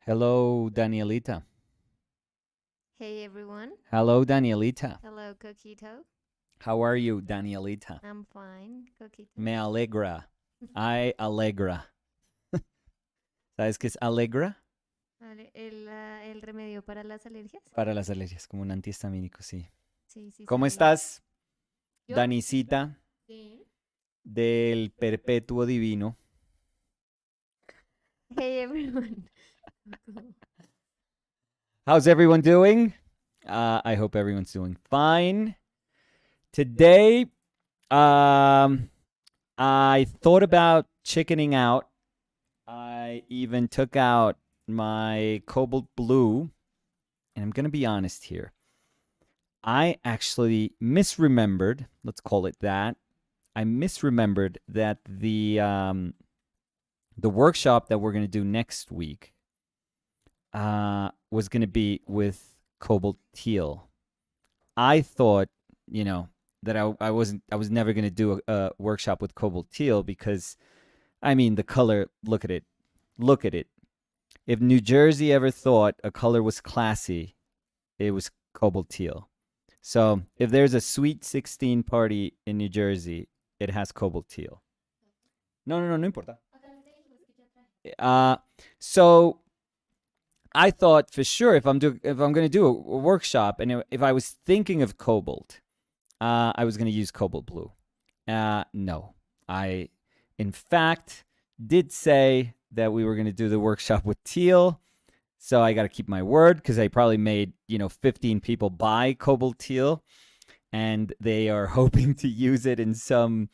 Hello, Danielita. Hey everyone. Hello, Danielita. Hello, Coquito. How are you, Danielita? I'm fine, Coquito. Me alegra. I alegra. ¿Sabes qué es alegra? Vale, el remedio para las alergias. Para las alergias, como un antihistamínico, sí. Sí, sí, ¿Cómo sabía. estás, ¿Yo? Danicita, Sí. del perpetuo divino? Hey everyone. How's everyone doing? I hope everyone's doing fine. Today, I thought about chickening out. I even took out my cobalt blue, and I'm going to be honest here. I actually misremembered, let's call it that. I misremembered that the workshop that we're going to do next week was going to be with cobalt teal. I thought, that I was never going to do a workshop with cobalt teal because, I mean, the color. Look at it. Look at it. If New Jersey ever thought a color was classy, it was cobalt teal. So if there's a Sweet 16 party in New Jersey, it has cobalt teal. No importa. Uh, so I thought for sure if I'm going to do a workshop and if I was thinking of cobalt, I was going to use cobalt blue. No, I in fact did say that we were going to do the workshop with teal. So I got to keep my word because I probably made 15 people buy cobalt teal, and they are hoping to use it in some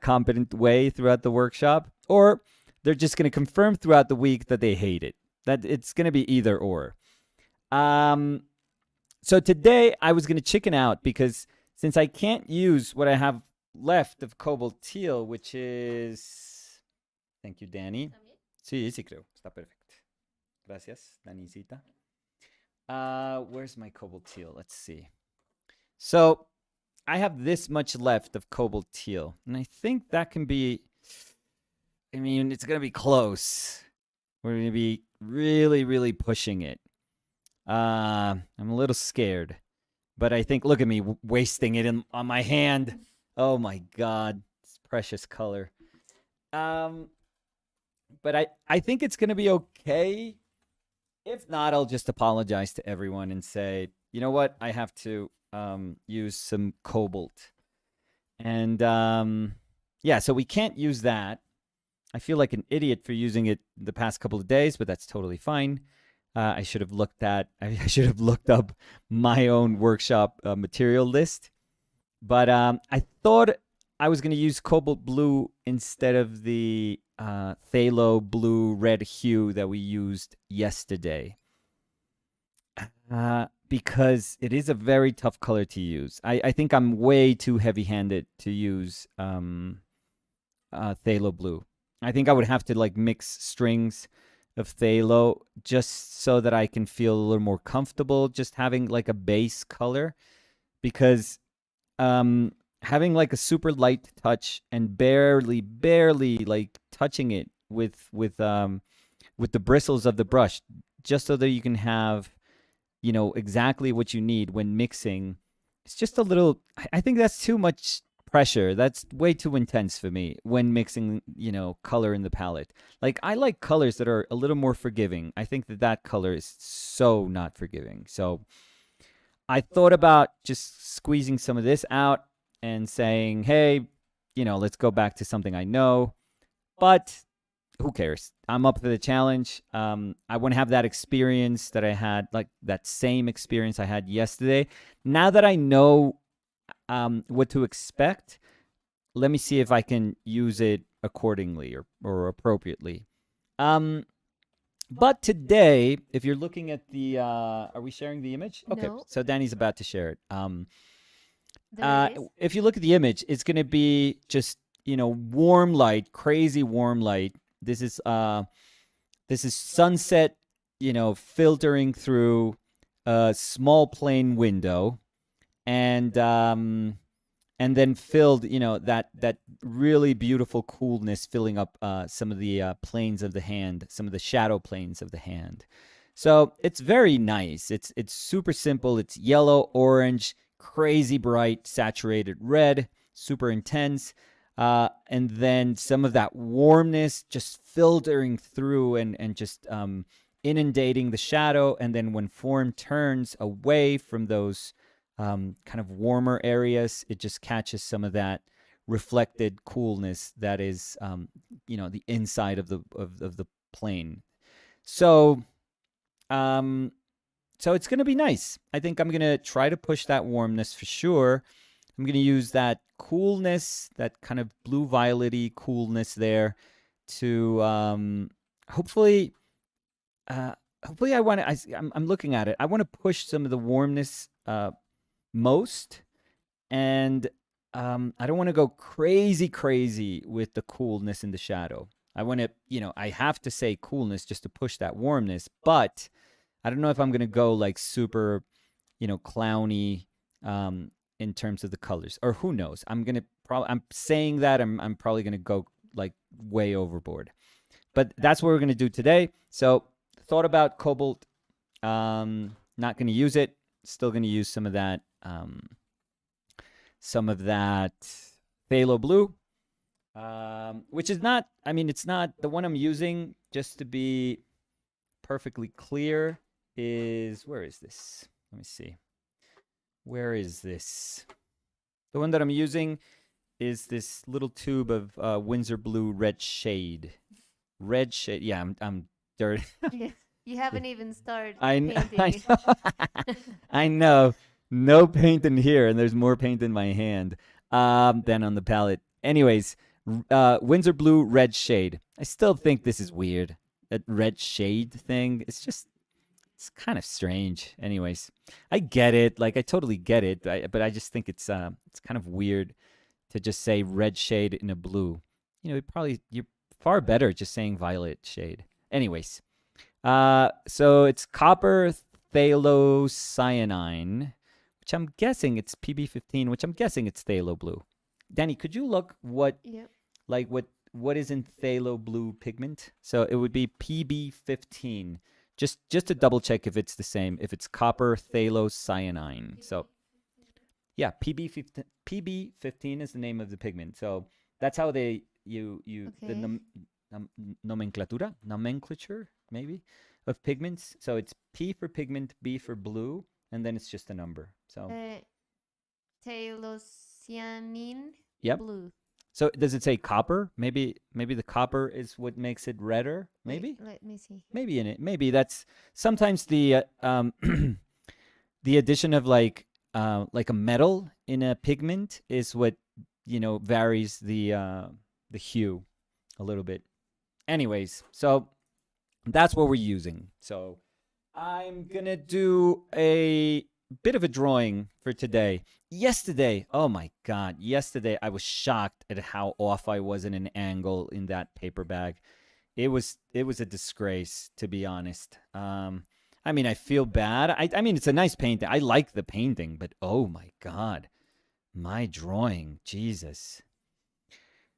competent way throughout the workshop, or they're just going to confirm throughout the week that they hate it. That it's going to be either or. So today I was going to chicken out because since I can't use what I have left of cobalt teal, which is, thank you, Danny. Sí, sí creo, está perfecto. Gracias, Danicita. Where's my cobalt teal? Let's see. So I have this much left of cobalt teal, and I think that can be. I mean, it's gonna be close. We're gonna be really, really pushing it. I'm a little scared, but I think look at me wasting it on my hand. Oh my god, it's precious color. But I think it's gonna be okay. If not, I'll just apologize to everyone and say, you know what, I have to use some cobalt. And yeah, so we can't use that. I feel like an idiot for using it the past couple of days, but that's totally fine. I should have looked up my own workshop material list. But I thought I was going to use cobalt blue instead of the phthalo blue red hue that we used yesterday. Because it is a very tough color to use. I think I'm way too heavy-handed to use phthalo blue. I think I would have to like mix strings of phthalo just so that I can feel a little more comfortable just having like a base color, because having like a super light touch and barely like touching it with the bristles of the brush just so that you can have exactly what you need when mixing. It's just a little, I think that's too much pressure. That's way too intense for me when mixing, color in the palette. Like I like colors that are a little more forgiving. I think that color is so not forgiving. So I thought about just squeezing some of this out and saying, hey, let's go back to something I know. But who cares? I'm up for the challenge. I want to have that experience that I had, like that same experience I had yesterday. Now that I know what to expect, let me see if I can use it accordingly or appropriately. But today, if you're looking at the, are we sharing the image? Okay, No, so Danny's about to share it. there it is. If you look at the image, it's going to be just warm light, crazy warm light. This is sunset, filtering through a small plane window, and and then filled, that really beautiful coolness filling up some of the planes of the hand, some of the shadow planes of the hand. So it's very nice. It's super simple. It's yellow, orange, crazy bright, saturated red, super intense. And then some of that warmness just filtering through and just inundating the shadow. And then when form turns away from those kind of warmer areas, it just catches some of that reflected coolness that is, the inside of the plane. So, um, so it's gonna be nice. I think I'm gonna try to push that warmness for sure. I'm gonna use that coolness, that kind of blue violety coolness there, to hopefully, uh, hopefully I want to. I'm looking at it. I want to push some of the warmness most, and I don't want to go crazy with the coolness in the shadow. I want to, I have to say coolness just to push that warmness, but I don't know if I'm gonna go like super, clowny in terms of the colors, or who knows. I'm saying that I'm probably gonna go like way overboard, but that's what we're gonna do today. So thought about cobalt. Not gonna use it. Still gonna use some of that phthalo blue, which is not. I mean, it's not the one I'm using. Just to be perfectly clear, is where is this? Let me see. Where is this? The one that I'm using is this little tube of Windsor Blue Red Shade. Red Shade. Yeah, I'm dirty. Yeah. You haven't even started I painting. know. I know. No paint in here, and there's more paint in my hand than on the palette. Anyways, Windsor Blue Red Shade. I still think this is weird. That red shade thing. It's kind of strange. Anyways, I get it. Like I totally get it. But I just think it's kind of weird to just say red shade in a blue. You're far better just saying violet shade. Anyways, so it's copper phthalocyanine, which I'm guessing it's PB15, which I'm guessing it's phthalo blue. Danny, could you look Yep. what is in phthalo blue pigment? So it would be PB15. Just to double check if it's the same, if it's copper phthalocyanine. So yeah, PB15 is the name of the pigment. So that's how they the Okay. nomenclature maybe of pigments. So it's P for pigment, B for blue, and then it's just a number. So Uh, Phthalocyanine yep. blue. So does it say copper? Maybe the copper is what makes it redder. Wait, Maybe let me see. maybe in it. Maybe that's sometimes the the addition of like a metal in a pigment is what varies the hue a little bit. Anyways, so that's what we're using. So I'm gonna do a bit of a drawing for today. Yesterday, oh my god, yesterday I was shocked at how off I was in an angle in that paper bag. It was a disgrace, to be honest. I mean, I feel bad. I mean, it's a nice painting. I like the painting, but oh my god, my drawing, Jesus.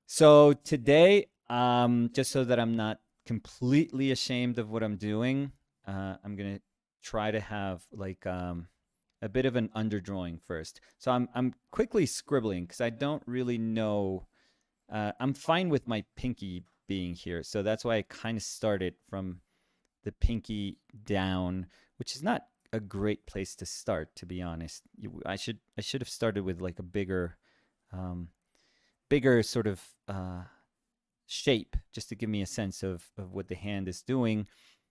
So today, just so that I'm not completely ashamed of what I'm doing, I'm gonna try to have like a bit of an underdrawing first. So I'm quickly scribbling because I don't really know. I'm fine with my pinky being here, so that's why I kind of started from the pinky down, which is not a great place to start, to be honest. I should have started with like a um, bigger sort of shape, just to give me a sense of what the hand is doing.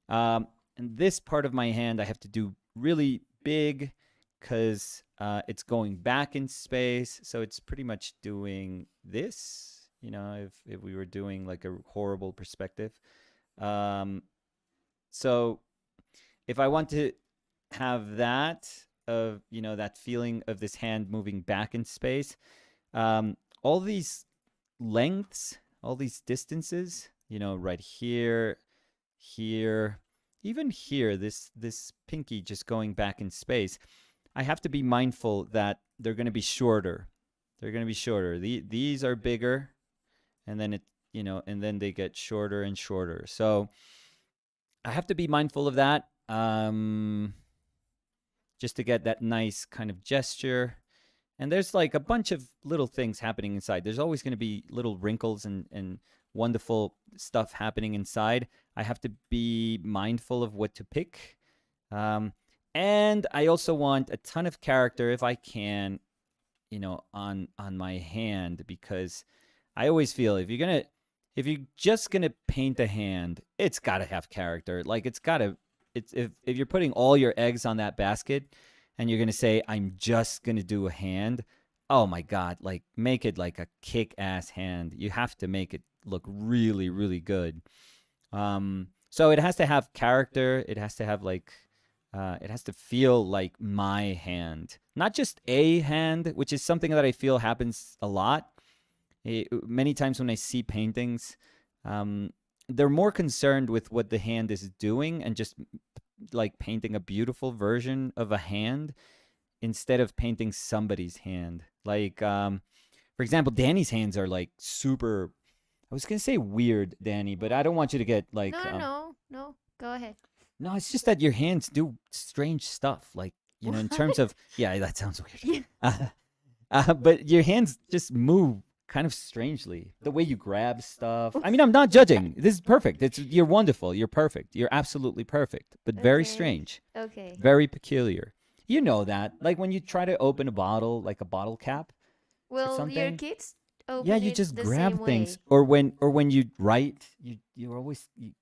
And this part of my hand, I have to do really big because it's going back in space. So it's pretty much doing this, if we were doing like a horrible perspective. Um, so if I want to have that that feeling of this hand moving back in space, all these lengths, all these distances, right here, here, even here, this pinky just going back in space, I have to be mindful that they're going to be shorter. They're going to be shorter. These are bigger, and then and then they get shorter and shorter. So I have to be mindful of that, just to get that nice kind of gesture. And there's like a bunch of little things happening inside. There's always going to be little wrinkles and wonderful stuff happening inside. I have to be mindful of what to pick. Um, and I also want a ton of character if I can, on my hand, because I always feel if you're just gonna paint a hand, it's gotta have character. Like it's if you're putting all your eggs on that basket and you're gonna say I'm just gonna do a hand, oh my god, like make it like a kick ass hand. You have to make it look really, really good. So it has to have character. It has to have it has to feel like my hand, not just a hand, which is something that I feel happens a lot. Many times when I see paintings, they're more concerned with what the hand is doing and just like painting a beautiful version of a hand instead of painting somebody's hand. Like, for example, Danny's hands are like super. I was gonna say weird, Danny, but I don't want you to get like. No, no, no, no. Go ahead. No, it's just that your hands do strange stuff. Like, in terms of, What? yeah, that sounds weird. Yeah. But your hands just move kind of strangely. The way you grab stuff. I mean, I'm not judging. This is perfect. You're wonderful. You're perfect. You're absolutely perfect. But very Okay. strange. Okay. Very peculiar. You know that. Like when you try to open a bottle, like a bottle cap or Well, your something. kids Yeah, open you it just the same grab things. way. Or when you write, you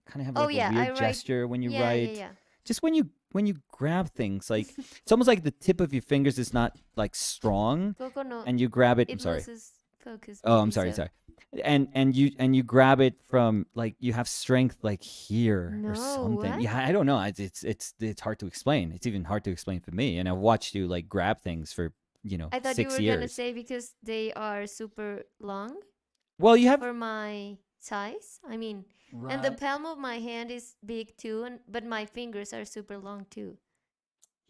kind of have Oh like a yeah, I weird write. gesture when you Yeah, yeah, write. yeah. Just when you grab things, like it's almost like the tip of your fingers is not like strong Coco, no, and you grab it. I'm it sorry. loses focus, Oh, I'm maybe sorry, so. sorry. And you grab it from like you have strength like here or No, something. what? Yeah, I don't know. It's hard to explain. It's even hard to explain for me. And I've watched you like grab things for, I thought you six were gonna years. say because they are super long Well, you have for my size. I mean, and the right. palm of my hand is big too, and but my fingers are super long too.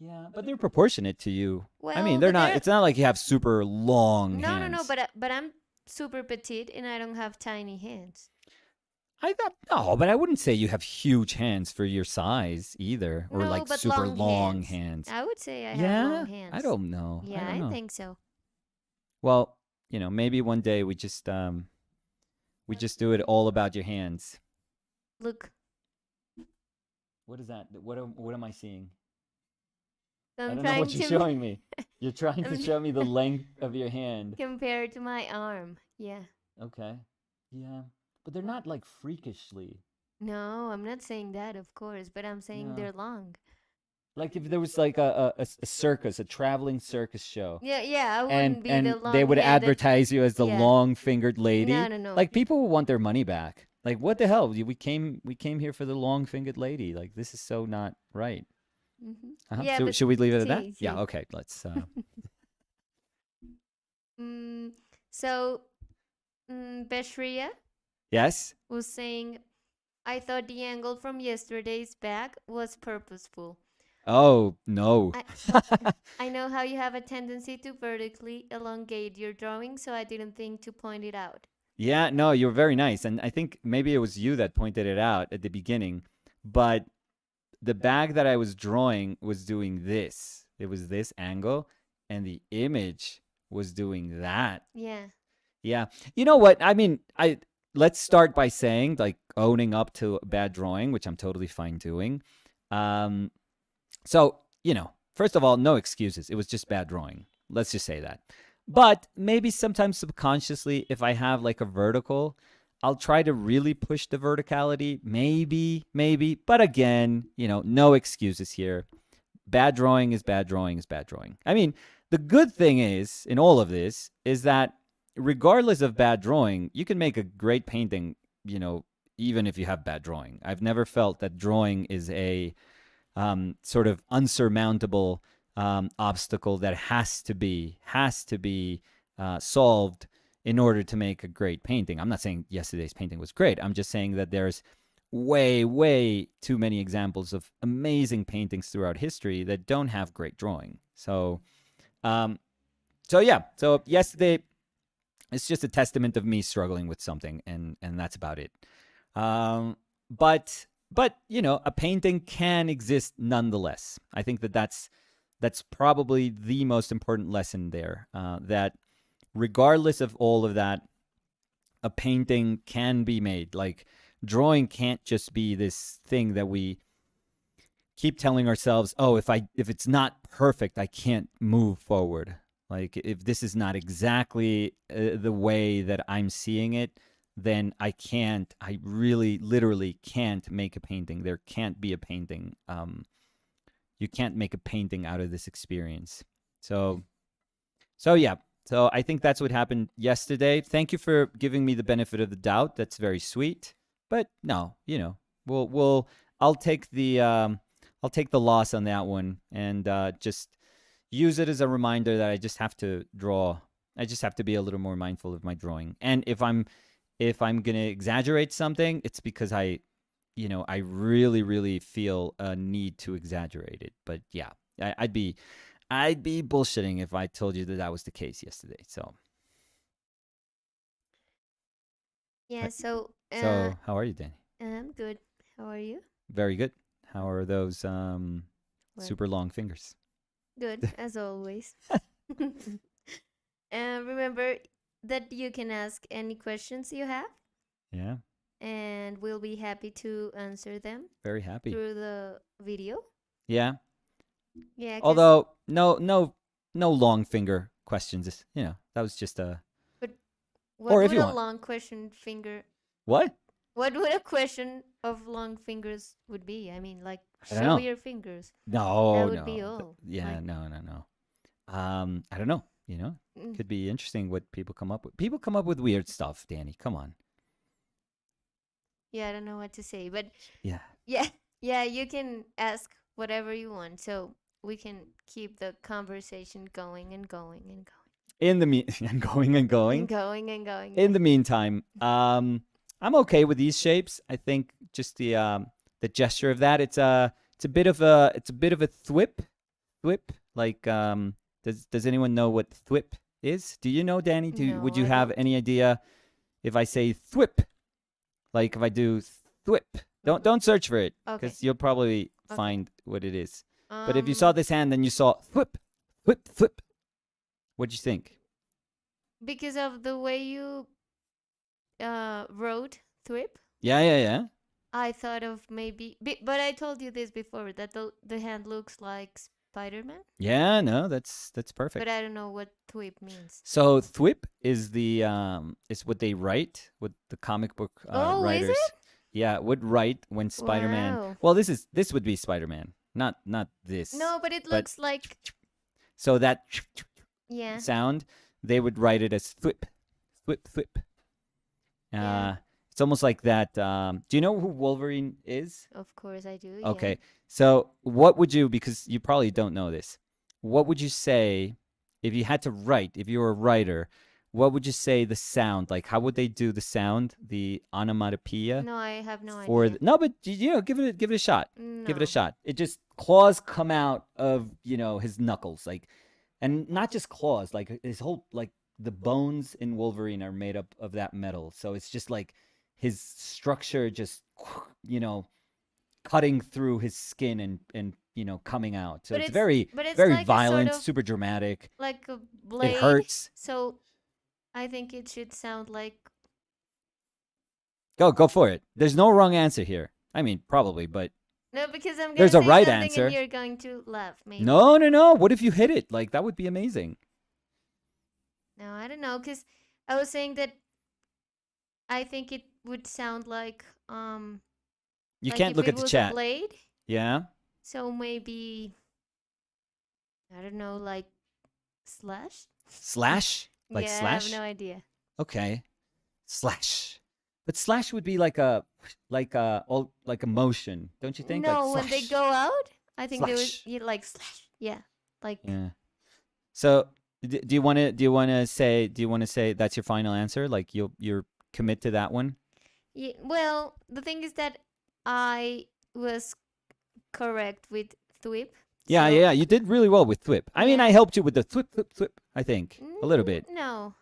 Yeah, but they're proportionate to you. I mean, Well, they're but not. they're It's not like you have super long no, no, no. hands. But I'm super petite and I don't have tiny hands. I thought no, but I wouldn't say you have huge hands for your size either, or No, like but super long long hands. hands. I would say I have long Yeah, I hands. don't know. I Yeah, don't I know. think so. Well, maybe one day we just do it all about your hands. Look, What is that? What am I seeing? I I'm don't know trying what you're to showing me. You're trying to I'm show me the length of your hand. compared to my arm. Yeah. Okay. Yeah, but they're not like freakishly. No, I'm not saying that, of course, but I'm saying No. they're long. Like if there was like a circus, a traveling circus show, Yeah, yeah, I and wouldn't be the and they would long-handed. advertise you as the Yeah. long-fingered No, lady, no, no. like people will want their money back. Like what the hell? We came here for the long-fingered lady. Like this is so not right. Yeah, So but should we leave it at that? see, Yeah. see. Okay. Let's. Mm, so, Beshria Yes. was saying, I thought the angle from yesterday's bag was purposeful. Oh no. I, I know how you have a tendency to vertically elongate your drawing, so I didn't think to point it out. Yeah. No, you're very nice, and I think maybe it was you that pointed it out at the beginning, but the bag that I was drawing was doing this. It was this angle, and the image was doing that. Yeah. Yeah. You know what? I mean, I let's start by saying like owning up to bad drawing, which I'm totally fine doing. Um, so, first of all, no excuses. It was just bad drawing. Let's just say that. But maybe sometimes subconsciously, if I have like a vertical, I'll try to really push the verticality. Maybe. But again, no excuses here. Bad drawing is bad drawing is bad drawing. I mean, the good thing is in all of this is that regardless of bad drawing, you can make a great painting, even if you have bad drawing. I've never felt that drawing is a sort of unsurmountable obstacle that has to be solved in order to make a great painting. I'm not saying yesterday's painting was great. I'm just saying that there's way, way too many examples of amazing paintings throughout history that don't have great drawing. So, um, so yeah. So yesterday, It's just a testament of me struggling with something, and that's about it. Um, but a painting can exist nonetheless. I think that's probably the most important lesson there. That regardless of all of that, a painting can be made. Like drawing can't just be this thing that we keep telling ourselves, "Oh, if it's not perfect, I can't move forward." Like if this is not exactly the way that I'm seeing it, then I really literally can't make a painting. There can't be a painting. You can't make a painting out of this experience. So yeah. So I think that's what happened yesterday. Thank you for giving me the benefit of the doubt. That's very sweet. But no, we'll I'll take the I'll take the loss on that one, and just use it as a reminder that I just have to draw. I just have to be a little more mindful of my drawing. And if I'm going to exaggerate something, it's because I really really feel a need to exaggerate it. But yeah, I'd be bullshitting if I told you that that was the case yesterday. So, Yeah. uh, So how are you, Danny? I'm good. How are you? Very good. How are those Well, super long fingers? good as always. And remember that you can ask any questions you have, Yeah, and we'll be happy to answer them very happy. through the video. Yeah. Yeah, cause Although no long finger questions. That was just a. but what Or if would you a want. long question finger? What? What would a question of long fingers would be? I mean, like I don't show know. your fingers. That No, would be no. all. Yeah, Like, no. I don't know. mm, Could be interesting what people come up with. People come up with weird stuff, Danny. Come on. yeah, I don't know what to say, but Yeah. yeah, yeah, you can ask whatever you want, so we can keep the conversation going and going and going In the and going and and going. going and going. In Yeah. the meantime, I'm okay with these shapes. I think just the gesture of that. It's a bit of a thwip. Thwip. Like does anyone know what thwip is? Do you know, Danny? No, Would you I have don't. any idea if I say thwip? Like if I do thwip. Mm-mm. Don't search for it Okay. because you'll probably Okay. find what it is. But if you saw Um, this hand, then you saw thwip, thwip, thwip. What'd you think? because of the way you wrote "thrip," Yeah. I thought of but I told you this before that the hand looks like Spider-Man, Yeah, no, that's but perfect. I don't know what "twip" means. So thwip is the is what they write, what the comic book Oh, is writers, it? yeah, would write when Spider-Man. Wow. Well, this would be Spider-Man, not this, No, but it but looks like so that yeah, sound they would write it as thwip, thwip, thwip. yeah. Uh, it's almost like that. Do you know who Wolverine is? Of course I do. Yeah. Okay. So what would you, because you probably don't know this, what would you say if you had to write, if you were a writer, what would you say the sound, like how would they do the sound, the onomatopoeia No, I have no for, idea. no, but give it a shot. Give it a No. shot. It just, claws come out of, his knuckles, like, and not just claws, like his whole, like the bones in Wolverine are made up of that metal. So it's just like his structure just, you know, cutting through his skin and coming out. So But it's it's very but it's very like a sort violent, of super dramatic. like a It blade. hurts. So I think it should sound like Go for it. There's no wrong answer here. I mean, probably, but no, because I'm there's gonna a say right something and answer. you're going to laugh, maybe. No. What if you hit it? Like that would be amazing. No, I don't know, because I was saying that I think it would sound You like can't if look it at the was a chat. blade. Yeah. So maybe I don't know, like slash. Slash? Like Yeah, I have slash? no idea. Okay. Slash. But slash would be like a motion, don't you think? Like No, when they slash. go out, I think they was Slash. like slash. Yeah, like Yeah. So, do you want to say that's your final answer? Like you're commit to that one? yeah. Well, the thing is that I was correct with thwip. So Yeah. You did really well with thwip. I mean, I yeah, helped you with the thwip, thwip, thwip. I think a little bit. no,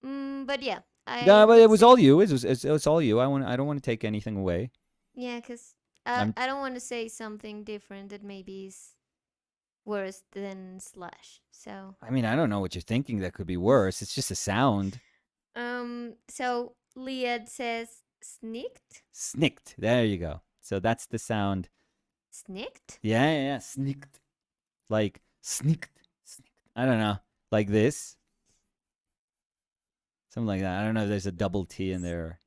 But yeah, I Yeah, but would it was all say you. It's all you. I don't want to take anything away. yeah, cause I I'm I don't want to say something different that maybe is worse than slash. So I mean, I don't know what you're thinking that could be worse. It's just a sound. so Liad says snicked, Snicked. There you go. So that's the sound. snicked. Yeah, yeah, yeah. Snicked. Like snicked. Snicked. I don't know. Like this. Something like that. I don't know if there's a double T in there.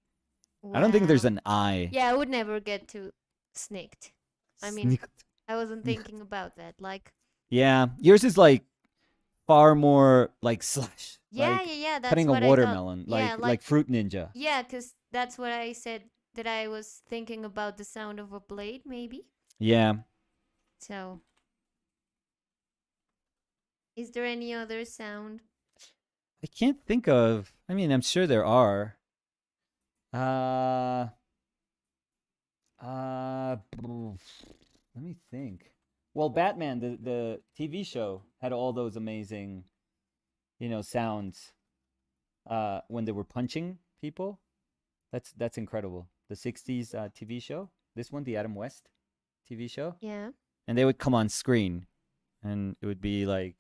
I don't think there's Wow. an I. Yeah, I would never get to snicked. I mean, Snicked. I wasn't thinking about that. Like, Yeah. Yours is like far more like slash. yeah, Like yeah, yeah. That's cutting a what I thought. watermelon. Yeah, Like Fruit Ninja. yeah, cause that's what I said that I was thinking about the sound of a blade, maybe. Yeah. So, is there any other sound? I can't think of. I mean, I'm sure there are. Uh let me think. Well, Batman, the TV show had all those amazing, sounds when they were punching people. That's incredible. The 60s TV show. This one, the Adam West TV show. Yeah. And they would come on screen and it would be like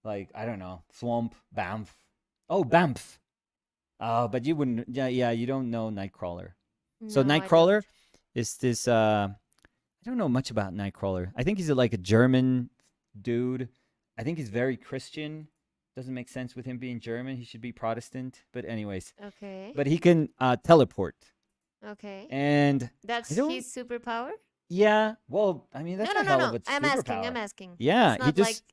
I don't know, Swamp, Bamf. Oh, Bamf. But you wouldn't yeah, you don't know Nightcrawler. So No, I Nightcrawler don't. is this I don't know much about Nightcrawler. I think he's like a German dude. I think he's very Christian. Doesn't make sense with him being German. He should be Protestant. But anyways, Okay. but he can teleport. Okay. And I That's don't his superpower? yeah, well, I mean No, that's no, a no, hell of no. a I'm asking. I'm superpower. asking. Yeah, It's he not like just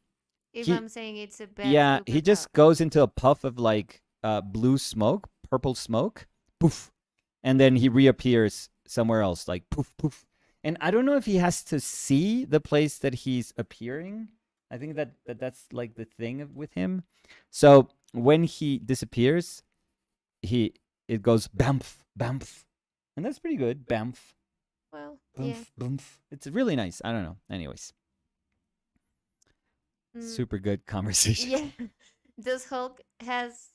if he I'm saying it's a bad yeah, he superpower. just goes into a puff of like blue smoke, purple smoke, poof, and then he reappears somewhere else, like poof, poof. And I don't know if he has to see the place that he's appearing. I think that's like the thing with him. So when he disappears, he it goes bamf, bamf, and that's pretty good. Bamf, Well, yeah. bamf, bamf. It's really nice. I don't know. Anyways, Mm, super good conversation. yeah. Does Hulk has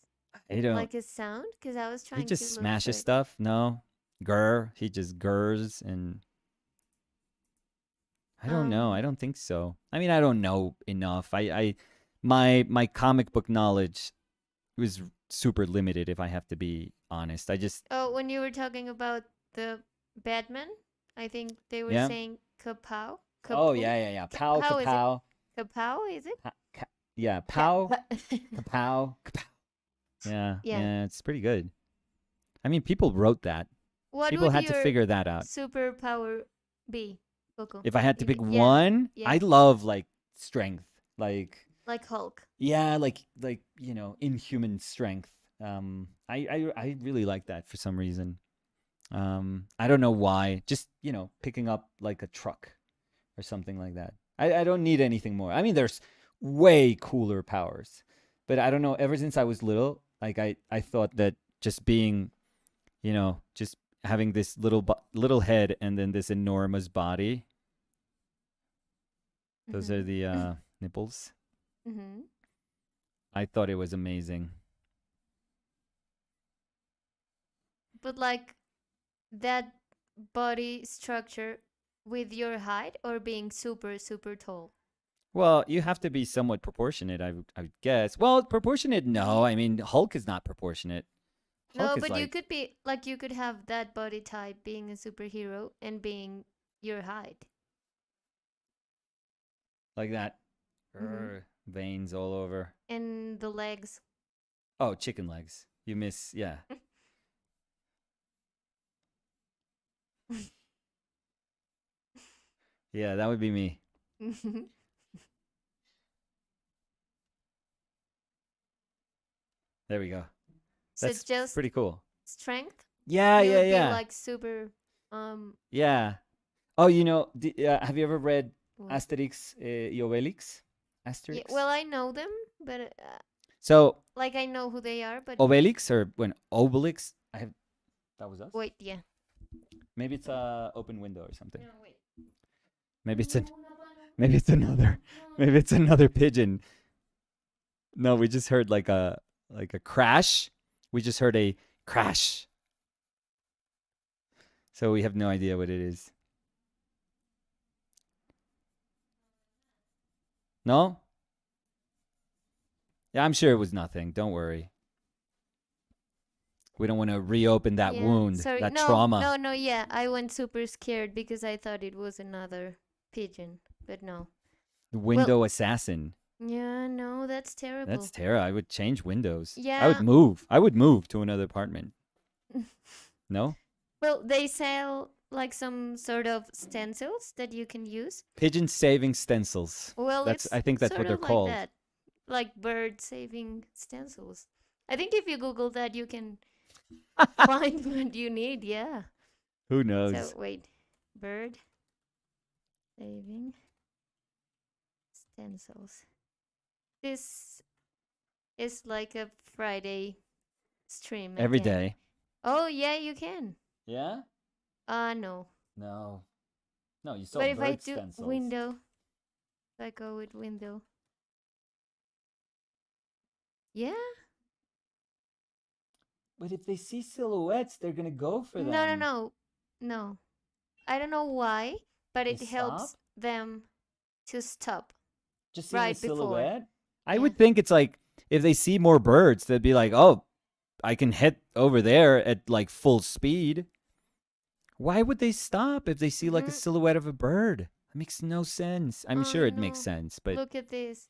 I don't. like a sound? Because I was He trying to just look for smashes it. stuff. No, grr. He just gurs, and I don't know. I Um. don't think so. I mean, I don't know enough. My comic book knowledge was super limited. If I have to be honest, I just Oh, when you were talking about the Batman, I think they were yeah. saying kapow, Oh kapoo. yeah, yeah, yeah. Pow, How is it? kapow. Kapow? Is it? Yeah, Ka- pow, pa- kapow, kapow. Yeah, yeah. yeah. It's pretty good. I mean, people wrote that. What People would had to your figure that out. superpower be, Coco? If I had to If pick yeah, one, I yeah, love like strength. Like like Hulk. yeah, like inhuman strength. I really like that for some reason. I don't know why. Just picking up like a truck or something like that. I don't need anything more. I mean, there's way cooler powers, but I don't know. Ever since I was little, like I thought that just being, just having this little head and then this enormous body. Those are Mhm. the nipples. Mhm. I thought it was amazing. But like that body structure with your height or being super super tall. Well, you have to be somewhat proportionate, I would guess. Well, proportionate, no. I mean, Hulk is not proportionate. Hulk No, is but you like could be like you could have that body type being a superhero and being your height. that. Mhm. Veins all over. And the legs. Oh, chicken legs. You miss, yeah. Yeah, that would be me. There we go. So That's just pretty cool. strength? Yeah, You yeah, would be yeah. like super Yeah. Oh, have you ever read what? Asterix y Obelix? Yeah, Asterix? well I know them, but So, like I know who they are, but Obelix or when Obelix, that was us? wait, yeah. Maybe it's a open window or something. No, wait. Maybe it's maybe it's another maybe it's another pigeon. No, we just heard like a crash. We just heard a crash, so we have no idea what it is. No? Yeah, I'm sure it was nothing. Don't worry. We don't want to reopen that Yeah. wound, Sorry. that No, trauma. no, no. Yeah, I went super scared because I thought it was another pigeon, but no. The Well, window assassin. yeah, no, that's That's terrible. terrible. I would change windows. I would Yeah. move. I would move to another apartment. No? Well, they sell like some sort of stencils that you can use. Pigeon saving stencils. Well, That's it's I think that's what sort they're of like called. that, like bird saving stencils. I think if you Google that, you can find what you need. Yeah. Who So knows? wait, bird saving stencils. This is like a Friday stream Every again. day. Oh yeah, you can. Yeah? No. No. No, you saw But if I bird do stencils. window, if I go with window, yeah. But if they see silhouettes, they're gonna go for No, no, them. no, no. I don't know why, but They it stop? helps them to stop Just seeing a right before. silhouette? I Yeah. would think it's like if they see more birds, they'd be like, oh, I can hit over there at like full speed. Why would they stop if they see like a Hmm. silhouette of a bird? That makes no sense. I'm sure I it makes know. sense, but Look at this.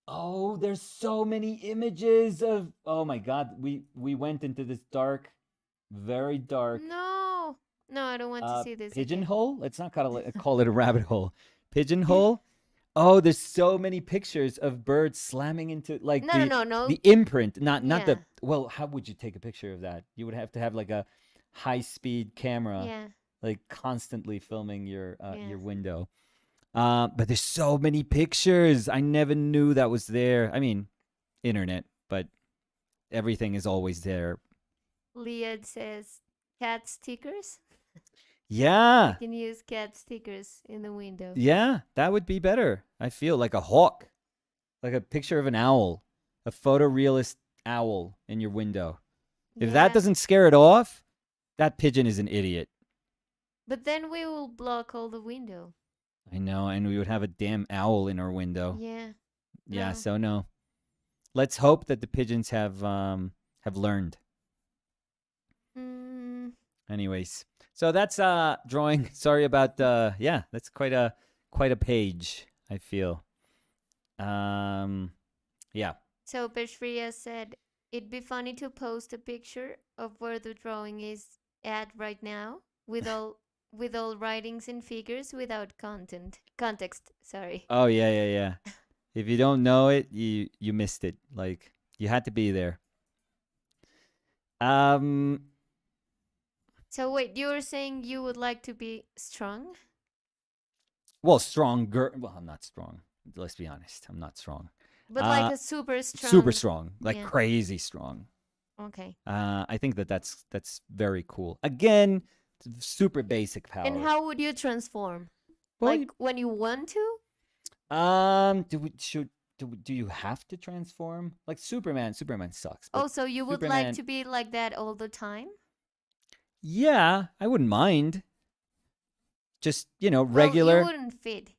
oh, there's so many images of oh my god, we went into this dark, very dark No, no, I don't want to see this again. pigeonhole. Let's not call it a rabbit hole. Pigeonhole. Oh, there's so many pictures of birds slamming into like No, no, no, no. the imprint, not the Yeah, well, how would you take a picture of that? You would have to have like a high speed camera yeah, like constantly filming yeah. your window. But there's so many pictures. I never knew that was there. I mean, internet, but everything is always there. Liad says cat stickers. You Yeah. can use cat stickers in the window. Yeah, that would be better. I feel like a hawk, like a picture of an owl, a photorealist owl in your window. If that Yeah, doesn't scare it off, that pigeon is an idiot. but then we will block all the window. I know, and we would have a damn owl in our window. Yeah, Yeah, no. so no. Let's hope that the pigeons have learned. Mm, Anyways, so that's drawing. Sorry about yeah, that's quite a page, I feel. Um yeah. so Peshria said it'd be funny to post a picture of where the drawing is at right now with all writings and figures without context. Sorry. Oh yeah, yeah, yeah. If you don't know it, you missed it. Like you had to be there. Um So wait, you were saying you would like to be strong, well, stronger. Well, I'm not strong. Let's be honest. I'm not strong. but like Uh a super super strong. strong, like Yeah. crazy strong. Okay. I think that's very cool. Again, super basic And power. how would you transform? Well, Like when you want to? do we should do you have to transform? Like Superman, Superman sucks, but Oh, so you would like Superman, to be like that all the time? yeah, I wouldn't mind. Just, Well, you regular. wouldn't fit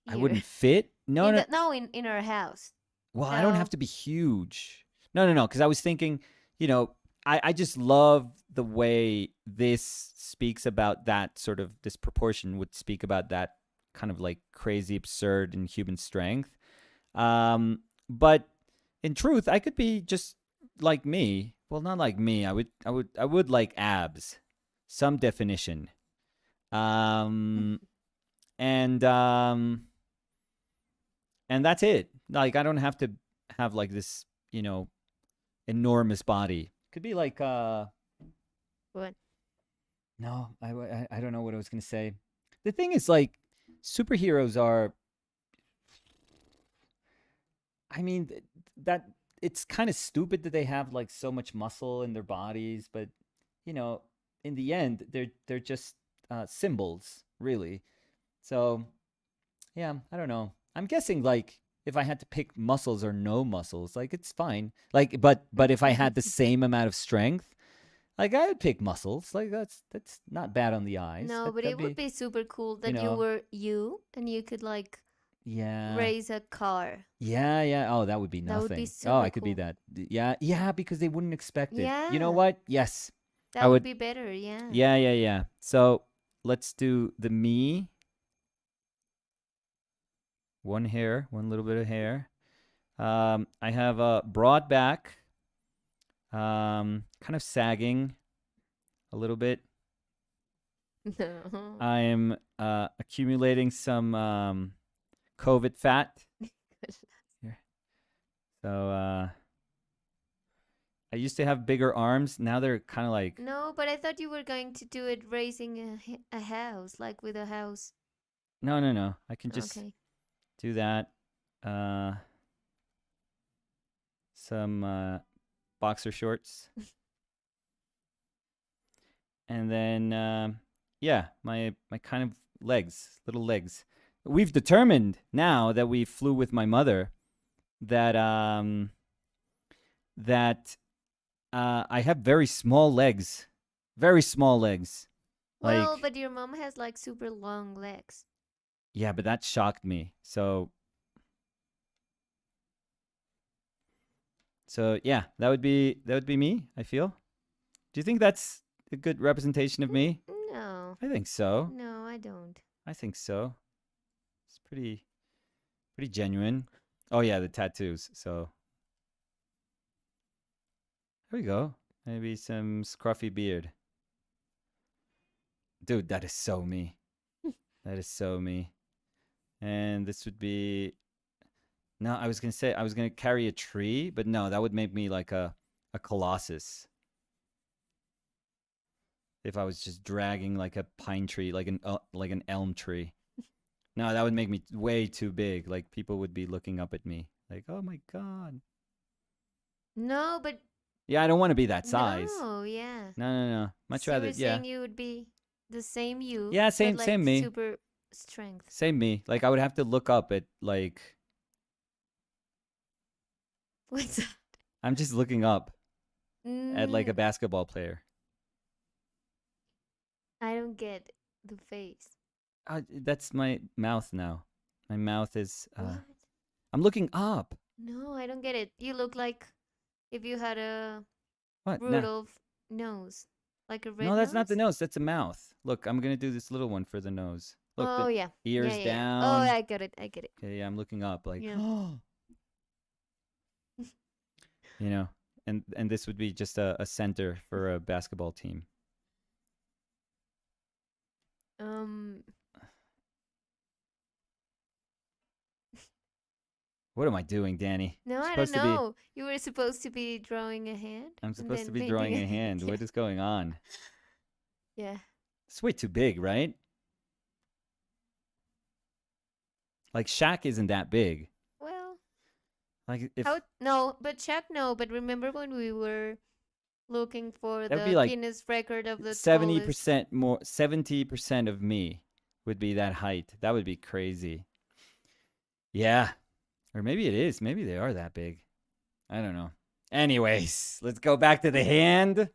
I here. wouldn't fit. No, In no. the no in our house. Well, I don't have So to be huge. No, no, no, cuz I was thinking, you know, I just love the way this speaks about that sort of this proportion would speak about that kind of like crazy absurd inhuman strength. But in truth, I could be just like me. Well, not like me. I would like abs, some definition. Um, and and that's it. Like I don't have to have like this, enormous body. Could be like what? no, I don't know what I was gonna say. The thing is, like, superheroes are. I mean, that it's kind of stupid that they have like so much muscle in their bodies, but you know, in the end, they're just symbols, really. So yeah, I don't know. I'm guessing like if I had to pick muscles or no muscles, like it's fine. Like, but if I had the same amount of strength, like I would pick muscles. Like that's not bad on the eyes. No, That but that'd it would be, be super cool you that you know, were you and you could like yeah. raise a car. Yeah. Oh, that would be That would be nothing. Oh, super I could be cool. that. Yeah, because they wouldn't expect it. You know Yeah, what? Yes. I that would would. be better. Yeah. Yeah. So let's do the me. One hair, one little bit of hair. I have a broad back, kind of sagging a little bit. No. I am accumulating some COVID fat here. So I used to have bigger arms. Now they're kind of like, No, but I thought you were going to do it raising a house, like with a house. no. I can just Okay. do that. Uh, some boxer shorts, and then yeah, my kind of legs, little legs. We've determined now that we flew with my mother that that I have very small legs, very small legs. Well, Like but your mom has like super long legs. yeah, but that shocked me. So yeah, that would be me. I feel. Do you think that's a good representation of me? No. I think so. No, I don't. I think so. It's pretty genuine. Oh yeah, the tattoos. So there we go. Maybe some scruffy beard. Dude, that is so me. That is so me. And this would be no, I was gonna say I was gonna carry a tree, but no, that would make me like a colossus if I was just dragging like a pine tree, like an elm tree. No, that would make me way too big. Like people would be looking up at me, like, oh my god. No, but Yeah, I don't want to be that size. no, yeah. No. Much So you rather, were yeah, saying you would be the same you, yeah, but same like me, super strength. same me. Like I would have to look up at like What's that? I'm just looking up at like a Mm, basketball player. I don't get the face. That's my mouth now. My mouth is. What? I'm looking up. No, I don't get it. You look like if you had a What? No. Rudolph nose, like a red No, that's not the nose. nose. That's a mouth. Look, I'm gonna do this little one for the nose. Look, Oh the yeah, ears yeah. Oh, down. I get it. I get it. Okay, yeah, I'm looking up. Like, Yeah. you know, and this would be just a center for a basketball team. Um. What am I doing, Danny? No, I'm I don't supposed to be. know. You were supposed to be drawing a hand I'm and supposed to then be painting drawing a a hand. hand. What is going on? Yeah. It's way too big, right? Like Shaq isn't that big. Well, Like if how? No, but check no. But remember when we were looking for that would be the like Guinness record of the seventy tallest? percent more. 70% of me would be that height. That would be crazy. Yeah, or maybe it is. Maybe they are that big. I don't know. Anyways, let's go back to the hand.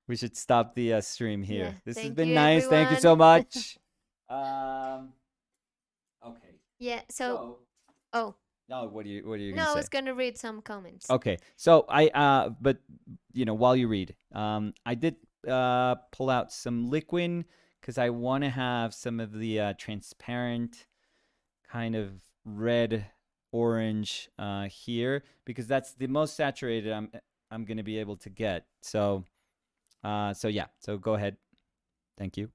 We should stop the stream Yeah. here. This has Thank been you, nice. Thank you so everyone. much. Um. Okay. Yeah. So, So, oh no, what are you gonna no, I say? was gonna read some comments. Okay. So but while you read, I did pull out some liquid because I want to have some of the transparent kind of red orange here because that's the most saturated I'm gonna be able to get. So yeah. So go ahead. Thank you.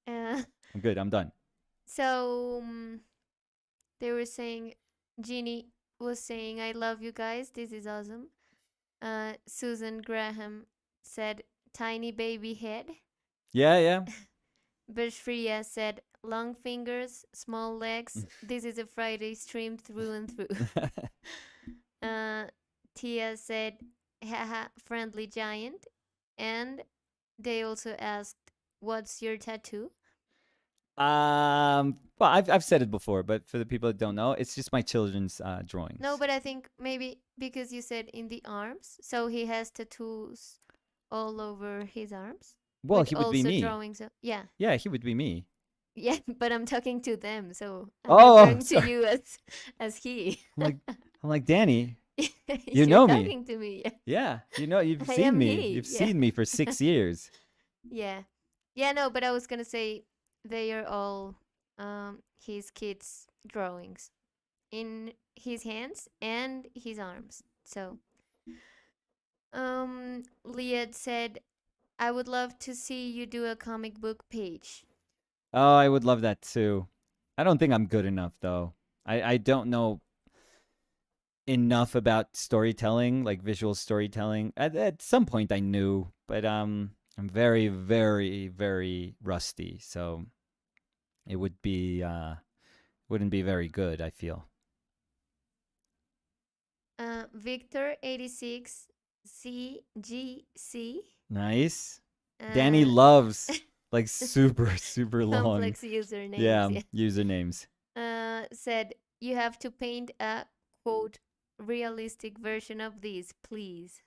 Uh, I'm good. I'm done. so they were saying, Jeannie was saying, "I love you guys. This is awesome." Susan Graham said, "Tiny baby head." Yeah. Bashria said, "Long fingers, small legs. This is a Friday stream through and through." uh, Tia said, "Haha, friendly giant." And they also asked, "What's your tattoo?" Well, I've said it before, but for the people that don't know, it's just my children's No, drawings. but I think maybe because you said in the arms, so he has tattoos all over his arms Well, with he would be also me. drawings. Yeah, Yeah, he would be me. yeah, but I'm talking to them, so I'm Oh, referring to sorry. you as he. I'm like, I'm like Danny. You You're know me. talking to me. Yeah. Yeah, you know, you've I seen am me. he. You've Yeah. seen me for 6 years. Yeah. Yeah, no, but I was gonna say they are all his kids' drawings in his hands and his arms. So Liad said, I would love to see you do a comic book page. Oh, I would love that too. I don't think I'm good enough though. I don't know enough about storytelling, like visual storytelling. At some point I knew, but I'm very, very, very rusty. So it would be wouldn't be very good, I feel. Victor 86 CGC. Nice. Danny Uh loves like super, super long, complex usernames, yeah, yeah. usernames. Said you have to paint a quote realistic version of these, please.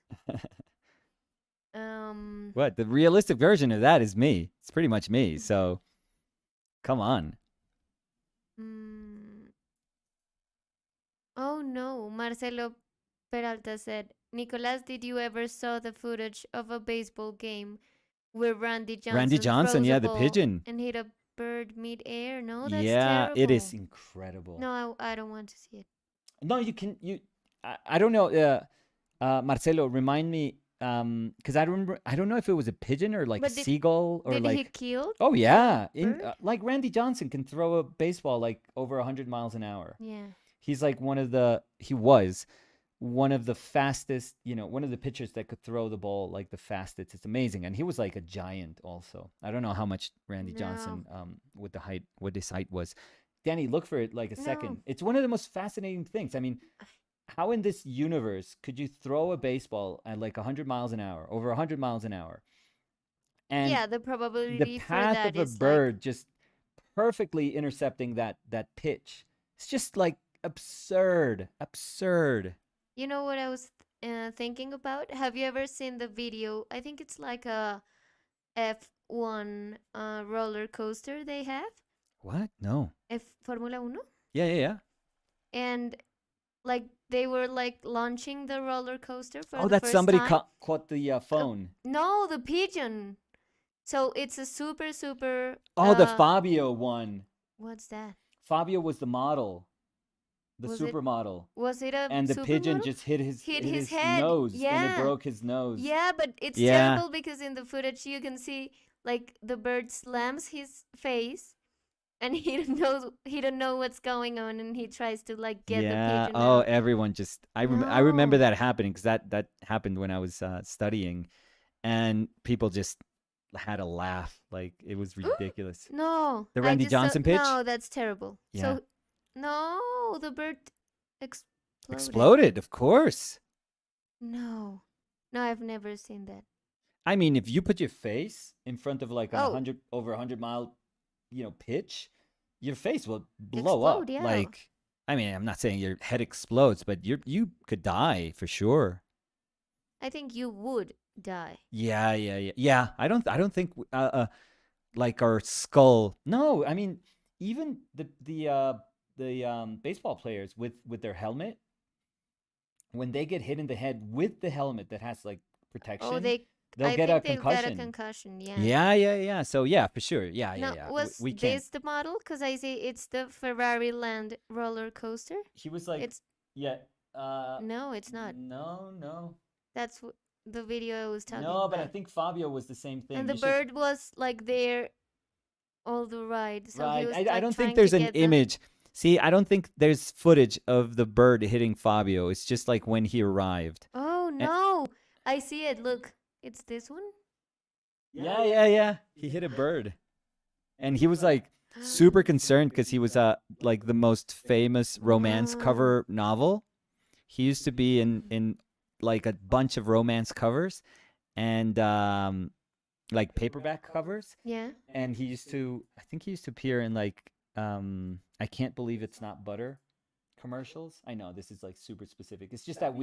Um What? The realistic version of that is me. It's pretty much me. So come on. mm, oh no, Marcelo Peralta said, Nicolas, did you ever saw the footage of a baseball game where Randy Randy Johnson Johnson, throws a yeah, the ball pigeon. and hit a bird mid-air? No, that's Yeah, it is terrible. incredible. No, I don't want to see it. No, you can you I don't know Marcelo, remind me cuz I remember I don't know if it was a pigeon or like a But seagull or did he like kill oh the yeah, in bird? like Randy Johnson can throw a baseball like over 100 miles an hour. Yeah. He's like he was one of the fastest, one of the pitchers that could throw the ball like the fastest. It's amazing. And he was like a giant also. I don't know how much Randy No. Johnson with the height what his height was. Danny, look for it like a No. second. It's one of the most fascinating things. I mean, how in this universe could you throw a baseball at like 100 miles an hour, over 100 miles an hour, and Yeah, the the probability for path that of a is like, bird just perfectly intercepting that pitch? It's just like absurd, absurd. you know what I was thinking about? Have you ever seen the video? I think it's like a F1 roller coaster they have. What? No. Formula Uno. Yeah, yeah, yeah. And like they were like launching the roller coaster for Oh, the that first somebody time. caught the phone. No, the pigeon. So it's a super super Oh, the Fabio one. what's that? Fabio was the model, the Was it supermodel, was it a and the pigeon supermodel? just hit Hit hit his his head. nose, and it Yeah. broke his nose. Yeah, but it's Yeah, terrible because in the footage you can see like the bird slams his face and he don't know what's going on and he tries to like get the yeah. pigeon Oh, out. everyone just I remember No. that happening because that happened when I was studying, and people just had a laugh like it was ridiculous. No, The I Randy just saw. Johnson pitch. No, that's terrible. Yeah, So, no, the bird exploded. exploded. Of course. No, no, I've never seen that. I mean, if you put your face in front of like an Oh, 100 over 100 mile, pitch, your face will blow explode, up. yeah. Like, I mean, I'm not saying your head explodes, but you could die for sure. I think you would die. Yeah, yeah, yeah, yeah. I don't think like our skull. No, I mean, even the baseball players with their helmet, when they get hit in the head with the helmet that has like Oh, protection, they'll I get a think they'll get a concussion. concussion, yeah. Yeah, yeah, yeah. So yeah, for sure. Yeah, yeah, Now, yeah. was We can't. this the model? Because I see it's the Ferrari Land roller coaster. He was like, It's, yeah, no, it's not. no, no, That's the video I was talking no. But I about. think Fabio was the same And thing. the You should bird was like there all the ride. So he right. was I like don't think trying to there's an get the. image. See, I don't think there's footage of the bird hitting Fabio. It's just like when he arrived. Oh And, no! I see it. Look, it's this one. yeah, yeah, yeah. He hit a bird, and he was like super concerned because he was like the most famous romance No. cover novel. He used to be in Mm. like a bunch of romance covers, and like paperback covers, Yeah. and I think he used to appear in like I can't believe it's not butter commercials. I know this is like super specific. It's just that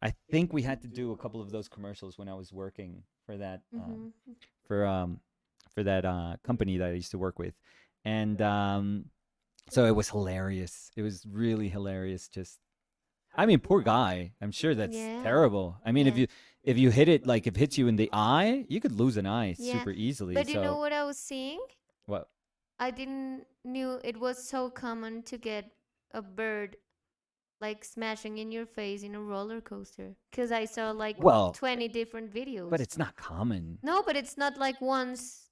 I think we had to do a couple of those commercials when I was working Mhm. for um for that company that I used to work with, and so it was hilarious. It was really hilarious. Just I mean, poor guy. I'm sure that's Yeah. terrible. I mean, Yeah. if you hit it like if it hits you in the eye, you could lose an eye Yeah. super easily. But you know So what I was seeing? what? I didn't knew it was so common to get a bird like smashing in your face in a roller coaster because I saw like Well, 20 different but videos. it's not common. No, but it's not like once,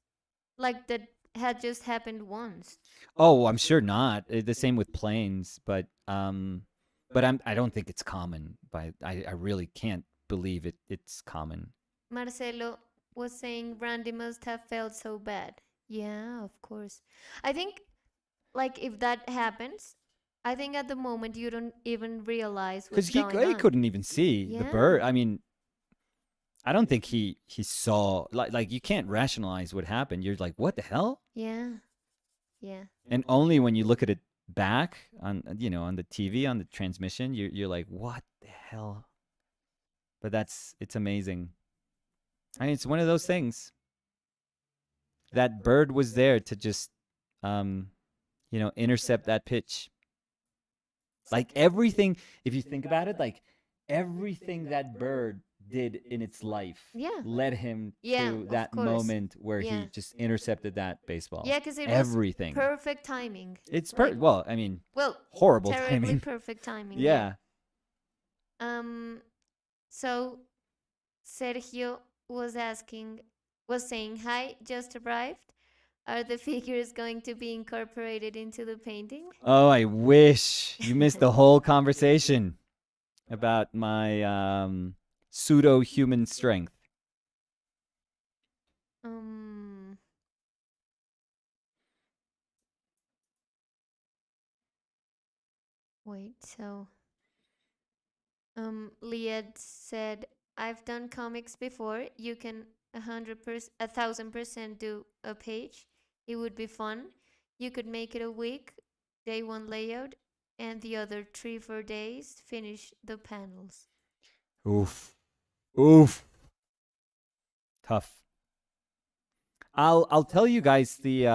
like that had just happened once. Oh, I'm sure not. The same with planes, but I don't think it's common. I really can't believe it's common. Marcelo was saying Randy must have felt so bad. Yeah, of course. I think, like, if that happens, I think at the moment you don't even realize what's Because going he on. couldn't even see the bird. Yeah, I mean, I don't think he saw like you can't rationalize what happened. You're like, what the hell? yeah, yeah. And only when you look at it back on on the TV on the transmission, you're like, what the hell? But it's amazing. I mean, it's one of those things. That bird was there to just um intercept that pitch. Like everything, if you think about it, like everything that bird did in its life Yeah, led him yeah, to of that course. moment where Yeah. he just intercepted that baseball. Yeah, because it was Everything. perfect timing. It's Like, well, I mean, well, horrible terribly timing. perfect timing. Yeah. Yeah. Um. So Sergio was asking, was saying, "Hi, just arrived. Are the figures going to be incorporated into the painting?" Oh, I wish you missed the whole conversation about my pseudo human strength. um. Wait. So. Lied said, "I've done comics before. You can 100%, 1,000% do a page. It would be fun. You could make it a week, day one layout, and the other 3 4 days finish the panels." Oof. Oof. Tough. I'll tell you guys the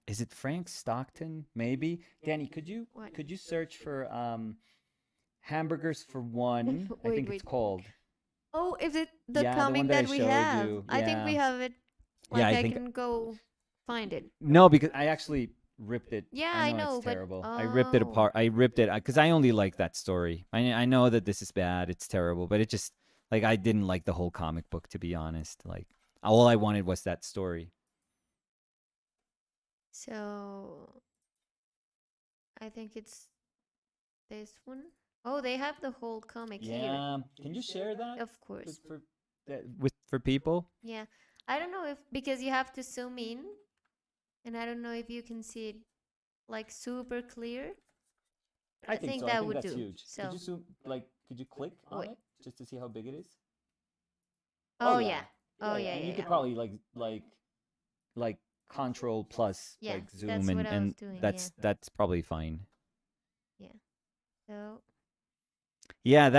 is it Frank Stockton? Maybe. Danny, What? could you search for hamburgers for one? I Wait, think it's wait. called. Oh, is it the Yeah, the one comic that I that we showed have? you. I think we Yeah. have it. Yeah, Like, I I think can go find it. no, because I actually ripped it. Yeah, I I know it's know, but terrible. I ripped it oh. apart. I ripped it because I only like that story. I know that this is bad. It's terrible, but it just like I didn't like the whole comic book to be honest. Like all I wanted was that story. So I think it's this one. Oh, they have the whole comic here. Yeah. Can you share that Of course. for people? Yeah. I don't know if because you have to zoom in, and I don't know if you can see it like super clear. But I I think think so. I that think would that's do. huge. Could So, you zoom could you click on wait. it just to see how big it is? Oh Oh yeah. yeah. Oh Yeah, yeah. yeah, And yeah, you could yeah. probably like control plus Yeah, like zoom that's what I was and doing. Yeah. that's probably fine. Yeah. So, Yeah,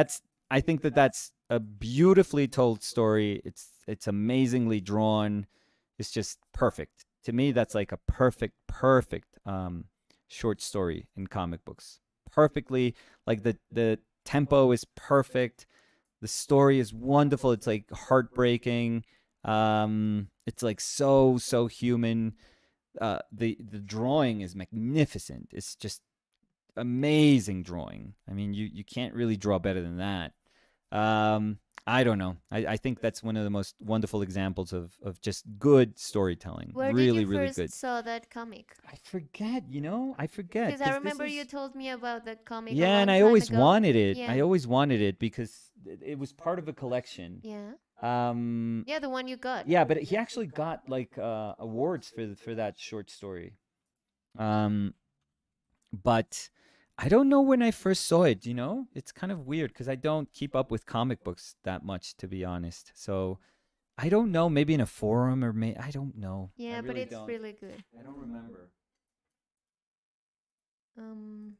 I think that's a beautifully told story. It's amazingly drawn. It's just perfect. To me that's like a perfect short story in comic books. Perfectly like the tempo is perfect. The story is wonderful. It's like heartbreaking. It's like so human. The drawing is magnificent. It's just amazing drawing. I mean, you can't really draw better than that. Um, I don't know. I think that's one of the most wonderful examples of just good storytelling. where did you Really first good. saw that comic? I forget, I forget Because I because this remember you is told me about that comic a yeah, and long I time always ago. wanted it. Yeah. I always wanted it because it was part of a collection. Yeah. Um, Yeah, the one you got. yeah, but he actually got like awards for that short story. Um, but I don't know when I first saw it. It's kind of weird because I don't keep up with comic books that much, to be honest. So I don't know. Maybe in a forum or I don't know. I Yeah, but really it's don't. really good. I don't remember. Um,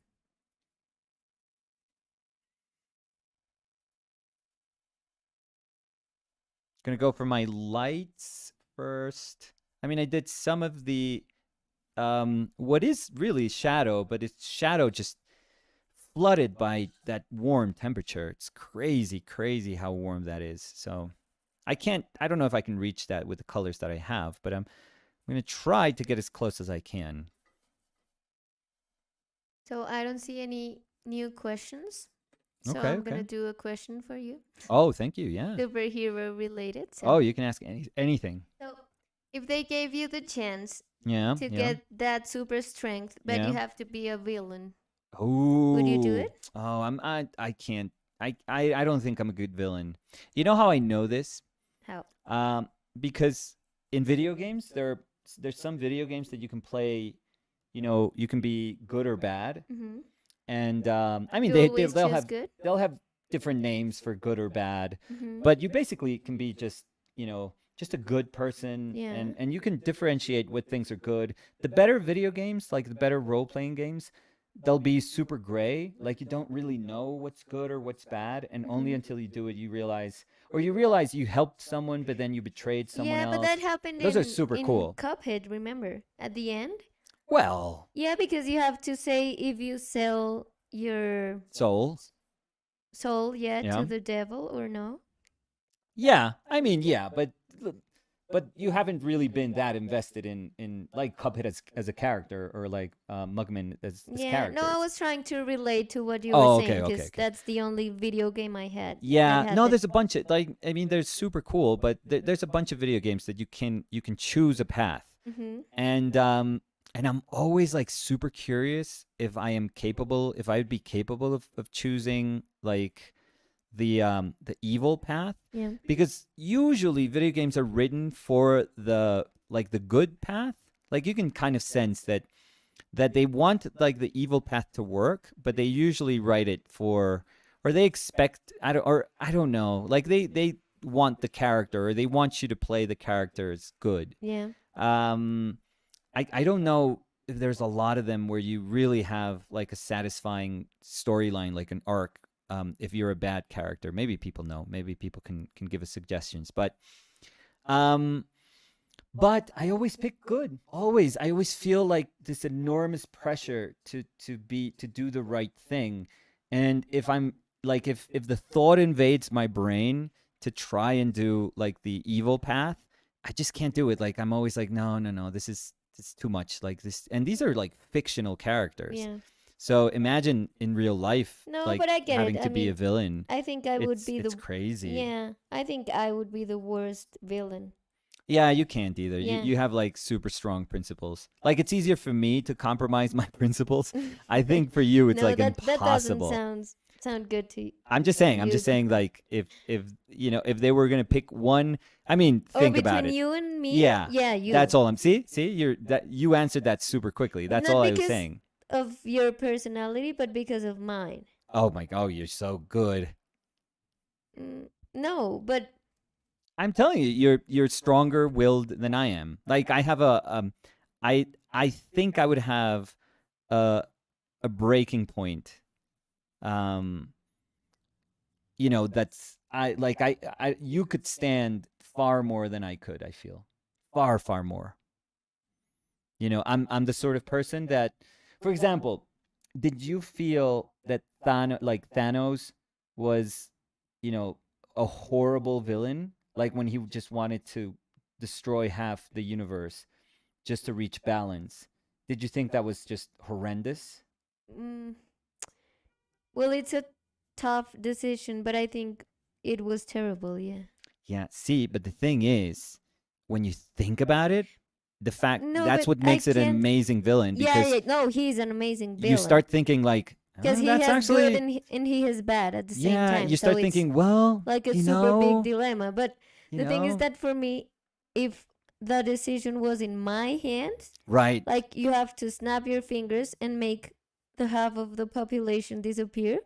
Gonna go for my lights first. I mean, I did some of the what is really shadow, but it's shadow just flooded by that warm temperature. It's crazy, crazy how warm that is. So I don't know if I can reach that with the colors that I have, but I'm going to try to get as close as I can. so I don't see any new questions. So Okay, I'm gonna okay. do a question for you, Oh, thank you. Yeah. superhero related. Oh, So, you can ask anything. so if they gave you the chance Yeah, to yeah, get that super strength, but you yeah. have to be a villain, would you do Ooh. it? Oh, I can't. I don't think I'm a good villain. You know how I know this? How? Um, because in video games, there's some video games that you can play. You know, you can be good or bad, Mm-hmm. and I mean You always choose good. they'll have different names for good or bad, Mm-hmm. but you basically can be just just a good person, Yeah. and you can differentiate what things are good. The better video games, like the better role playing games, they'll be super gray, like you don't really know what's good or what's bad, and only Mm-hmm. until you do it you realize, or you realize you helped someone but then you betrayed someone Yeah, but that else. happened Those are in super cool. Cuphead. Remember at the end? Well, Yeah, because you have to say if you sell your soul. soul, yeah, Yeah. to the devil or no. Yeah, I mean, yeah, but you haven't really been that invested in like Cuphead as a character, or like Mugman as Yeah, no, I characters. was trying to relate to what you were Oh, saying okay, okay, because okay. that's the only video game I had that Yeah, had no, that. there's a bunch of like, I mean, they're super cool, but there's a bunch of video games that you can choose a path, Mm-hmm. and I'm always like super curious if I would be capable of choosing like the evil path, Yeah. because usually video games are written for the good path. Like you can kind of sense that they want like the evil path to work, but they usually write it for, or they expect, I don't know, like they want the character, or they want you to play the characters good. Yeah. um I don't know if there's a lot of them where you really have like a satisfying storyline, like an arc. If you're a bad character, maybe people know, maybe people can give us suggestions, um, but I always pick good. Always, I always feel like this enormous pressure to do the right thing, and if I'm like if the thought invades my brain to try and do like the evil path, I just can't do it. Like I'm always like, no, no, no, this is too much. Like this, and these are like fictional characters. Yeah. So imagine in real life, No, like but I get it. having I to be a mean, villain. I think I would be It's the crazy. yeah. I think I would be the worst villain. Yeah, you can't either. You Yeah. you have like super strong principles. Like it's easier for me to compromise my principles. I think for you it's No, like that doesn't impossible. sound good to I'm just saying. I'm you. just saying like if if they were gonna pick one, I mean, Or think about between it. you and me? Yeah. Yeah, you. That's all I'm see you answered that super quickly. That's Not all I was because saying. of your personality, but because of mine. Oh my god, you're so good. No, but I'm telling you, you're stronger willed than I am. Like I have I think I would have a a breaking point. Um, that's I you could stand far more than I could, I feel. Far, far more. I'm the sort of person that, for example, did you feel that Thanos was, you know, a horrible villain? Like when he just wanted to destroy half the universe just to reach balance. Did you think that was just horrendous? mm, well, it's a tough decision, but I think it was terrible. Yeah. Yeah, see, but the thing is, when you think about it, the fact No, that's but what I makes it an can't. amazing villain, Yeah, because yeah. No, he's an amazing you villain start thinking like, because oh, he that's has good actually, and he has bad at the same yeah, time. you So start it's thinking, well, like a you super big know, dilemma. But you the thing is know, that for me, if the decision was in my hands, right. like you have to snap your fingers and make the half of the population disappear,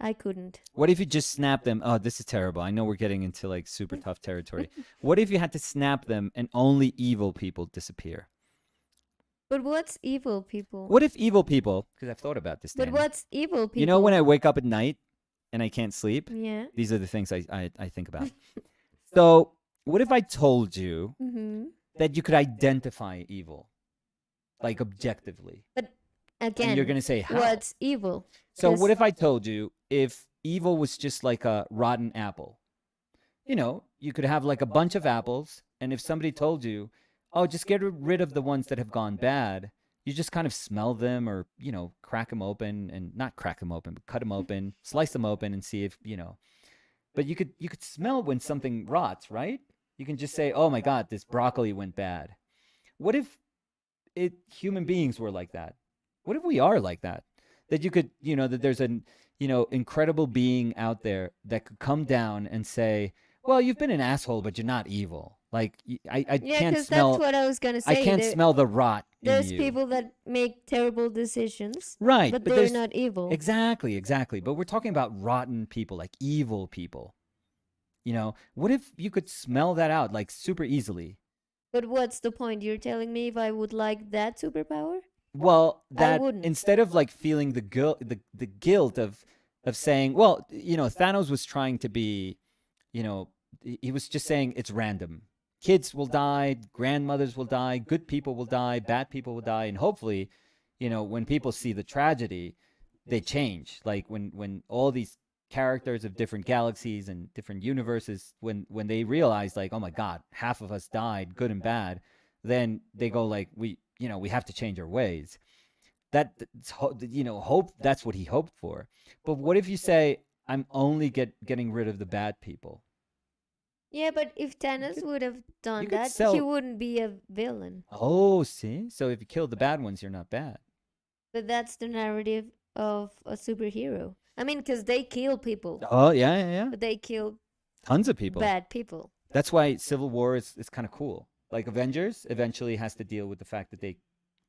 I couldn't. What if you just snap them? Oh, this is terrible. I know we're getting into like super tough territory. What if you had to snap them and only evil people disappear? But what's evil people? What if evil people, because I've thought about this, But Danny. what's evil people? You know when I wake up at night and I can't sleep? Yeah. These are the things I think about. So, what if I told you Mm-hmm. that you could identify evil, like objectively? But And again, you're going to say, how? what's evil? So, 'Cause- what if I told you if evil was just like a rotten apple? You know, you could have like a bunch of apples, and if somebody told you, oh, just get rid of the ones that have gone bad, you just kind of smell them or, you know, crack them open and not crack them open, but cut them open, slice them open and see if, you know. But you could smell when something rots, right? You can just say, "Oh my god, this broccoli went bad." What if human beings were like that? What if we are like that? That you could, you know, that there's an, you know, incredible being out there that could come down and say, "Well, you've been an asshole, but you're not evil." Like I yeah, can't because smell that's what I was gonna I say. can't smell the rot in There's you. people that make terrible decisions, Right, but but they're there's not evil. exactly. But we're talking about rotten people, like evil people. You know, what if you could smell that out like super easily? But what's the point? You're telling me if I would like that superpower? Well, I that wouldn't. instead of like feeling the guilt of saying, well, you know, Thanos was trying to be, you know, he was just saying it's random. Kids will die, grandmothers will die, good people will die, bad people will die, and hopefully, you know, when people see the tragedy, they change. Like when all these characters of different galaxies and different universes, when they realize like, oh my god, half of us died, good and bad, then they go like, we have to change our ways. You know, hope, that's what he hoped for. But what if you say, I'm only getting rid of the bad people? Yeah, but if Thanos could- would have done could that, he sell- wouldn't be a villain. Oh, see? So if you kill the bad ones, you're not bad. But that's the narrative of a superhero. I mean, because they kill people, Oh, yeah. but they kill Tons of people. bad people. That's why Civil War is kind of cool. Like Avengers eventually has to deal with the fact that they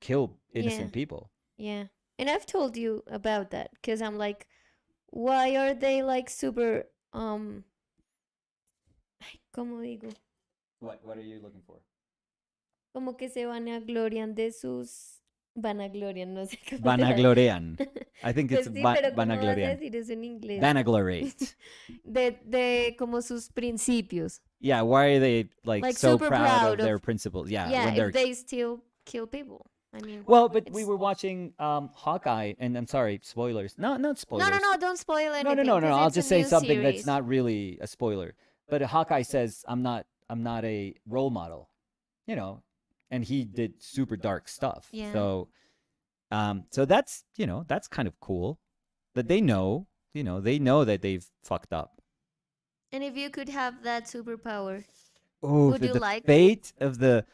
kill innocent Yeah. people. Yeah. And I've told you about that because I'm like, why are they like super ay, ¿cómo digo? What are you looking for? Como que se vanaglorian de sus vanaglorian, no sé cómo se Vanaglorean. I think Pues it's sí, pero ¿cómo vas a vanaglorian. decir eso en inglés? Vanagloriate. De como sus principios. Yeah, why are they like so super proud of their principles? Yeah, Yeah, when they're if they still kill people. I mean, well, but we it's- were watching Hawkeye, and I'm sorry, spoilers. No, not spoilers. no, don't spoil anything. No. 'cause I'll it's a just say new something that's series. not really a spoiler. But Hawkeye says, I'm not a role model, you know, and he did super dark stuff. Yeah. So that's, you know, that's kind of cool that they know, you know, they know that they've fucked up. And if you could have that superpower, Oh, Would you the like fate of the.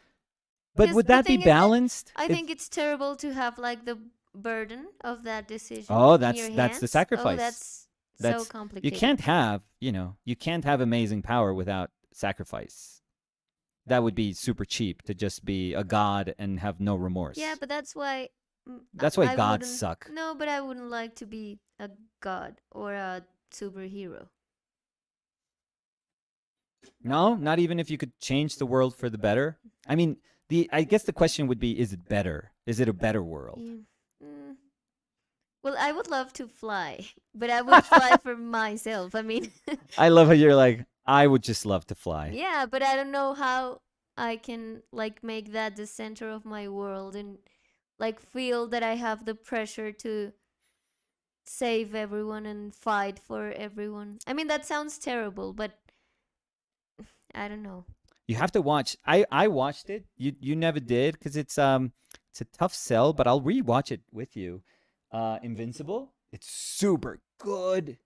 But Because would the that be thing is that balanced? I If- think it's terrible to have like the burden of that decision. Oh, in that's your the hands. sacrifice. Oh, that's That's- so complicated. you can't have, you know, you can't have amazing power without sacrifice. That would be super cheap to just be a god and have no remorse. Yeah, but that's why. That's why I gods wouldn't- suck. No, but I wouldn't like to be a god or a superhero. No, not even if you could change the world for the better. I mean, I guess the question would be, is it better? Is it a better world? Yeah. Mm. Well, I would love to fly, but I would fly for myself. I mean, I love how you're like, I would just love to fly. yeah, but I don't know how I can like make that the center of my world and like feel that I have the pressure to save everyone and fight for everyone. I mean, that sounds terrible, but I don't know. You have to watch. I watched it. You never did because it's a tough sell, but I'll rewatch it with you. Invincible. It's super good.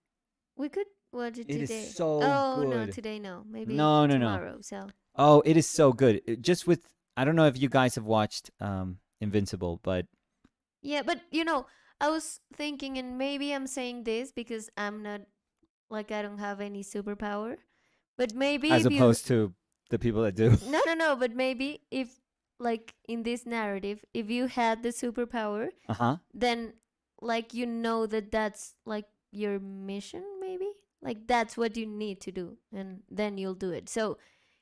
We could watch it It is today. so oh no, good. today no. Maybe No. tomorrow. So Oh, it is so good. Just with, I don't know if you guys have watched Invincible, but yeah, but I was thinking, and maybe I'm saying this because I'm not like I don't have any superpower, but maybe as if you opposed to the people that do. no, but maybe if like in this narrative, if you had the superpower, Uh huh. then like that that's like your mission, maybe. Like that's what you need to do, and then you'll do it. So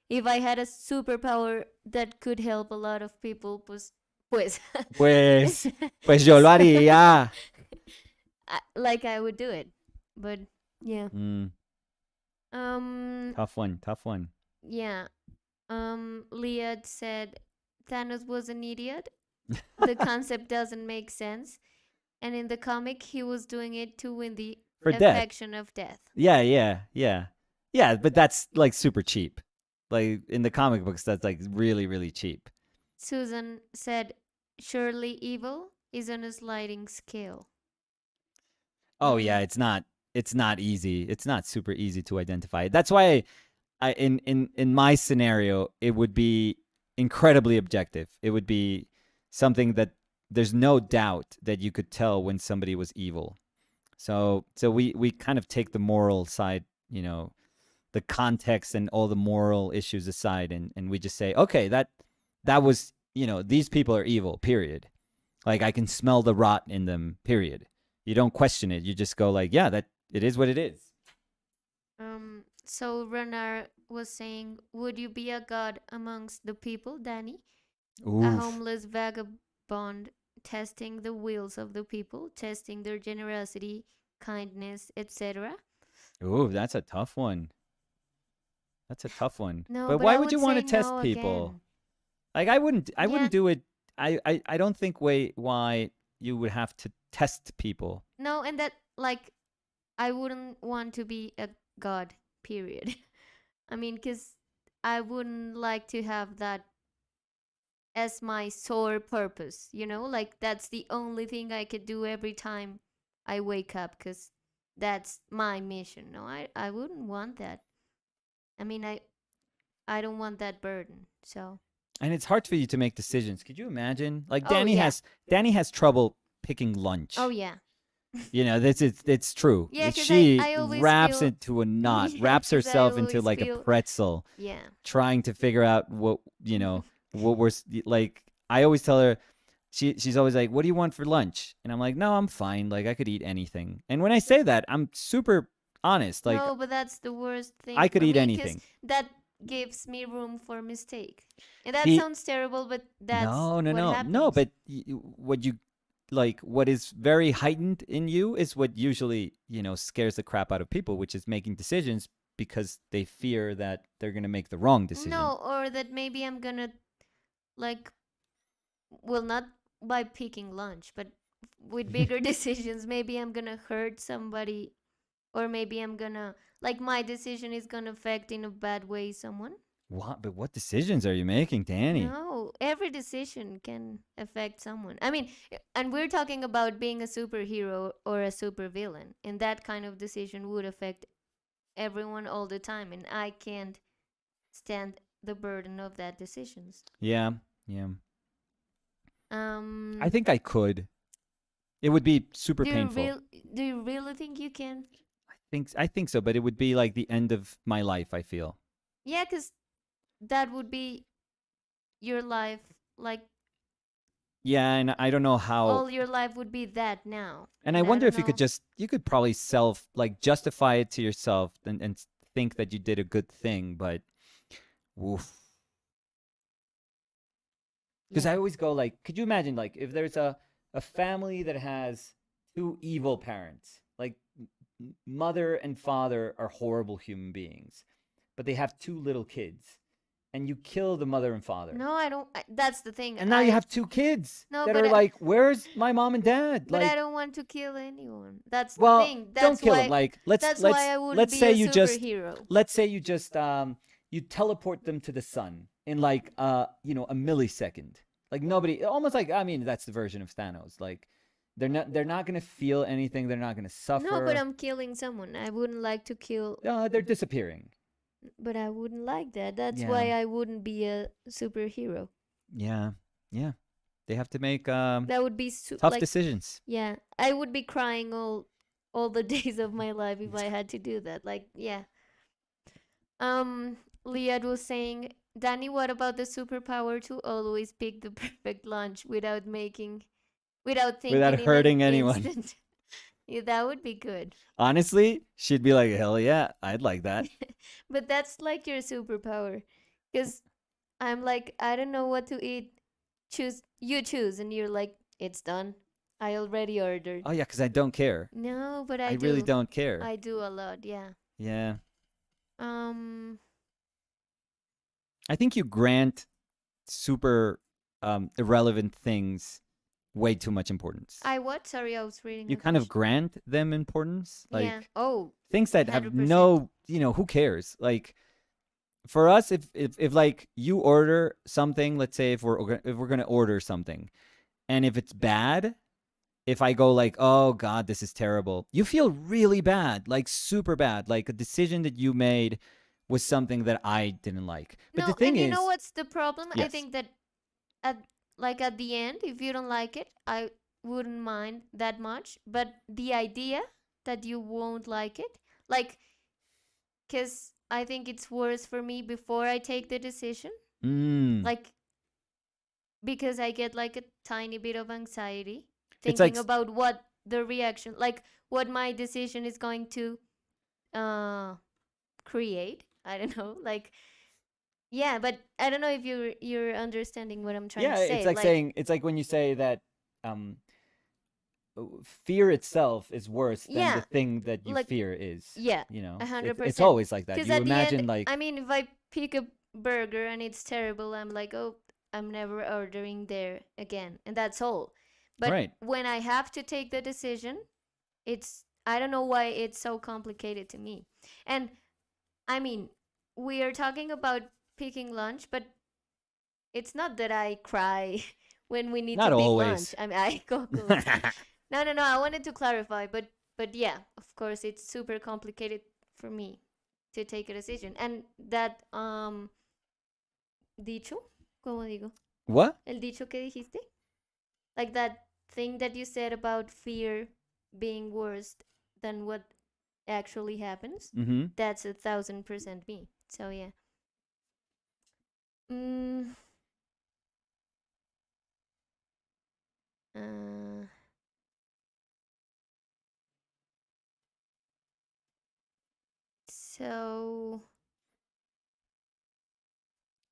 if I had a superpower that could help a lot of people, pues, Pues, pues yo lo haría. like I would do it. But yeah. Mm, Um. tough one. Tough one. Yeah. Leah said Thanos was an idiot. The concept doesn't make sense. And in the comic, he was doing it to win the For death. affection of death. Yeah, but that's like super cheap. Like in the comic books, that's like really, really cheap. Susan said, surely evil is on a sliding scale. Oh yeah, it's not easy. It's not super easy to identify. That's why in my scenario, it would be incredibly objective. It would be something that there's no doubt that you could tell when somebody was evil. So we kind of take the moral side, the context and all the moral issues aside, and we just say, okay, that was, these people are evil, period. Like I can smell the rot in them, period. You don't question it. You just go like, yeah, that it is what it is. So Renar was saying, would you be a god amongst the people, Danny? Oof. A homeless vagabond testing the wills of the people, testing their generosity, kindness, etc. Ooh, that's a tough one. That's a tough one. No, but but why I would you want to say test no people? again. Like I wouldn't Yeah. do it. I don't think why you would have to test people. No, and that like I wouldn't want to be a god, period. I mean, because I wouldn't like to have that as my sole purpose, like that's the only thing I could do every time I wake up because that's my mission. No, I wouldn't want that. I mean, I don't want that burden. So. And it's hard for you to make decisions. Could you imagine? Like Oh, yeah. Danny has trouble picking lunch. Oh yeah. It's true. Yeah, 'cause She I always wraps feel- into a knot, Yeah, wraps 'cause I herself into always like a feel- pretzel, Yeah. trying to figure out what what we're like. I always tell her, she's always like, "What do you want for lunch?" And I'm like, "No, I'm fine. Like I could eat anything." And when I say that, I'm super honest. Like No, but that's the worst thing. I could for eat me, 'cause anything. That gives me room for mistake. And that The- sounds terrible, but that's no, what happens. no. But what you like, what is very heightened in you is what usually scares the crap out of people, which is making decisions because they fear that they're gonna make the wrong decision. No, or that maybe I'm gonna like, well, not by picking lunch, but with bigger decisions, maybe I'm gonna hurt somebody, or maybe I'm gonna like my decision is gonna affect in a bad way someone. What? But what decisions are you making, Danny? No, every decision can affect someone. I mean, and we're talking about being a superhero or a supervillain, and that kind of decision would affect everyone all the time, and I can't stand the burden of that decisions. Yeah. Um, I think I could. It would be super do painful. do you really think you can? I think so, but it would be like the end of my life, I feel. Yeah, because that would be your life, like Yeah, and I don't know how. all your life would be that now. And I wonder don't if you could probably justify it to yourself and think that you did a good thing, but woof. Because I always go like, could you imagine like if there's a family that has two evil parents, like mother and father are horrible human beings, but they have two little kids, and you kill the mother and father. No, I don't. That's the thing. And now you have two kids No, that but are like, where's my mom and dad? But like, I don't want to kill anyone. That's well, the thing. That's don't kill why, them. Like, that's why I wouldn't let's be say a you just superhero. let's say you just you teleport them to the sun in like a millisecond. Like nobody, almost like, I mean, that's the version of Thanos. Like they're not gonna feel anything. They're not gonna suffer. No, but I'm killing someone. I wouldn't like to kill. They're disappearing. But I wouldn't like that. That's Yeah. why I wouldn't be a superhero. Yeah. They have to make That would be tough decisions. Yeah, I would be crying all the days of my life if I had to do that. Like, yeah. Liad was saying, Danny, what about the superpower to always pick the perfect lunch without thinking Without in hurting an anyone. instant? Yeah, that would be good. Honestly, she'd be like, hell yeah, I'd like that. But that's like your superpower. Because I'm like, I don't know what to eat. You choose, and you're like, it's done. I already ordered. Oh yeah, because I don't care. No, but I I really do. don't care. I do a lot, yeah. Yeah. Um, I think you grant super irrelevant things way too much importance. I what? Sorry, I was reading You a kind of question. grant them importance, Yeah. like Oh, things that have 100%. no, who cares? Like for us, if like you order something, let's say if we're gonna order something, and if it's bad, if I go like, oh God, this is terrible, you feel really bad, like super bad, like a decision that you made was something that I didn't like. But the No, thing and you know is, what's the problem? I yes, think that at at the end, if you don't like it, I wouldn't mind that much. But the idea that you won't like it, like, because I think it's worse for me before I take the decision, mm, like, because I get like a tiny bit of anxiety it's like thinking about what the reaction, like, what my decision is going to uh create. I don't know, like, yeah, but I don't know if you're understanding what I'm trying yeah, to it's say. like Like, saying it's like when you say that um fear itself is worse than the yeah, thing that you like, fear is. yeah, a It's hundred it's percent. always like that. Because You at the end, imagine I like mean, if I pick a burger and it's terrible, I'm like, oh, I'm never ordering there again, and that's all. But right. when I have to take the decision, it's, I don't know why it's so complicated to me. And I mean, we are talking about picking lunch, but it's not that I cry when we need to Not pick lunch. always. I mean, I go. No, no, no. I wanted to clarify, but yeah, of course, it's super complicated for me to take a decision. And that dicho, ¿cómo digo? What? El dicho que dijiste, like that thing that you said about fear being worse than what actually happens. Mm-hmm. That's 1,000% me. So yeah. Mm, uh, so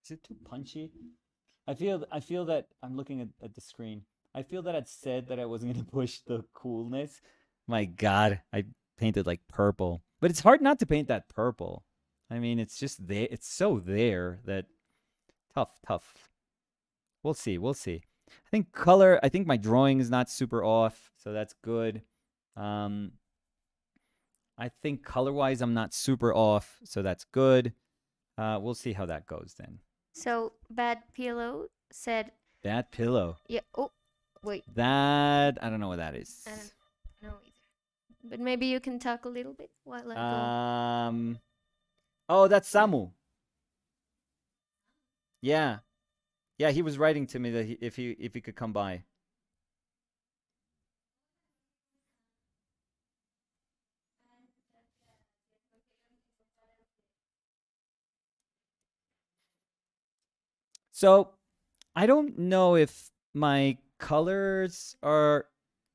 Is it too punchy? I feel that I'm looking at the screen. I feel that I'd said that I wasn't gonna push the coolness. My God, I painted like purple. But it's hard not to paint that purple. I mean, it's just there. It's so there that tough, tough. We'll see. We'll see. I think color. I think my drawing is not super off, so that's good. Um, I think color wise, I'm not super off, so that's good. We'll see how that goes then. so bad pillow said, That pillow. yeah. Oh, wait. That I don't know what that I don't is. know either. But maybe you can talk a little bit while I go. Um. Oh, that's Samu. Yeah, yeah. He was writing to me that if he could come by. So I don't know if my colors are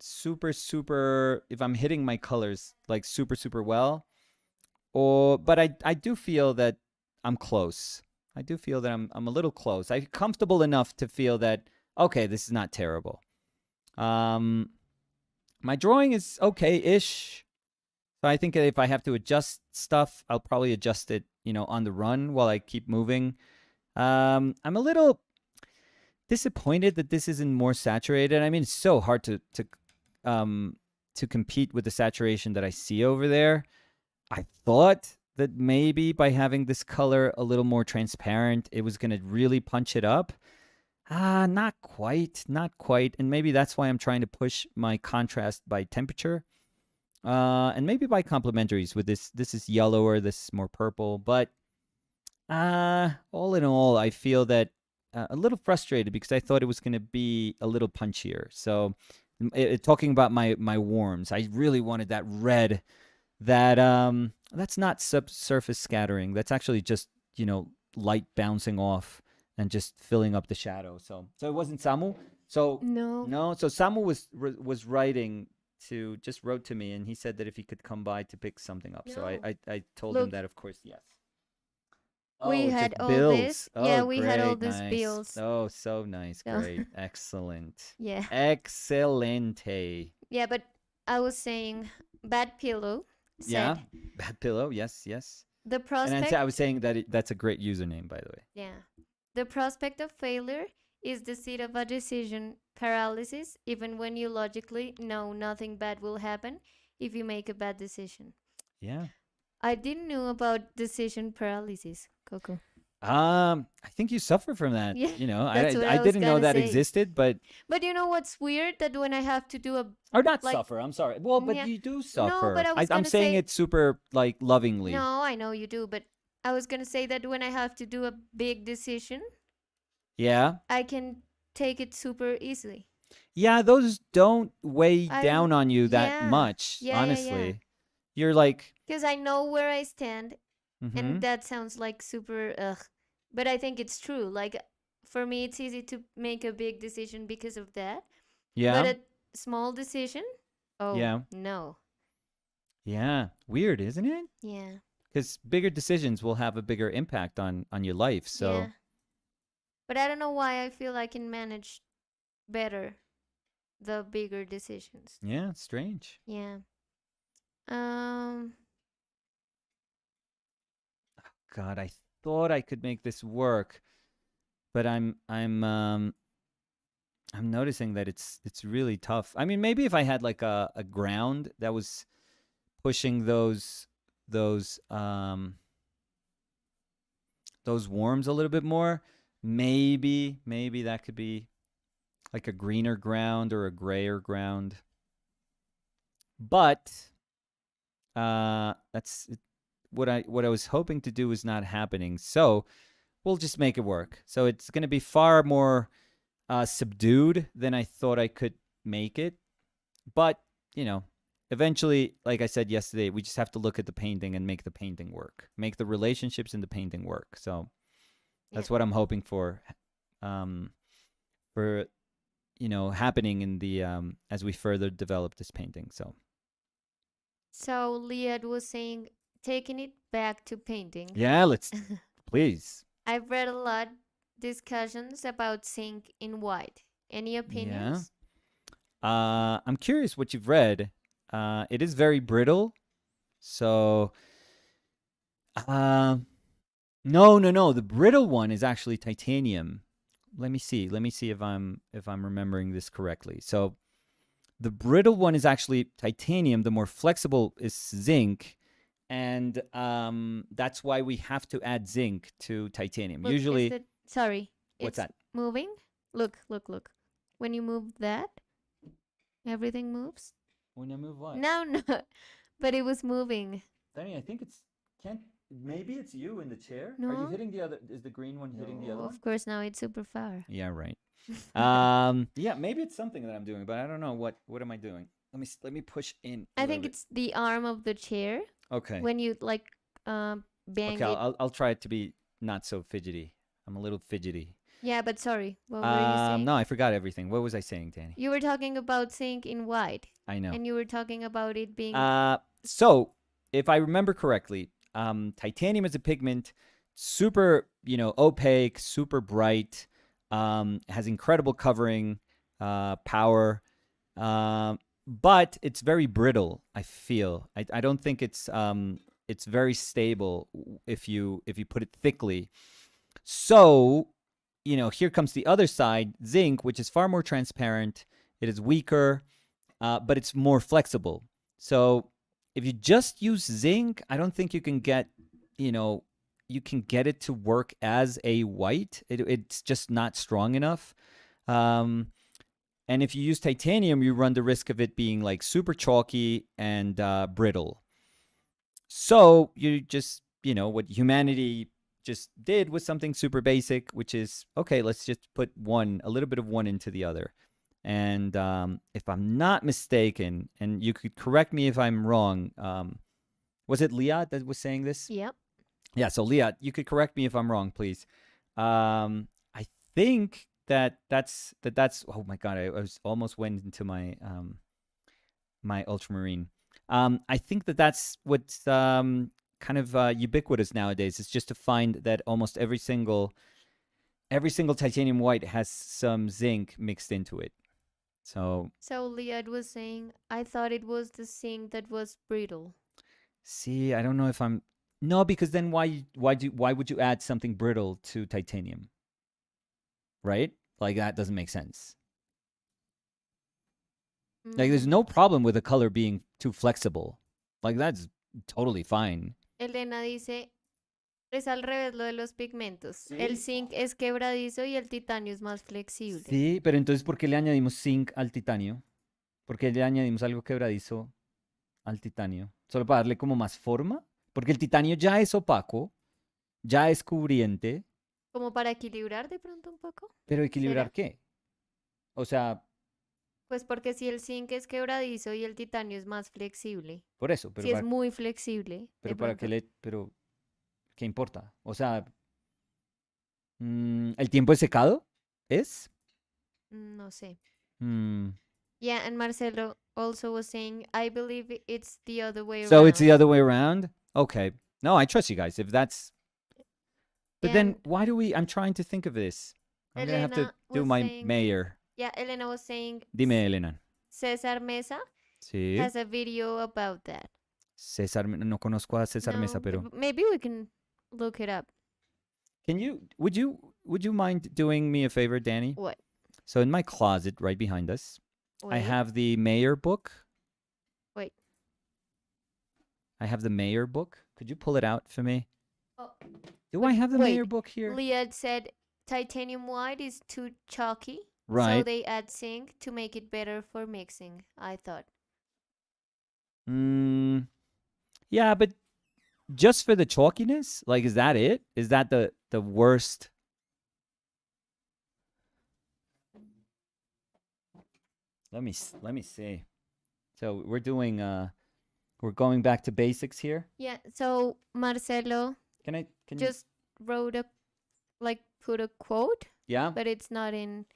super super. If I'm hitting my colors like super super well, or but I do feel that I'm close. I do feel that I'm a little close. I'm comfortable enough to feel that okay, this is not terrible. Um, my drawing is okay-ish. So I think that if I have to adjust stuff, I'll probably adjust it, on the run while I keep moving. I'm a little disappointed that this isn't more saturated. I mean, it's so hard to compete with the saturation that I see over there. I thought that maybe by having this color a little more transparent, it was going to really punch it up. Not quite, not quite. And maybe that's why I'm trying to push my contrast by temperature. And maybe by complementaries with this is yellower, this is more purple. But all in all, I feel that a little frustrated because I thought it was going to be a little punchier. So, talking about my warms, I really wanted that red. That's not subsurface scattering. That's actually just light bouncing off and just filling up the shadow. So it wasn't Samu. So No. no. So Samu was writing. to just wrote to me, and he said that if he could come by to pick something up. So No. I told him Look, that of course yes. we Oh, had just all bills. this. Yeah, Oh, we had all great, these nice. bills. Oh, so nice, So, great, excellent, yeah. excelente. Yeah, but I was saying Bad Pillow Yeah, said bad pillow. Yes, yes. the And prospect I was saying that that's a great username, by the way. yeah. The prospect of failure is the seed of a decision paralysis even when you logically know nothing bad will happen if you make a bad decision. Yeah. I didn't know about decision paralysis, Coco. I think you suffer from that. Yeah, You know, that's what I I was didn't know gonna that say. existed, but But you know what's weird? That when I have to do a or not like suffer. I'm sorry. Well, but yeah, you do no, but suffer. I was I'm gonna saying say it super like lovingly. no, I know you do, but I was gonna say that when I have to do a big decision, Yeah. I can take it super easily. Yeah, those don't weigh I don't, down on you that yeah, much, yeah. honestly. You're like, Because I know where I stand, and mm-hmm. that sounds like super ugh, but I think it's true. Like for me, it's easy to make a big decision because of that, but Yeah. a small decision, oh Yeah. no, Yeah. Weird, isn't it? yeah, Because bigger decisions will have a bigger impact on your life. yeah. So But I don't know why I feel I can manage better the bigger decisions. yeah, strange. Yeah. Um. God, I thought I could make this work, but I'm noticing that it's really tough. I mean, maybe if I had like a ground that was pushing those those worms a little bit more, maybe that could be like a greener ground or a grayer ground. But that's what I was hoping to do is not happening. So we'll just make it work. So it's going to be far more subdued than I thought I could make it. But you know, eventually, like I said yesterday, we just have to look at the painting and make the painting work, make the relationships in the painting work. So Yeah. that's what I'm hoping um, for happening in the as we further develop this painting. So So Liad was saying, taking it back to painting. yeah, let's please. I've read a lot discussions about zinc in white. Any Yeah. opinions? I'm curious what you've read. It is very brittle, so uh, no. The brittle one is actually titanium. Let me see. Let me see if I'm remembering this correctly. So the brittle one is actually titanium. The more flexible is zinc, and that's why we have to add zinc to titanium. Look, is Usually, it sorry, what's it's that? moving? Look. When you move that, everything moves? When I move what? No, no. But it was moving. Danny, I think it's can't. Maybe it's you in the chair. Are you No? hitting the other? Is the green one hitting the other No, one? of course now it's super far. Yeah, right. Yeah, maybe it's something that I'm doing, but I don't know what am I doing. Let me push in a I little think bit. it's the arm of the chair Okay. when you like bang Okay, it. I'll try it to be not so fidgety. I'm a little fidgety. Yeah, but sorry, what were you saying? No, I forgot everything. What was I saying, Danny? You were talking about zinc in white, I know. and you were talking about it being So if I remember correctly, titanium is a pigment, super, opaque, super bright, has incredible covering, power, but it's very brittle. I feel. I don't think it's very stable if you put it thickly. So, here comes the other side, zinc, which is far more transparent. It is weaker, but it's more flexible. So if you just use zinc, I don't think you can get, you can get it to work as a white. It's just not strong enough. And if you use titanium, you run the risk of it being like super chalky and brittle. So you just, what humanity just did was something super basic, which is okay, let's just put a little bit of one into the other. And if I'm not mistaken, and you could correct me if I'm wrong, was it Liat that was saying this? yep. Yeah, so Liat, you could correct me if I'm wrong, please. I think that's oh my god, I was almost went into my my ultramarine. I think that's what's kind of ubiquitous nowadays. It's just to find that almost every single titanium white has some zinc mixed into it. So Liad was saying, I thought it was the zinc that was brittle. see, I don't know if I'm no, because then why would you add something brittle to titanium? Right? Like that doesn't make sense. Like there's no problem with a color being too flexible. Like that's totally fine. Elena dice, es al revés lo de los pigmentos. El zinc es quebradizo y el titanio es más flexible. Sí, pero entonces ¿por qué le añadimos zinc al titanio? ¿Por qué le añadimos algo quebradizo al titanio? ¿Solo para darle como más forma? Porque el titanio ya es opaco, ya es cubriente. Como para equilibrar de pronto un poco. ¿Pero equilibrar ¿Será? qué? O sea, Pues porque si el zinc es quebradizo y el titanio es más flexible. por eso, pero Si es muy flexible. pero para qué pero ¿qué importa? O sea, ¿el tiempo de secado es? No sé. Mm. Yeah, and Marcelo also was saying, I believe it's the other way around. So it's the other way around? Okay. No, I trust you guys. If that's But then why do we I'm trying to think of this. I'm going to have to do my mayor. Yeah, Elena was saying. Dime, Elena. César Mesa Sí. has a video about that. César, no conozco a César Mesa, pero Maybe we can look it up. would you mind doing me a favor, Danny? What? So in my closet right behind us, I have the Mayor book. Wait. I have the Mayor book. Could you pull it out for me? Oh. Do I have the Mayor book here? Liad said titanium white is too chalky. Right. So they add zinc to make it better for mixing, I thought. Yeah, but just for the chalkiness? Like, is that it? Is that the worst? Let me see. So we're doing we're going back to basics here. Yeah. So Marcelo just wrote put a quote. Yeah. But it's not in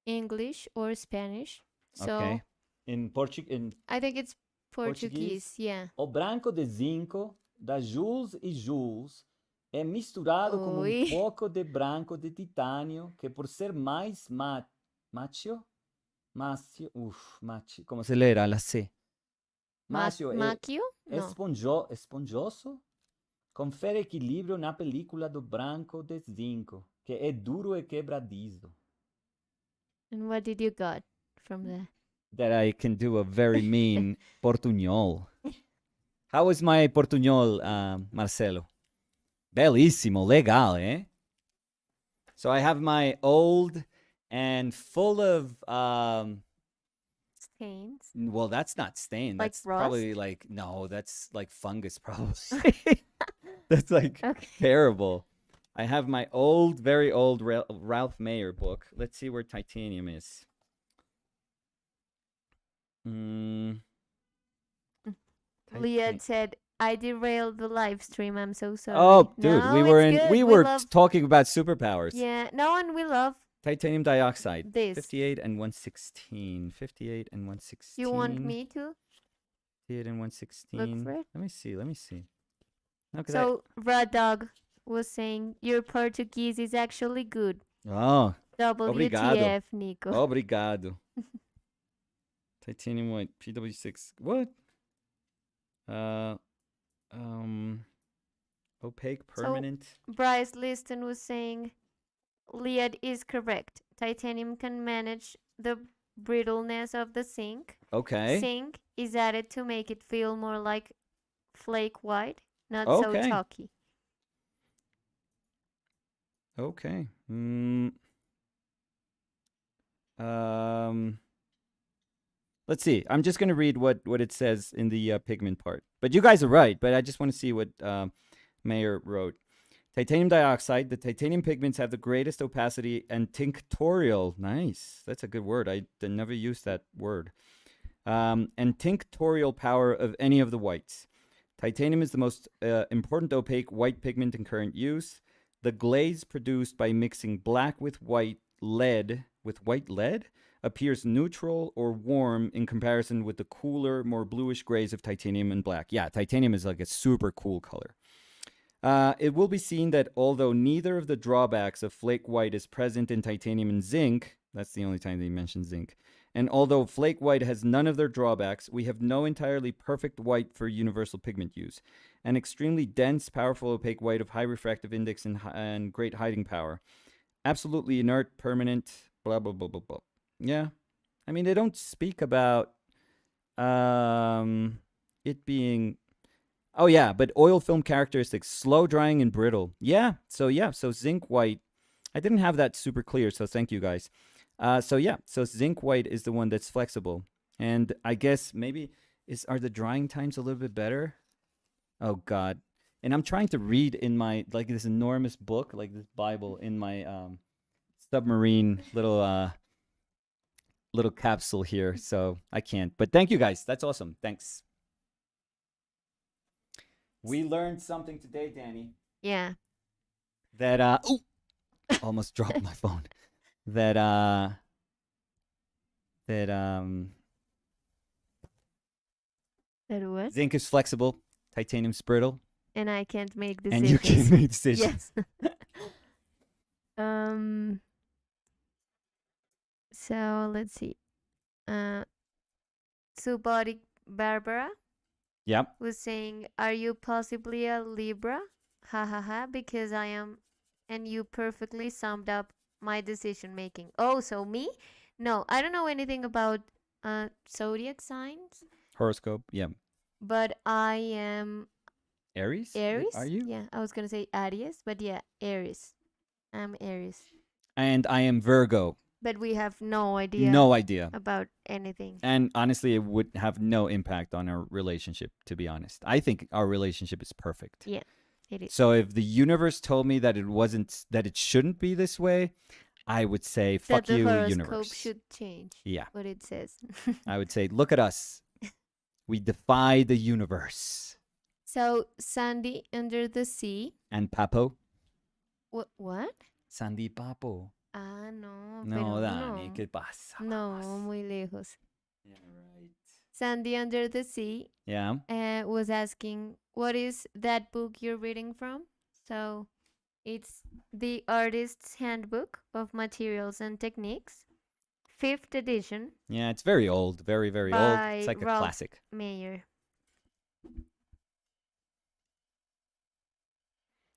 English or Spanish. So okay. In Portuguese. I think it's Portuguese. Yeah. O branco de zinco da joules e joules é misturado com pouco de branco de titânio que por ser mais macio, como se leerá la C? Macio esponjoso, confere equilíbrio na película do branco de zinco, que é duro e quebradizo. And what did you got from that? That I can do a very mean portuñol. How is my portuñol, Marcelo? Bellissimo, legal, eh? So I have my old and full of stains. Well, that's not stain. Like that's rust? probably that's like fungus probably. That's like terrible. I have my old, very old Ralph Mayer book. Let's see where titanium is. Liad said, I derailed the live stream. I'm so sorry. Oh, dude, no, we were talking about superpowers. Yeah, no one we love titanium dioxide. This. 58 and 116. 58 and 116. You want me to? 58 and 116. Look for it? Let me see. No, so, Rad Dog was saying, your Portuguese is actually good. Oh. WTF, Obrigado. Nico. Obrigado. Titanium white, PW6. What? Opaque permanent. So, Bryce Liston was saying, Liad is correct. Titanium can manage the brittleness of the zinc. Okay. Zinc is added to make it feel more like flake white, not so chalky. Okay. Let's see. I'm just going to read what it says in the pigment part. But you guys are right, but I just want to see what Mayer wrote. Titanium dioxide, the titanium pigments have the greatest opacity and tinctorial. Nice. That's a good word. I never used that word. And tinctorial power of any of the whites. Titanium is the most important opaque white pigment in current use. The glaze produced by mixing black with white lead appears neutral or warm in comparison with the cooler, more bluish grays of titanium and black. Yeah, titanium is like a super cool color. It will be seen that although neither of the drawbacks of flake white is present in titanium and zinc, that's the only time they mention zinc, and although flake white has none of their drawbacks, we have no entirely perfect white for universal pigment use. An extremely dense, powerful opaque white of high refractive index and great hiding power. Absolutely inert, permanent, blah, blah, blah, blah, blah. Yeah. I mean, they don't speak about it being. Oh, yeah, but oil film characteristics, slow drying and brittle. Yeah, so zinc white. I didn't have that super clear, so thank you guys. So zinc white is the one that's flexible. And I guess maybe are the drying times a little bit better? Oh God. And I'm trying to read in my like this enormous book, like this Bible in my submarine little capsule here, so I can't. But thank you guys. That's awesome. Thanks. We learned something today, Danny. Yeah. That almost dropped my phone. That that That what? zinc is flexible, titanium's brittle, And I can't make and decisions. you can make decisions. Yes. So let's see. Subotic Barbara Yep. was saying, "Are you possibly a Libra? Ha ha ha! Because I am, and you perfectly summed up my decision making." Oh, so me? No, I don't know anything about zodiac signs, Horoscope. Yeah. but I am Aries. Aries. Are you? Yeah, I was gonna say Aries, but yeah, Aries. I'm Aries. And I am Virgo. But we have no idea No idea. about anything. And honestly, it would have no impact on our relationship, to be honest. I think our relationship is perfect. Yeah, it is. So if the universe told me that it shouldn't be this way, I would say, fuck That the you, horoscope universe. should change Yeah. what it says. I would say, look at us. We defy the universe. So Sandy under the sea. And Papo? What? Sandy Papo. Ah, no. No, pero Dani, no. ¿qué pasa? No, Vamos. muy lejos. Yeah, right. Sandy under the sea Yeah. was asking, what is that book you're reading from? So it's The Artist's Handbook of Materials and Techniques, 5th edition. Yeah, it's very old. Very, very old. It's like Ralph a classic. Mayer.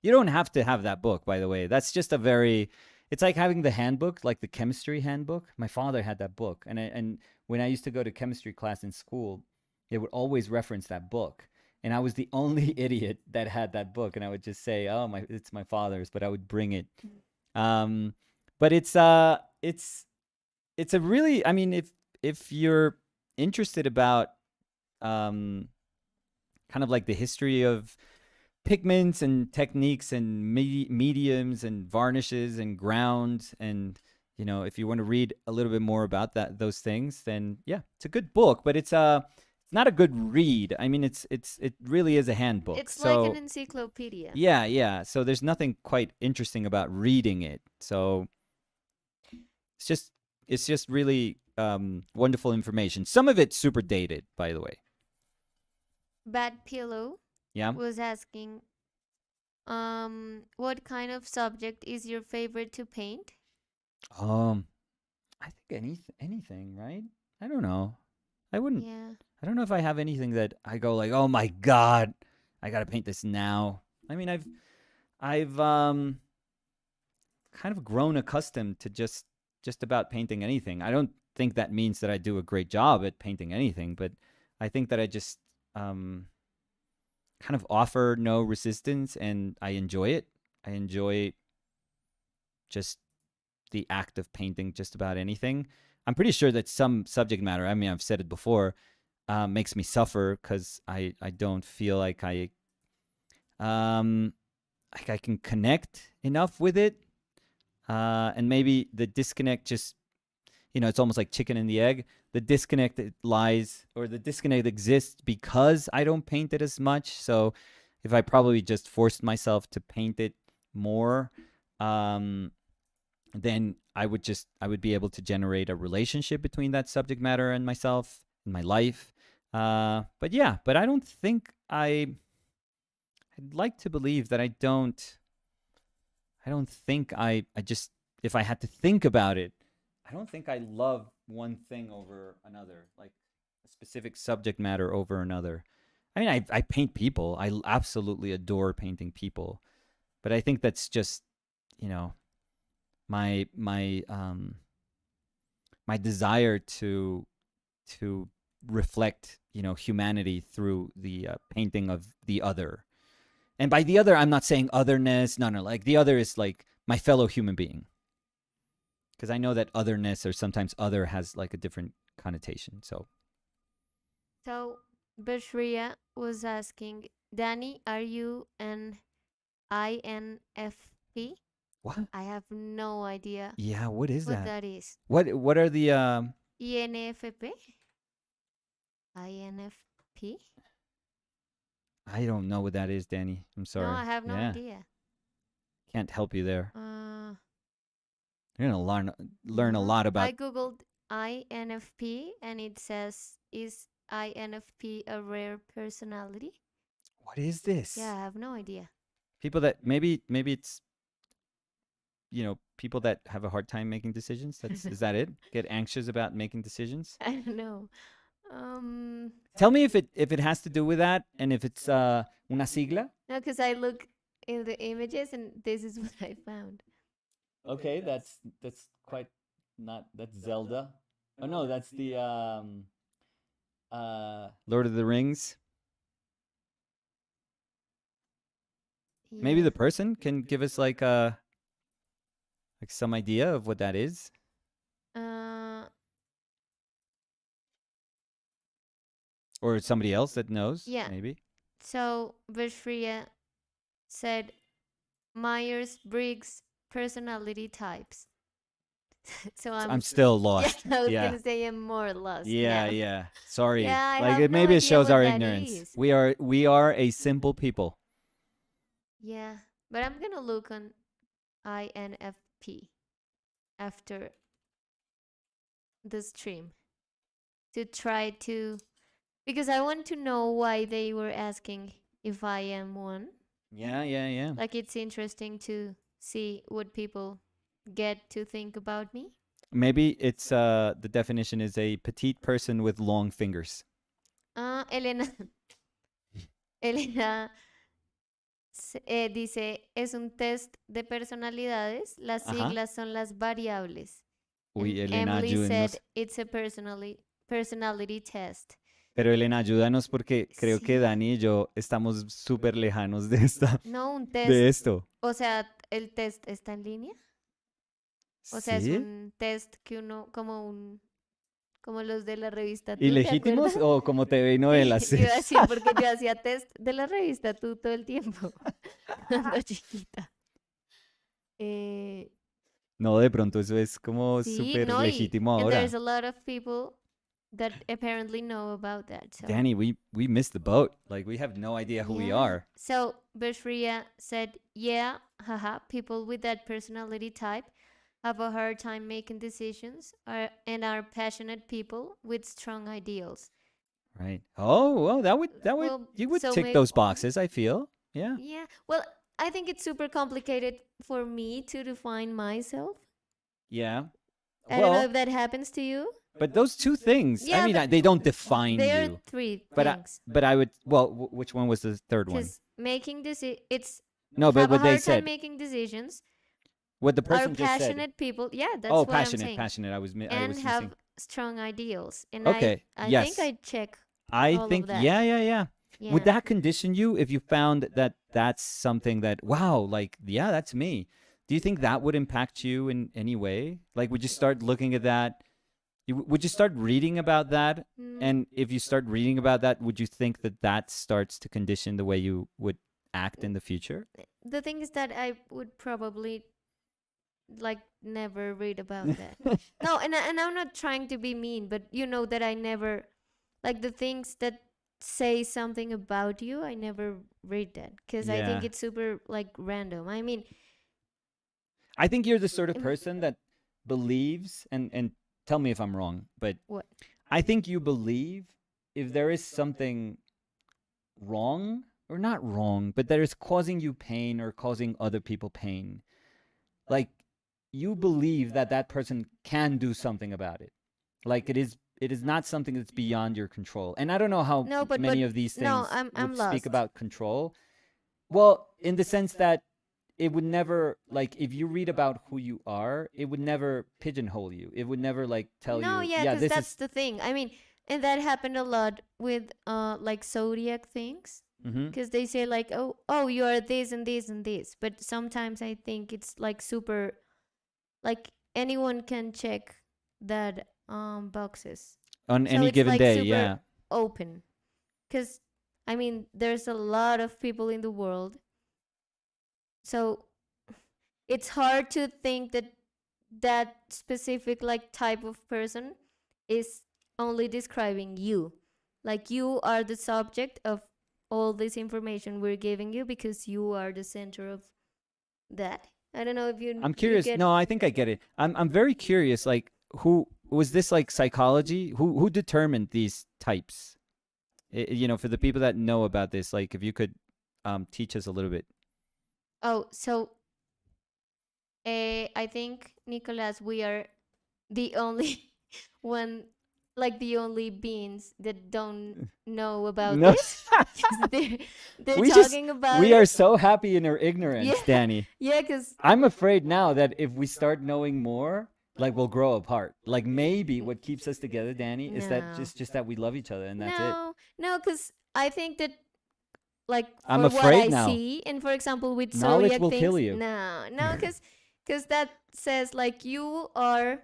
You don't have to have that book, by the way. That's just a very. It's like having the handbook, like the chemistry handbook. My father had that book, and when I used to go to chemistry class in school, it would always reference that book. And I was the only idiot that had that book, and I would just say, "Oh, it's my father's," but I would bring it. But it's a really. I mean, if you're interested about kind of like the history of pigments and techniques and mediums and varnishes and ground, and if you want to read a little bit more about those things, then yeah, it's a good book, but it's not a good read. I mean, it really is a handbook. It's so, like an encyclopedia. Yeah. So there's nothing quite interesting about reading it. So it's just really wonderful information. Some of it's super dated, by the way. Bad Pillow Yeah. was asking, what kind of subject is your favorite to paint? I think anything, right? I don't know. I wouldn't. Yeah. I don't know if I have anything that I go like, oh my god, I gotta paint this now. I mean, I've kind of grown accustomed to just about painting anything. I don't think that means that I do a great job at painting anything, but I think that I just kind of offer no resistance, and I enjoy it. I enjoy just the act of painting just about anything. I'm pretty sure that some subject matter, I mean, I've said it before, makes me suffer because I don't feel like I can connect enough with it. And maybe the disconnect just, it's almost like chicken and the egg. The disconnect exists because I don't paint it as much. So if I probably just forced myself to paint it more, then I would be able to generate a relationship between that subject matter and myself and my life. But yeah, but I don't think I'd like to believe that I don't think I just, if I had to think about it, I don't think I love one thing over another, like a specific subject matter over another. I mean, I paint people. I absolutely adore painting people, but I think that's just, you know, my my desire to reflect, you know, humanity through the painting of the other. And by the other, I'm not saying otherness. No, no, like the other is like my fellow human being. Because I know that otherness or sometimes other has like a different connotation. So So Bashria was asking, Danny, are you an INFP? what? I have no idea Yeah, what is what that? that is. What are the INFP? INFP? I don't know what that is, Danny. I'm No, I sorry. have no Yeah, idea. can't help you there. Uh, You're gonna learn a no. lot I about googled INFP and it says, is INFP a rare personality? what is Yeah, this. I have no idea. People that maybe it's, you know, people that have a hard time making decisions. That's, is that it? Get anxious about making decisions. I don't know. Um, Tell me if it has to do with that and if it's una sigla. no, because I look in the images and this is what I found. Okay, that's quite not, that's Zelda. Oh no, that's the Lord of the Rings. Maybe Yeah. the person can give us like some idea of what that is, Uh, or somebody else that knows. yeah. Maybe So Vishriya said Myers Briggs personality types. So I'm still yeah, lost. I was Yeah, gonna say I'm more lost yeah, now. yeah. Sorry. Yeah, I Like have it no maybe it idea shows what our that ignorance. is. We are a simple people. Yeah, but I'm gonna look on INFP after the stream to try to, because I want to know why they were asking if I am one. Yeah, yeah, yeah. Like it's interesting to see what people get to think about me. Maybe it's the definition is a petite person with long fingers. Elena, Elena dice, es un test de personalidades, las Ajá. siglas son las variables. And Uy, Elena, Emily said ayúdenos. it's a personality test. Pero Elena, ayúdanos porque creo que Sí. Dani y yo estamos súper lejanos de esta, No, un de test. esto. O sea, el test está en línea. O sea, es ¿Sí? un test que uno, como los de la revista Tú, ¿te acuerdas? ¿Ilegítimos o como TV y Sí, novelas? iba a decir porque yo hacía test de la revista Tú todo el tiempo, cuando chiquita. Eh, No, de pronto eso es como sí, súper no, legítimo and there's ahora. a lot of people that apparently know about that. So Danny, we missed the boat. Like we have no idea who we yeah. are. So Bashria said, yeah, haha, people with that personality type have a hard time making decisions and are passionate people with strong ideals. Right. Oh, well, that would Well, you would so tick maybe, those boxes, I feel. Yeah. yeah. Well, I think it's super complicated for me to define myself. Yeah. I don't know Well, if that happens to you. but those two things, I Yeah, mean, but they don't define there are you. three But things. I would, well, which one was the third one? Because making it's No, but have a what they hard time said, making decisions, what the are person just said. passionate people. Yeah, that's Oh, what I'm passionate, saying. passionate. I was And missing. have strong ideals. And Okay. I think Yes. I check I all think of that. yeah, yeah, yeah. Yeah. Would that condition you if you found that that's something that, wow, like yeah, that's me? Do you think that would impact you in any way? Like, would you start looking at that? Would you start reading about that? Mm, And if you start reading about that, would you think that that starts to condition the way you would act in the future? the thing is that I would probably like never read about that. No, and I'm not trying to be mean, but you know that I never like the things that say something about you. I never read that because I think Yeah. it's super like random. I mean, I think you're the sort of person that believes, and tell me if I'm wrong, but What? I think you believe if there is something wrong, or not wrong, but that is causing you pain or causing other people pain, like you believe that that person can do something about it. Like it is not something that's beyond your control. And I don't know how No, many of these no, things I'm would speak lost. about control. Well, in the sense that it would never, like, if you read about who you are, it would never pigeonhole you. It would never like tell No, you, yeah, yeah, because this that's is. the thing. I mean, and that happened a lot with like zodiac things. Hmm. Because they say like, oh, you are this and this and this. But sometimes I think it's like super, like anyone can check that boxes. On So any it's given like day, super yeah. open. Because I mean, there's a lot of people in the world, so it's hard to think that that specific like type of person is only describing you. Like you are the subject of all this information we're giving you because you are the center of that. I don't know if I'm you curious. get. No, I think I get it. I'm very curious. Like, who was this? Like psychology? Who determined these types? For the people that know about this, like, if you could teach us a little bit. Oh, so I think, Nicolas, we are the only one, like the only beings that don't know about No, this. 'Cause they're we just talking about we are it. so happy in our Yeah, ignorance, Danny. yeah, because I'm afraid now that if we start knowing more, like, we'll grow apart. Like, maybe what keeps us together, Danny, is that no, just that we love each other, and that's it. no, because I think that, like, I'm for what afraid I now. see, and for example with Knowledge zodiac will kill things, you. no, because that says like you are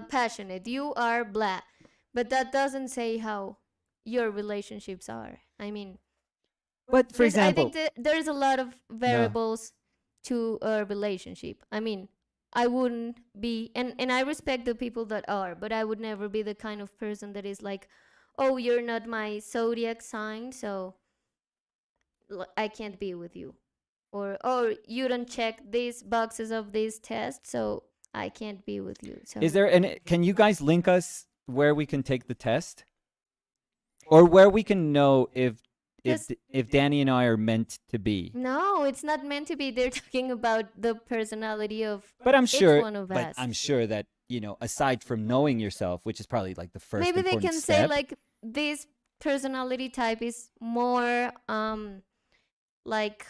passionate, you are blah, but that doesn't say how your relationships are. I mean, But for because I think example, that there's a lot of no. variables to a relationship. I mean, I wouldn't be, and I respect the people that are, but I would never be the kind of person that is like, oh, you're not my zodiac sign, so I can't be with you. Or, oh, you don't check these boxes of this test, so I can't be with you. Is So there and can you guys link us where we can take the test, or where we can know because if Danny and I are meant to be? no, it's not meant to be. They're talking about the personality of But I'm each sure, one of but us. I'm sure that aside from knowing yourself, which is probably like the first Maybe they important can say step, like this personality type is more like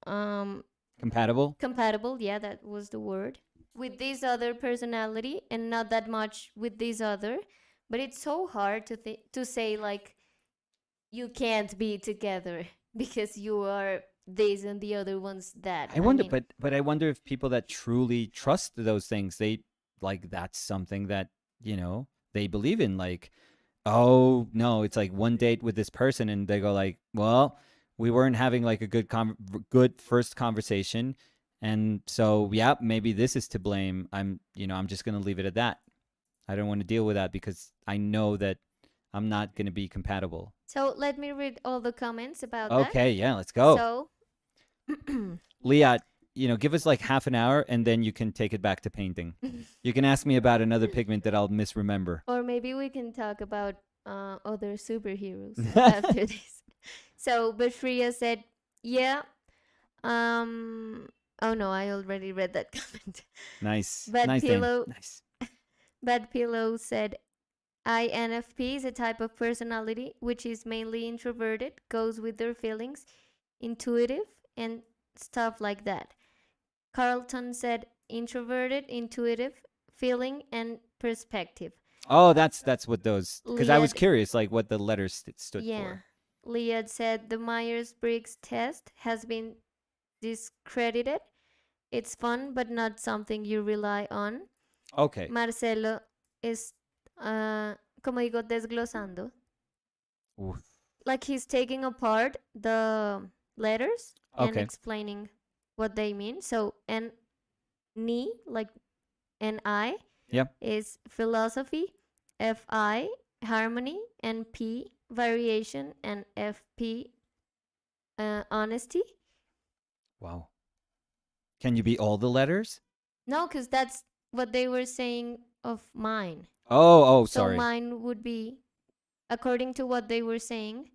um compatible. compatible, yeah, that was the word, with this other personality and not that much with this other. But it's so hard to say like you can't be together because you are this and the other one's that. I I wonder, mean, but I wonder if people that truly trust those things, they like that's something that they believe in. Like, oh no, it's like one date with this person, and they go like, well, we weren't having like a good first conversation, and so yeah, maybe this is to blame. I'm just gonna leave it at that. I don't want to deal with that because I know that I'm not gonna be compatible. so let me read all the comments about that. Okay, yeah, let's go. So Leah, give us like half an hour and then you can take it back to painting. You can ask me about another pigment that I'll misremember. or maybe we can talk about other superheroes after this. So Bashria said, yeah. Oh no, I already read that comment. Nice. Bad Nice, Danny. Pillow Nice. Bad Pillow said, INFP is a type of personality which is mainly introverted, goes with their feelings, intuitive, and stuff like that. Carlton said introverted, intuitive, feeling, and perspective. Oh, that's what those, because I was Liad, curious like what the letters stood yeah. for. Liad said the Myers Briggs test has been discredited. It's fun, but not something you rely on. Okay. Marcelo is, como digo, desglosando. Oof. Like he's taking apart the letters and Okay. explaining what they mean. So, and ni, like Ni, Yep. is philosophy, Fi, harmony, and P, variation, and Fp, honesty. Wow. Can you be all the letters? No, because that's what they were saying of mine. Oh, So sorry. mine would be, according to what they were saying,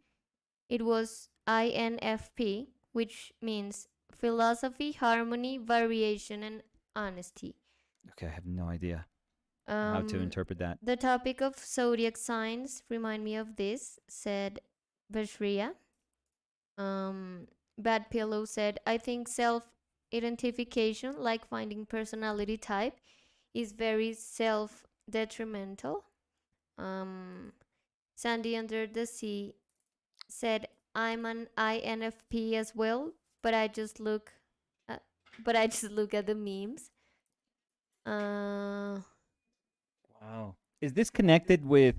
it was INFP, which means philosophy, harmony, variation, and honesty. Okay, I have no idea how to Um, interpret that. the topic of zodiac signs remind me of this, said Bashria. Bad Pillow said, I think self identification, like finding personality type, is very self detrimental. Um, Sandy Under the Sea said, I'm an INFP as well, but I just look at, but I just look at the memes. Uh, Wow. Is this connected with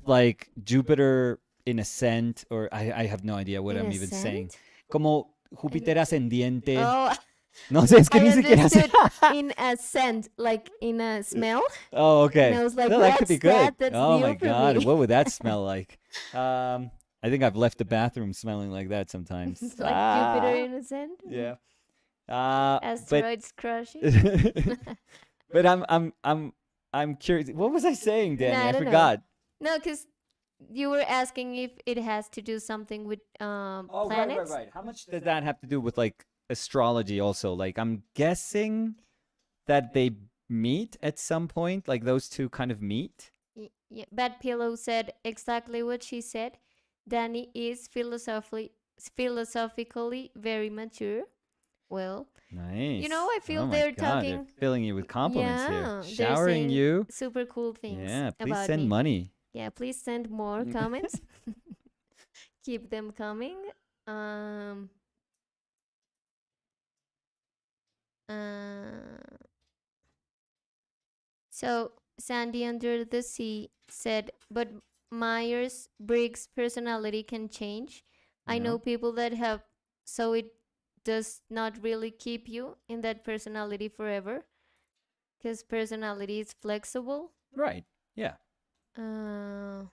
like Jupiter in ascent, or I have no idea what in I'm even saying? ascent? Como Júpiter ascendiente. Oh, No sé, es que I ni siquiera sé. understood in a scent, like in a smell. Oh, And okay. I was like, No, that could be what's good. that? That's Oh new my for God, me. what would that smell like? I think I've left the bathroom smelling like that sometimes. It's like Jupiter in a scent. Yeah. But Asteroids crushing. but I'm curious. What was I saying, No, Danny? I I don't know. forgot. No, because you were asking if it has to do something with Oh, planets. right. How much does that have to do with like astrology also? Like I'm guessing that they meet at some point, like those two kind of meet. Yeah. Bad Pillow said exactly what she said. Danny is philosophically very mature. Well, Nice. I feel Oh my they're God, they're talking. filling you with compliments here. Yeah, they're Showering saying you. super cool things Yeah, please about send me. money. Yeah, please send more comments. Keep them coming. Um, uh, so Sandy Under the Sea said, but Myers Briggs' personality can change. I Yeah. know people that have, so it does not really keep you in that personality forever because personality is flexible. Right. Yeah. Uh,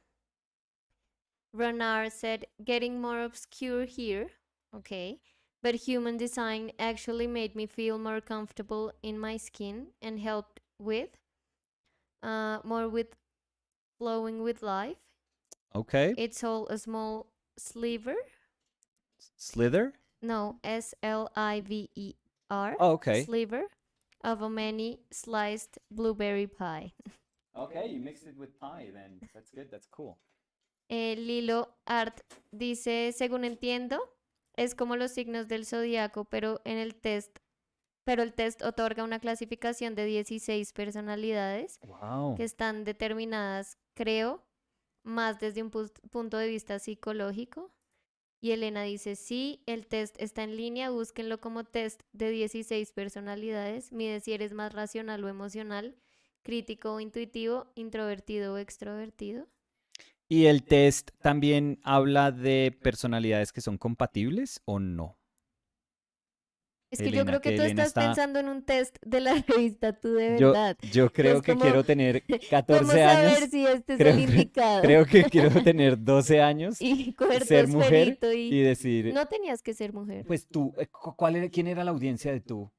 Renard said, getting more obscure here. Okay. But human design actually made me feel more comfortable in my skin and helped with more with flowing with life. Okay. It's all a small sliver. Slither? No, SLIVER. Oh, okay. Sliver of a many sliced blueberry pie. Okay, you mixed it with pie then. That's good. That's cool. Lilo Art dice, según entiendo, es como los signos del zodiaco, pero el test otorga una clasificación de 16 personalidades Wow. que están determinadas, creo, más desde un punto de vista psicológico. Y Elena dice, sí, el test está en línea, búsquenlo como test de 16 personalidades, mide si eres más racional o emocional, crítico o intuitivo, introvertido o extrovertido. ¿Y el test también habla de personalidades que son compatibles o no? Es que yo creo que tú estás pensando en un test de la revista Tú de verdad. Yo creo que quiero tener ¿Cómo 14 saber años. si este es Creo el que, indicado? creo que quiero tener 12 años, Y coger tu ser mujer esferito y decir, No tenías que ser mujer. pues tú, ¿quién era la audiencia de tú?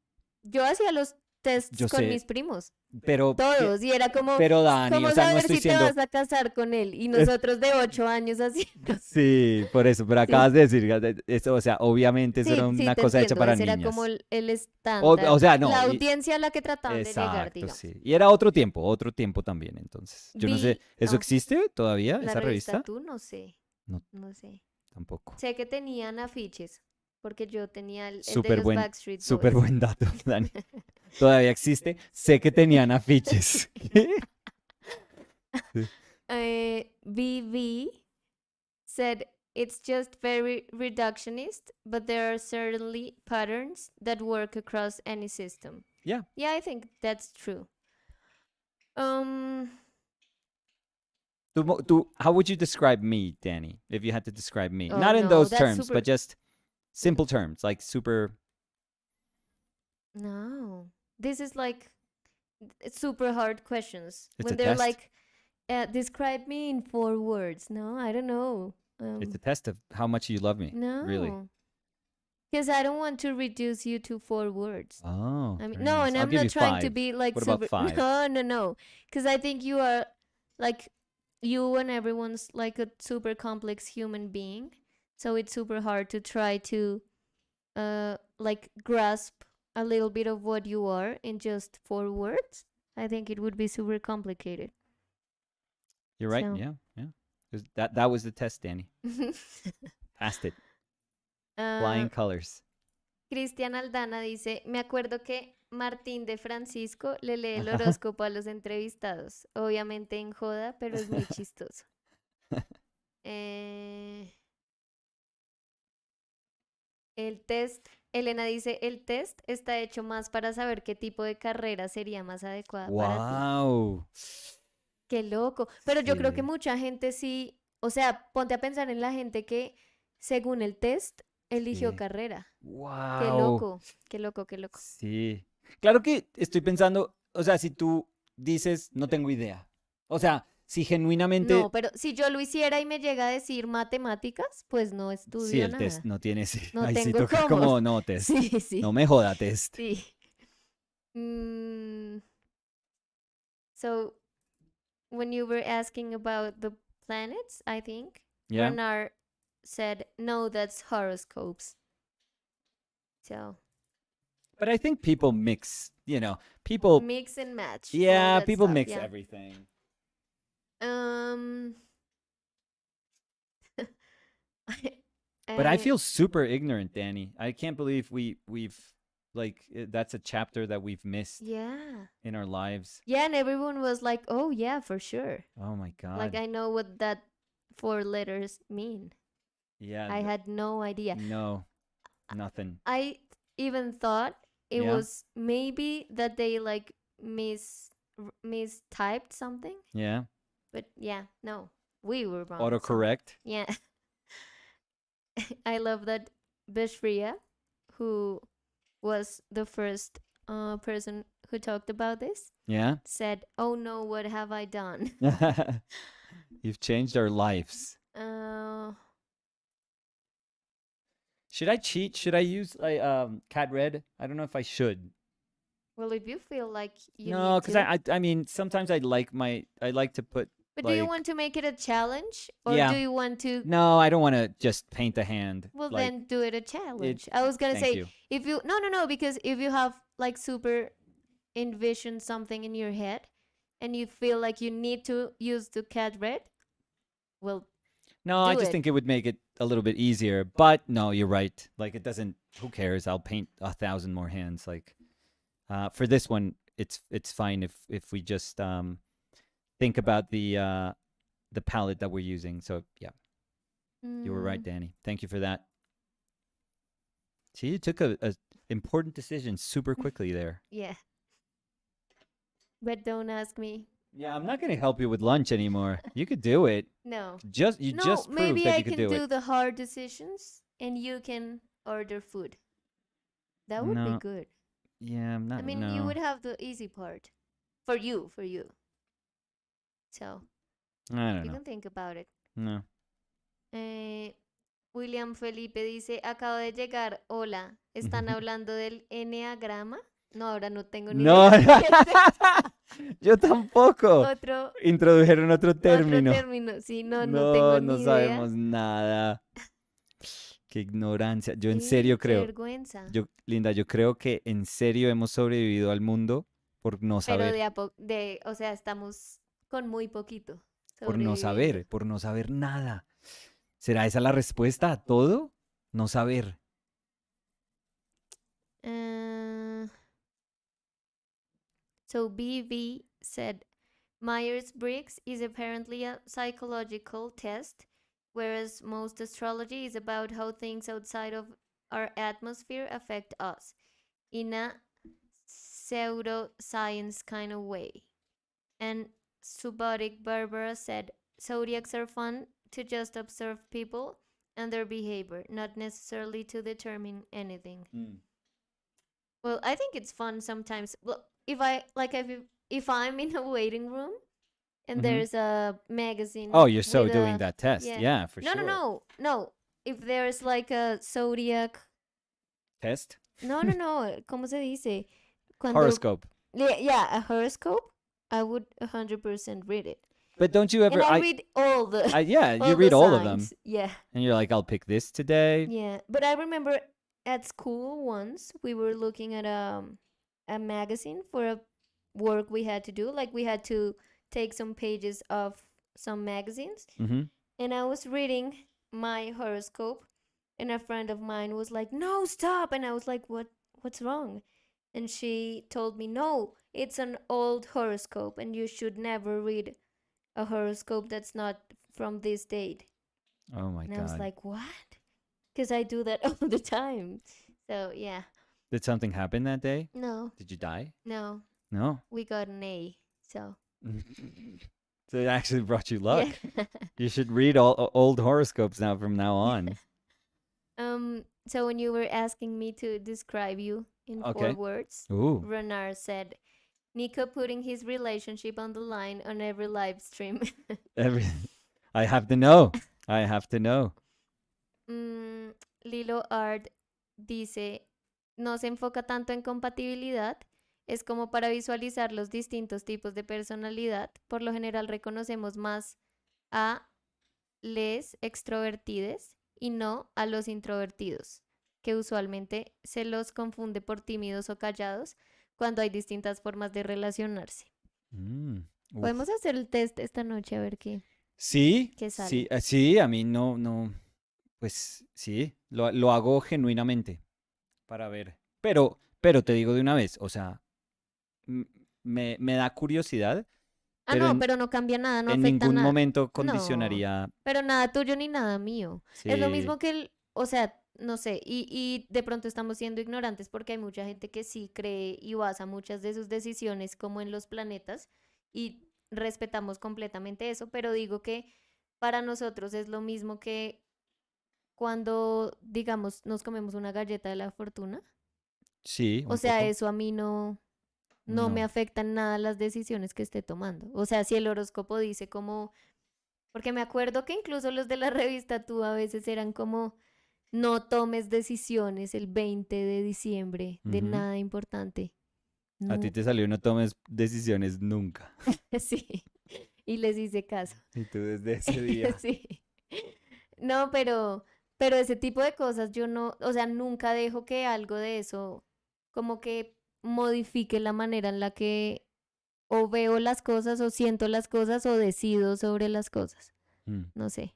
Yo hacía los tests Yo con sé, mis primos. pero Todos. Y era como, pero Dani, ¿cómo o sea, no saber estoy si te siendo... vas a casar con él? Y nosotros de 8 años haciendo. Sí, por eso, pero Sí. acabas de decir, eso, o sea, obviamente eso era Sí, una te cosa hecha entiendo. para Ese era niñas. como el estándar. O sea, no, La audiencia a la que trataban de llegar, exacto, digamos. sí. Y era otro tiempo también, entonces. Yo no sé, ¿eso existe todavía, La esa revista revista? Tú, no sé. No, No sé. tampoco. Sé que tenían afiches, porque yo tenía el de Súper los Backstreet Boys. súper buen dato, Dani. Todavía existe. Sé que tenían afiches. BB said it's just very reductionist, but there are certainly patterns that work across any system. Yeah. Yeah, I think that's true. How would you describe me, Danny, if you had to describe me? Oh, Not in no, those that's terms, super- but just simple terms, like super. No, this is like super hard questions. It's when a they're test. like, describe me in 4 words. No, I don't know. It's a test of how much you love me. No. Really. Because I don't want to reduce you to 4 words. Oh, I mean, very no, nice. and I'll I'm give not you trying to 5. be like What about super. 5? No, no, no. Because I think you are like, you and everyone's like a super complex human being. So it's super hard to try to like grasp a little bit of what you are in just 4 words. I think it would be super complicated. You're right. So, Yeah, yeah. 'Cause that was the test, Danny. Passed it. uh, Flying colors. Cristian Aldana dice, me acuerdo que Martín de Francisco le lee el horóscopo a los entrevistados. Obviamente en joda, pero es muy chistoso. Eh, el test, Elena dice, el test está hecho más para saber qué tipo de carrera sería más adecuada para ti. Wow. Qué loco. Pero yo creo que Sí. mucha gente sí, o sea, ponte a pensar en la gente que según el test eligió Sí. carrera. Qué Wow. loco, qué loco, qué loco. Sí. Claro que estoy pensando, o sea, si tú dices, no tengo idea. O sea, si No, genuinamente, pero si yo lo hiciera y me llega a decir matemáticas, pues no sí, estudio el test nada. no tiene ese. No Ahí sí tengo toca cómo. como no test. Sí, No sí, me joda test. sí. Mm, so, when you were asking about the planets, I think Yeah. Bernard said, no, that's horoscopes. So, But I think people mix, people, mix and match, all yeah, that people stuff, mix yeah. everything. Um, But I I, feel super ignorant, Danny. I can't believe we've like that's a chapter that we've missed yeah. in our lives. Yeah, and everyone was like, oh, yeah, for sure. Oh my Like, god. I know what that 4 letters mean. Yeah, I had no idea. no, nothing. I even thought it Yeah. was maybe that they like mistyped something, Yeah. but yeah, no, we were wrong. So Autocorrect. yeah, I love that Beshria, who was the first person who talked about this, Yeah. said, "Oh no, what have I done?" You've changed our lives. Uh, Should I cheat? Should I use like cat red? I don't know if I should. well, if you feel like you No, need because to. I mean sometimes I like to put But do you like want to make it a challenge, or do yeah. you want to? No, I don't want to just paint a hand. Well, Like then do it a it. challenge. I was gonna Thank say, you. if you no, no, no, because if you have like super envision something in your head, and you feel like you need to use the cat red, well, No, I do just it. think it would make it a little bit easier. But no, you're right. Like it doesn't. Who cares? I'll paint 1,000 more hands. Like for this one, it's fine if we just think about the palette that we're using. So yeah, you were right, Mm, Danny. Thank you for that. See, you took a important decision super quickly there. yeah, but don't ask me. Yeah, I'm not gonna help you with lunch anymore. You could do it. No, You no. just proved Maybe that I you could can do it. do the hard decisions, and you can order food. That would be No, good. yeah, I'm I not. mean, you No, would have the easy part for you, for you. So I don't you know. can think about it. No. Eh, William Felipe dice, acabo de llegar, hola, ¿están hablando del enneagrama? No, ahora no tengo ni No, idea qué es eso. yo tampoco. Otro, Introdujeron otro otro término. término, sí, no, no tengo No, no ni idea. sabemos nada. Qué ignorancia. Yo en Sí, serio qué creo, vergüenza. Linda, yo creo que en serio hemos sobrevivido al mundo por no Pero saber, o sea, estamos con muy poquito por no sobreviviendo. saber, por no saber nada. ¿Será esa la respuesta a todo? No saber. Uh, so BV said, Myers-Briggs is apparently a psychological test, whereas most astrology is about how things outside of our atmosphere affect us in a pseudoscience kind of way. And Subotic Barbara said, zodiacs are fun to just observe people and their behavior, not necessarily to determine anything. Well, I think it's fun sometimes. Well, if I'm in a waiting room and there's a magazine Oh, you're so with doing a that test. yeah. Yeah, for No, no, sure. no. No. If there's like a zodiac Test? No, no, no. ¿Cómo se dice? Cuando, Horoscope. yeah, a horoscope, I would 100% read it. But don't you And ever? I read all the Yeah, you all the read all of them, signs. Yeah. and you're like, I'll pick this today. Yeah, but I remember at school once we were looking at a magazine for a work we had to do. Like we had to take some pages of some magazines, Mm-hmm. and I was reading my horoscope, and a friend of mine was like, "No, stop!" And I was like, "What? What's wrong?" And she told me, "No, it's an old horoscope, and you should never read a horoscope that's not from this date." Oh my And I was god. like, "What?" Because I do that all the time. So yeah, Did something happen that day? no, Did you die? no, No. we got an A. So So it actually brought you yeah. luck. You should read all old horoscopes now from now on. So when you were asking me to describe you in four Okay. words, Ooh. Renard said, "Nico putting his relationship on the line on every live stream." Every I have to know. I have to know. Mm, Lilo Art dice, no se enfoca tanto en compatibilidad, es como para visualizar los distintos tipos de personalidad. Por lo general reconocemos más a les extrovertides y no a los introvertidos, que usualmente se los confunde por tímidos o callados cuando hay distintas formas de relacionarse. Mm. Uf. Podemos hacer el test esta noche a ver Sí, qué sí, sale. sí, a mí no, no, pues sí, lo hago genuinamente para ver. Pero te digo de una vez, o sea, m- me da curiosidad, Ah, pero no, pero no cambia nada, no en afecta ningún nada. momento No, condicionaría, pero nada tuyo ni nada mío. Es lo sí, mismo que o sea, no sé, y de pronto estamos siendo ignorantes porque hay mucha gente que sí cree y basa muchas de sus decisiones como en los planetas y respetamos completamente eso, pero digo que para nosotros es lo mismo que cuando, digamos, nos comemos una galleta de la fortuna. sí, O un sea, poco, eso a mí no me no, afecta en nada las decisiones que esté tomando. O sea, si el horóscopo dice como, porque me acuerdo que incluso los de la revista Tú a veces eran como, no tomes decisiones el 20 de diciembre de ujú. nada importante. A ti No, te salió no tomes decisiones nunca. sí, y les hice caso. Y tú desde ese día. Sí. No, pero ese tipo de cosas yo no, o sea, nunca dejo que algo de eso como que modifique la manera en la que o veo las cosas o siento las cosas o decido sobre las cosas. Mm. No sé.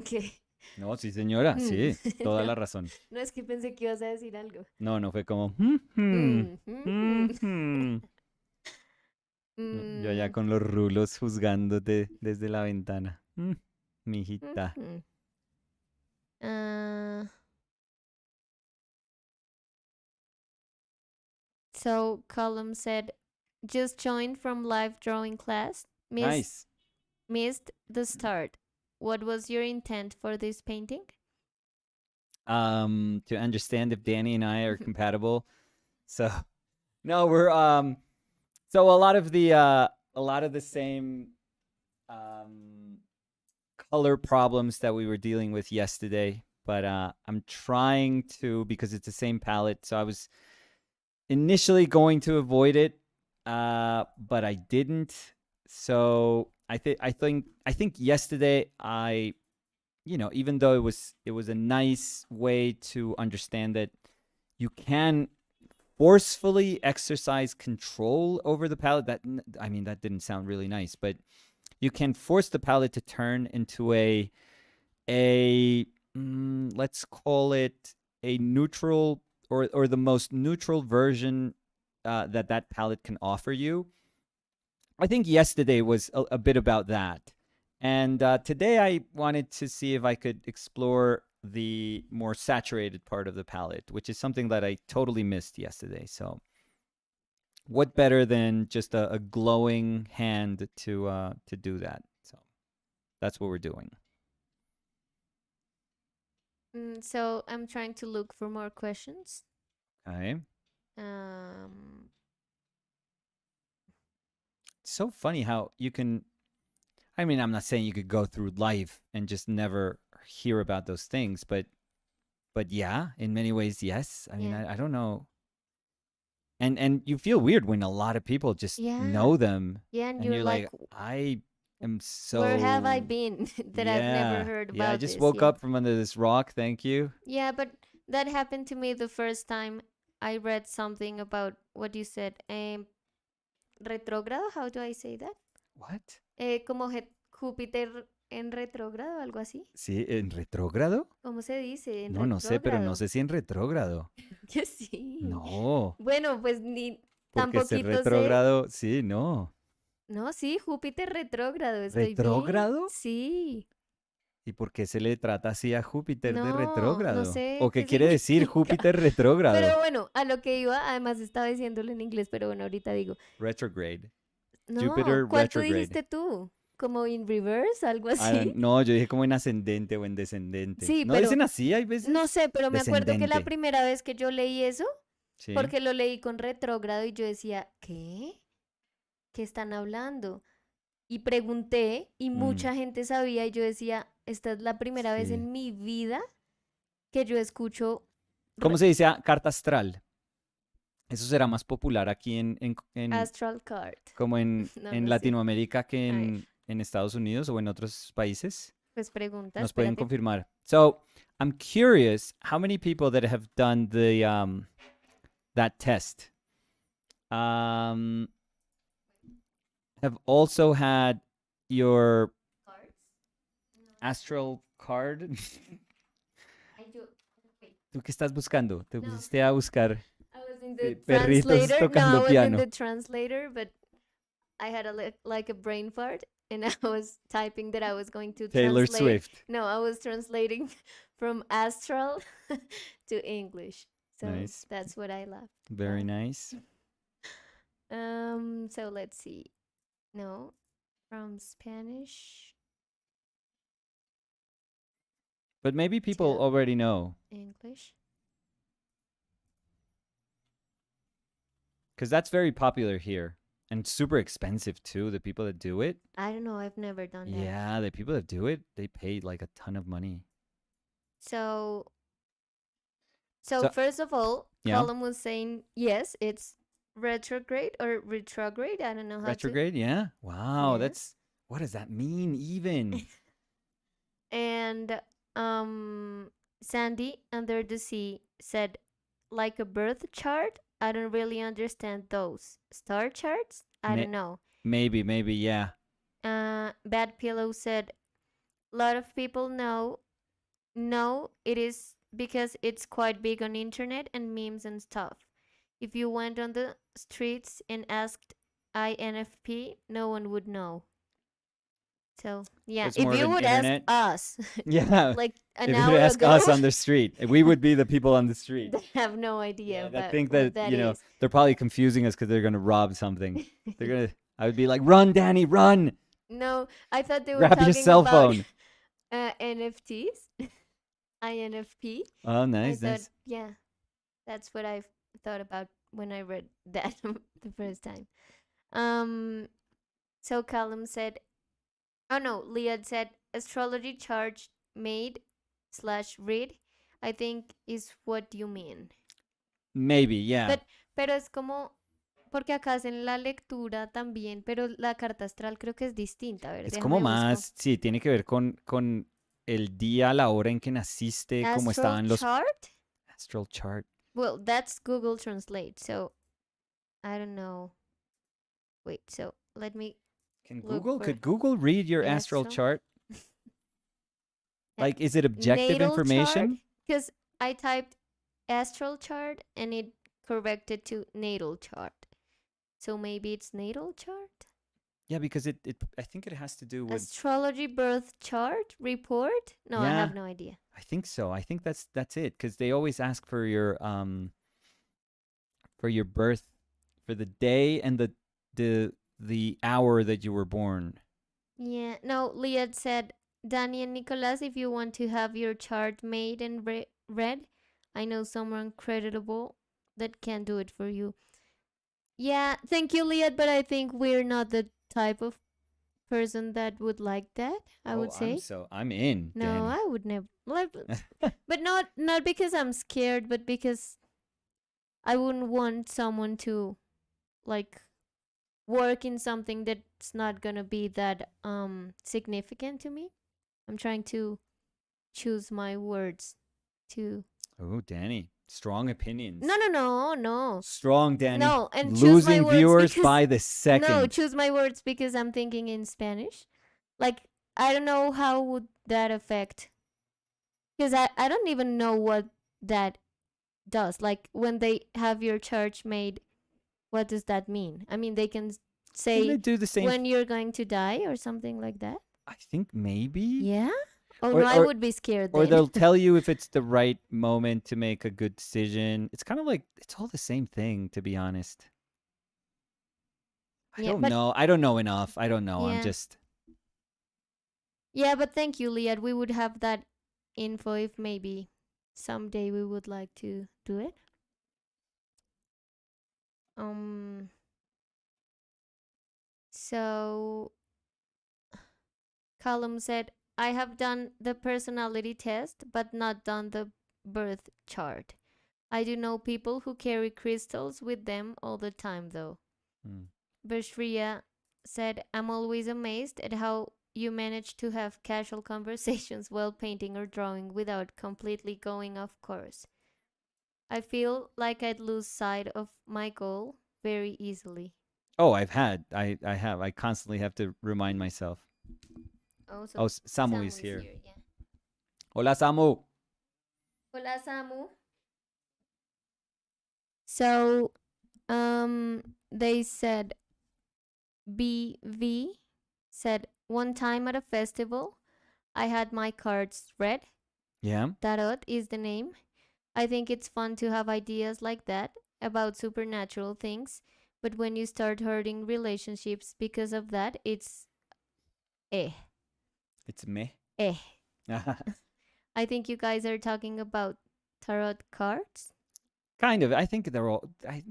¿Qué? No, sí, señora, Mm, sí, toda no, la razón. no es que pensé que ibas a decir algo. No, no fue como, "Mhm, Mm, mm, mhm". Yo allá mm, con los rulos juzgándote desde la ventana. Mijita. mm. Ah, so Column said, just joined from live drawing class. Nice. Missed the start. What was your intent for this painting? To understand if Danny and I are compatible. So no, we're so a lot of the same um color problems that we were dealing with yesterday, but I'm trying to, because it's the same palette. So I was initially going to avoid it, but I didn't. So I think yesterday I, even though it was a nice way to understand that you can forcefully exercise control over the palette. That, I mean, that didn't sound really nice, but you can force the palette to turn into a let's call it a neutral, or the most neutral version that palette can offer you. I think yesterday was a bit about that, and today I wanted to see if I could explore the more saturated part of the palette, which is something that I totally missed yesterday. So, what better than just a glowing hand to do that? So that's what we're doing. So I'm trying to look for more questions. Okay. Um, It's so funny how you can. I mean, I'm not saying you could go through life and just never hear about those things, but but yeah, in many ways, yes. I mean, Yeah. I don't know. And you feel weird when a lot of people just Yeah. know them, Yeah, and and you're you're like, like, I am where have I so been that I've never yeah, heard yeah. I about just this? woke Yeah. up from under this rock. Thank you. Yeah, but that happened to me the first time I read something about what you said. Retrógrado, how do I say that? What? Como Júpiter en retrógrado, algo así. Sí, en retrógrado. ¿Cómo se dice? En No, no sé, pero no retrógrado. sé si en retrógrado. Que sí. No, Bueno, pues ni porque ser tampoquito sé. retrógrado, sí, no. No, sí, Júpiter retrógrado, estoy bien. ¿Retrógrado? Sí. ¿Y por qué se le trata así a Júpiter de No, no retrógrado? sé ¿O qué qué quiere decir significa. Júpiter retrógrado? Pero bueno, a lo que iba, además estaba diciéndolo en inglés, pero bueno, ahorita digo. Retrograde. No, Jupiter ¿cuál tú retrograde. dijiste tú? ¿Como in reverse, algo así? No, yo dije como en ascendente o en descendente. Sí, ¿No pero dicen así hay no veces? sé, pero me acuerdo que la Descendente. primera vez que yo leí eso, Sí. porque lo leí con retrógrado y yo decía, ¿qué? ¿Qué están hablando? Y pregunté y Mm, mucha gente sabía y yo decía, esta es la primera vez sí. en mi vida que yo escucho ¿Cómo se dice carta astral? Eso será más popular aquí astral card. como No, en no sé. Latinoamérica que A ver, en Estados Unidos o en otros países. pues pregunta, Nos pueden espérate. confirmar. So, I'm curious how many people that have done the that test um, have also had your Cards? No. astral card. Ay, yo, wait. ¿Tú qué estás buscando? Te No, pusiste a buscar I was in the perritos translator. No, I tocando was in the piano. translator, but I had like a brain fart and I was typing that I was going to Taylor translate. Swift. No, I was translating from astral to English. So Nice. that's what I left. Very nice. So let's see. No, from Spanish But maybe people to already know English. because that's very popular here and super expensive too. The people that do it. I don't know, I've never done that. Yeah, the people that do it, they pay like a ton of money. So So, first of all, yeah, Colin was saying yes, it's retrograde or retrograde. I don't know how to. retrograde. Yeah. Wow, Yes. that's what does that mean even? And Sandy under the sea said like a birth chart. I don't really understand those star charts. I May- don't know. maybe, yeah. Bad Pillow said a lot of people know. No, it is because it's quite big on internet and memes and stuff. If you went on the streets and asked INFP, no one would know. So yeah, It's if more of you an would ask internet. us Yeah. like an If you hour ask ago, us on the street, we would be the people on the street. they have no Yeah, idea I about think what that that is. they're probably confusing us because they're gonna rob something. They're gonna. I would be like, "Run, Danny, run! No, I thought they were Grab your talking cell about phone." NFTs, INFP. Oh, I nice, thought, nice. yeah, that's what I thought about when I read that the first time. Um, so Callum said, oh no, Leah said astrology chart made slash read. I think is what you mean. Maybe, yeah. Pero es como, porque acá hacen la lectura también, pero la carta astral creo que es distinta. A ver, Es como déjame busco. más, sí, tiene que ver con el día, la hora en que naciste, cómo Astral estaban los chart? astral chart. Well, that's Google Translate, so I don't know. Wait, so let me look for Could Google read your astral astral. chart? Yeah. Like, is it objective Natal chart? information? Because I typed astral chart and it corrected to natal chart. So maybe it's natal chart? Yeah, because I think it has to do with. Astrology birth chart report? No, I Yeah, have no idea. I think so. I think that's it because they always ask for your birth, for the day and the hour that you were born. Yeah, no, Leah said, Danny and Nicolas, if you want to have your chart made and read, I know someone creditable that can do it for you. Yeah, thank you, Leah, but I think we're not the type of person that would like that, I would say. I'm in, No, Danny. I would never. Like, but not because I'm scared, but because I wouldn't want someone to like work in something that's not gonna be that significant to me. I'm trying to choose my words to. Oh, Danny. Strong opinions. No. Strong, Danny. No, and choose my Losing words viewers because by the no, second. choose my words because I'm thinking in Spanish. Like I don't know how would that affect because I don't even know what that does. Like when they have your church made, what does that mean? I mean, they can Can they say do the same? when you're going to die or something like that. I think maybe. Yeah. Oh Or- no, I or- would be scared Or then. they'll tell you if it's the right moment to make a good decision. It's kind of like it's all the same thing, to be honest. I Yeah, don't but- know. I don't know enough. I don't know. I'm Yeah. just. Yeah, but thank you, Liad. We would have that info if maybe someday we would like to do it. Um. So, Callum said, I have done the personality test, but not done the birth chart. I do know people who carry crystals with them all the time, though. Hmm. Bashria said, I'm always amazed at how you manage to have casual conversations while painting or drawing without completely going off course. I feel like I'd lose sight of my goal very easily. Oh, I've had. I have. I constantly have to remind myself. Oh, so Oh, Samu Samu is here. yeah. Hola, Samu. Hola, Samu. So, they said BV said one time at a festival, I had my cards read. Yeah. Tarot is the name. I think it's fun to have ideas like that about supernatural things, but when you start hurting relationships because of that, it's eh. It's me. Eh. I think you guys are talking about tarot cards. Kind of. I think they're all. I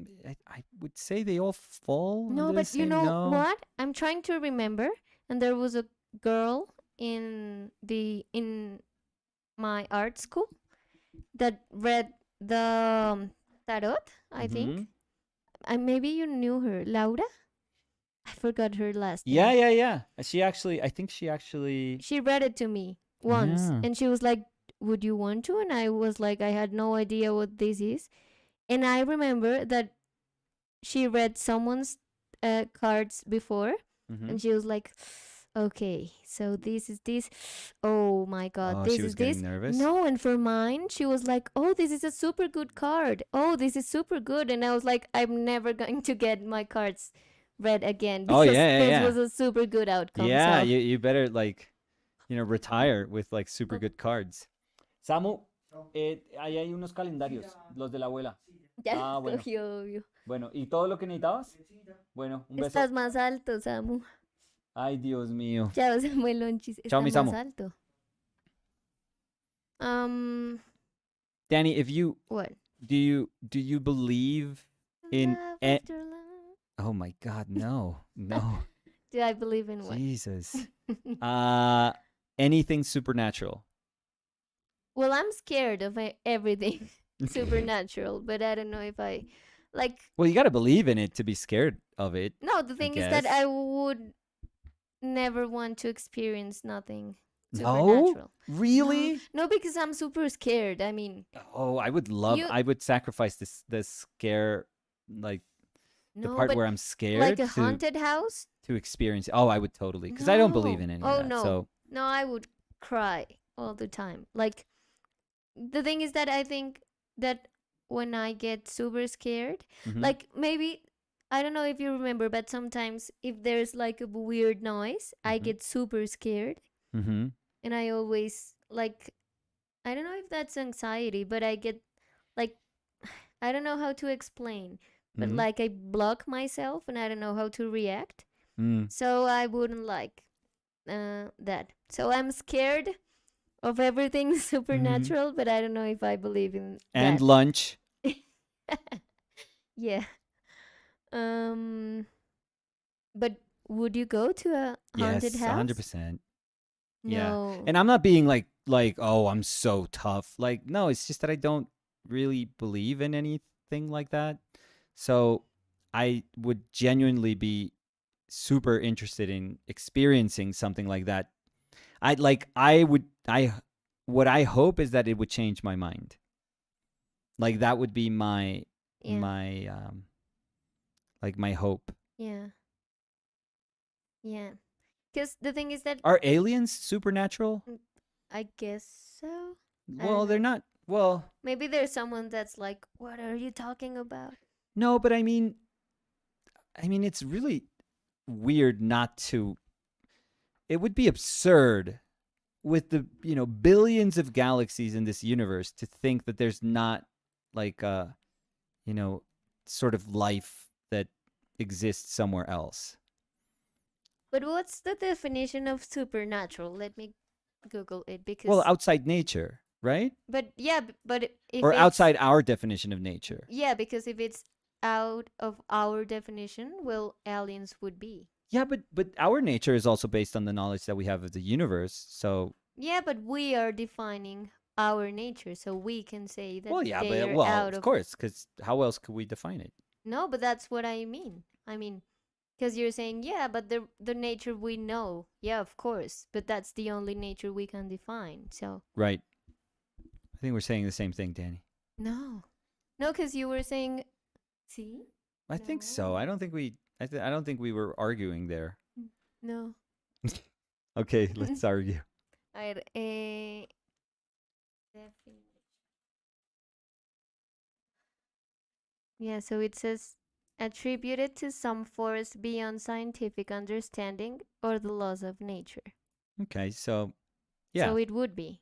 would say they all fall No, under the but you same. know No. what? I'm trying to remember, and there was a girl in my art school that read the tarot. I think. Mhm. Maybe you knew her, Laura. I forgot her last Yeah, name. yeah, yeah. She actually. I think she actually. She read it to me once, Yeah. and she was like, "Would you want to?" And I was like, I had no idea what this is, and I remember that she read someone's cards before, Mhm. and she was like, okay, so this is this. Oh my god, Oh, this she was is this. getting nervous. No, and for mine, she was like, oh, this is a super good card. Oh, this is super good. And I was like, I'm never going to get my cards read again Oh, because yeah, yeah, this yeah. was a super good outcome. Yeah, So. you better like, retire with like super Oh. good cards. Samu, ahí hay unos calendarios, los de la abuela. Ah, bueno. Obvio. Bueno, ¿y todo lo que necesitabas? Bueno, un beso. Estás más alto, Samu. Ay, Dios mío. Chao, Samuel Lonchis. Chao, Está mi más Samu. alto. Danny, if you What? do you believe in Love after love. Oh my God, no, no, Do I believe in what? Jesus. Anything supernatural? Well, I'm scared of everything supernatural, but I don't know if I like. Well, you got to believe in it to be scared of it. No, the thing is that guess. I would never want to experience nothing No, supernatural. really? No, because I'm super scared. I mean, Oh, I would love. You- I would sacrifice the scare, like the no, part but where I'm scared like a to haunted house. experience. Oh, I would totally, because I don't believe in any Oh of that. no, So no, I would cry all the time. Like the thing is that I think that when I get super scared, mhm, like maybe I don't know if you remember, but sometimes if there's like a weird noise, I Mhm. get super scared, mhm, and I always like I don't know if that's anxiety, but I get like I don't know how to explain, but mhm, like I block myself and I don't know how to react. mm, So I wouldn't like that. So I'm scared of everything supernatural, but I don't know if I believe in and that. lunch. Yeah. Um but would you go to a haunted Yes, house? 100%. Yeah. No. And I'm not being like, oh, I'm so tough. Like, no, it's just that I don't really believe in anything like that. So I would genuinely be super interested in experiencing something like that. I would I what I hope is that it would change my mind. Like that would be Yeah. my hope. Yeah. Yeah. Because the thing is that Are aliens supernatural? mm, I guess so. I don't Well, they're know. not. Well, Maybe there's someone that's like, "What are you talking about?" no, but I mean it's really weird not to. It would be absurd with the billions of galaxies in this universe to think that there's not like you know sort of life that exists somewhere else. But what's the definition of supernatural? Let me Google it Well, because. outside nature, right? But yeah, but if Or it's outside our definition of nature. yeah, because if it's out of our definition, well, aliens would be. Yeah, but our nature is also based on the knowledge that we have of the universe. So, Yeah, but we are defining our nature, so we can say that well, yeah, they but are well, out of of. course, because how else could we define it? No, but that's what I mean. I mean, because you're saying, yeah, but the nature we know, yeah, of course, but that's the only nature we can define. So Right. I think we're saying the same thing, Danny. no, no, because you were saying, see, I think so. no, I don't think we were arguing there. no. Okay, let's argue. A ver, yeah, so it says attributed to some force beyond scientific understanding or the laws of nature. Okay, so yeah, So it would be.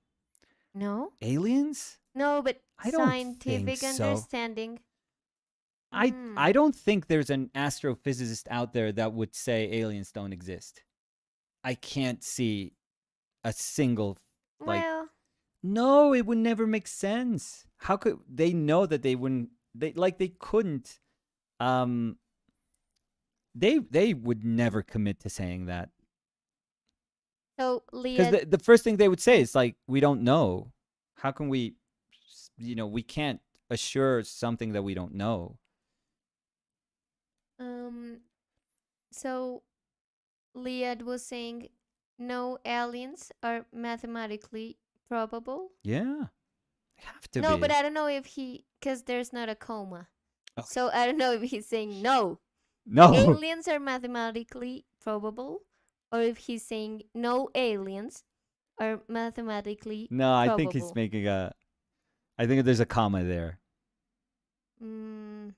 No? aliens? No, but I don't think scientific so. understanding. I Hmm. don't think there's an astrophysicist out there that would say aliens don't exist. I can't see a single like Well, no, it would never make sense. How could they know that they wouldn't they couldn't um they would never commit to saying that. so Cuz Leah. the first thing they would say Oh, is like we don't know. How can we we can't assure something that we don't know. um. So Leah was saying no aliens are mathematically probable. Yeah, they have to No, but be. I don't know if because there's not a comma. Okay. So I don't know if he's saying no, No. aliens are mathematically probable, or if he's saying no aliens are mathematically No, I think he's probable. making a I think there's a comma there. Mm.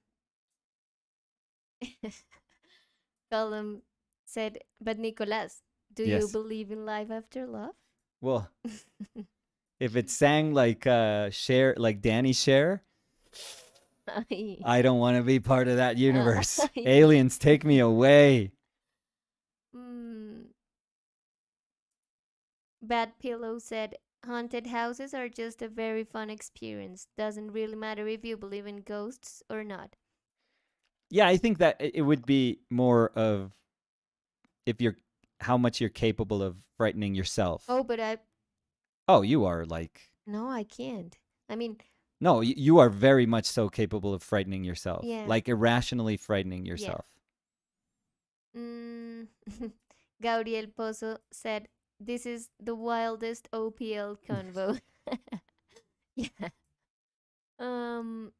Gollum said, but Nicolas, do you Yes. believe in life after love? Well, if it sang like Cher, like Danny Cher, Ay. I don't want to be part of that universe. Ay. Aliens, take me away. Mm. Bad Pillow said, haunted houses are just a very fun experience. Doesn't really matter if you believe in ghosts or not. Yeah, I think that it would be more of if you're how much you're capable of frightening yourself. Oh, but I. Oh, you are like No, I can't. I mean, no, you are very much so capable of frightening yourself, yeah. like irrationally frightening Yeah. yourself. Mm. Gabriel Pozo said, this is the wildest OPL convo. Yeah. Um.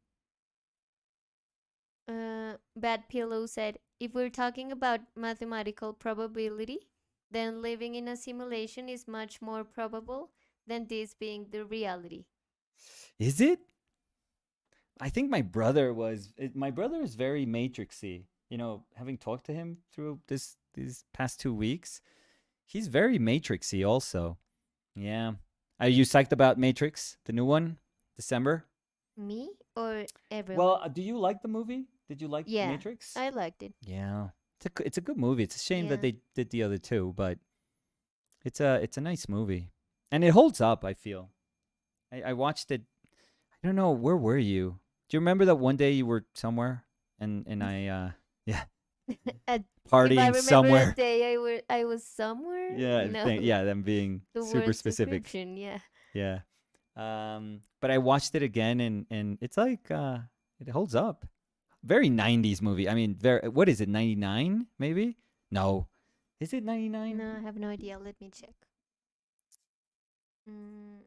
Bad Pillow said, if we're talking about mathematical probability, then living in a simulation is much more probable than this being the reality. Is it? I think my brother is very matrixy. Having talked to him through these past 2 weeks, he's very matrixy also. Yeah. Are you psyched about Matrix, the new one, December? Me or Well, everyone? do you like the movie? Did you like Yeah, Matrix? I liked it. Yeah. It's a good movie. It's a shame that Yeah. they did the other two, but it's a nice movie, and it holds up. I feel. I watched it. I don't know, where were you? Do you remember that one day you were somewhere and I yeah. If I partying remember a somewhere. day I was somewhere, Yeah, yeah, them being the super worst specific. description. Yeah. Yeah. But I watched it again, and it's like it holds up. Very 90s movie. I mean, very, what is it, 99 maybe? No. Is it 99? No, I have no idea. Let me check. Mm,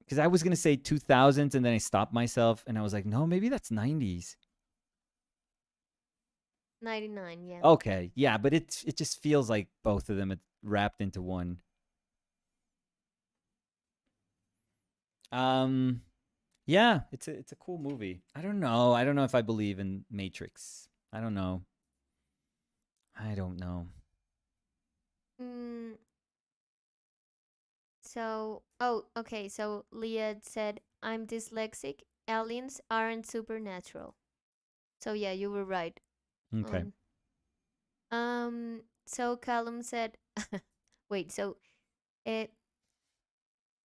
Cuz I was going to say 2000s and then I stopped myself and I was like, "No, maybe that's 90s." 99. Yeah. Okay. Yeah, but it just feels like both of them wrapped into one. Um yeah, it's a cool movie. I don't know. I don't know if I believe in Matrix. I don't know. I don't know. Mm, so, oh, okay. So Leah said, "I'm dyslexic. Aliens aren't supernatural." So yeah, you were right Okay. on. So Callum said, "Wait. So it.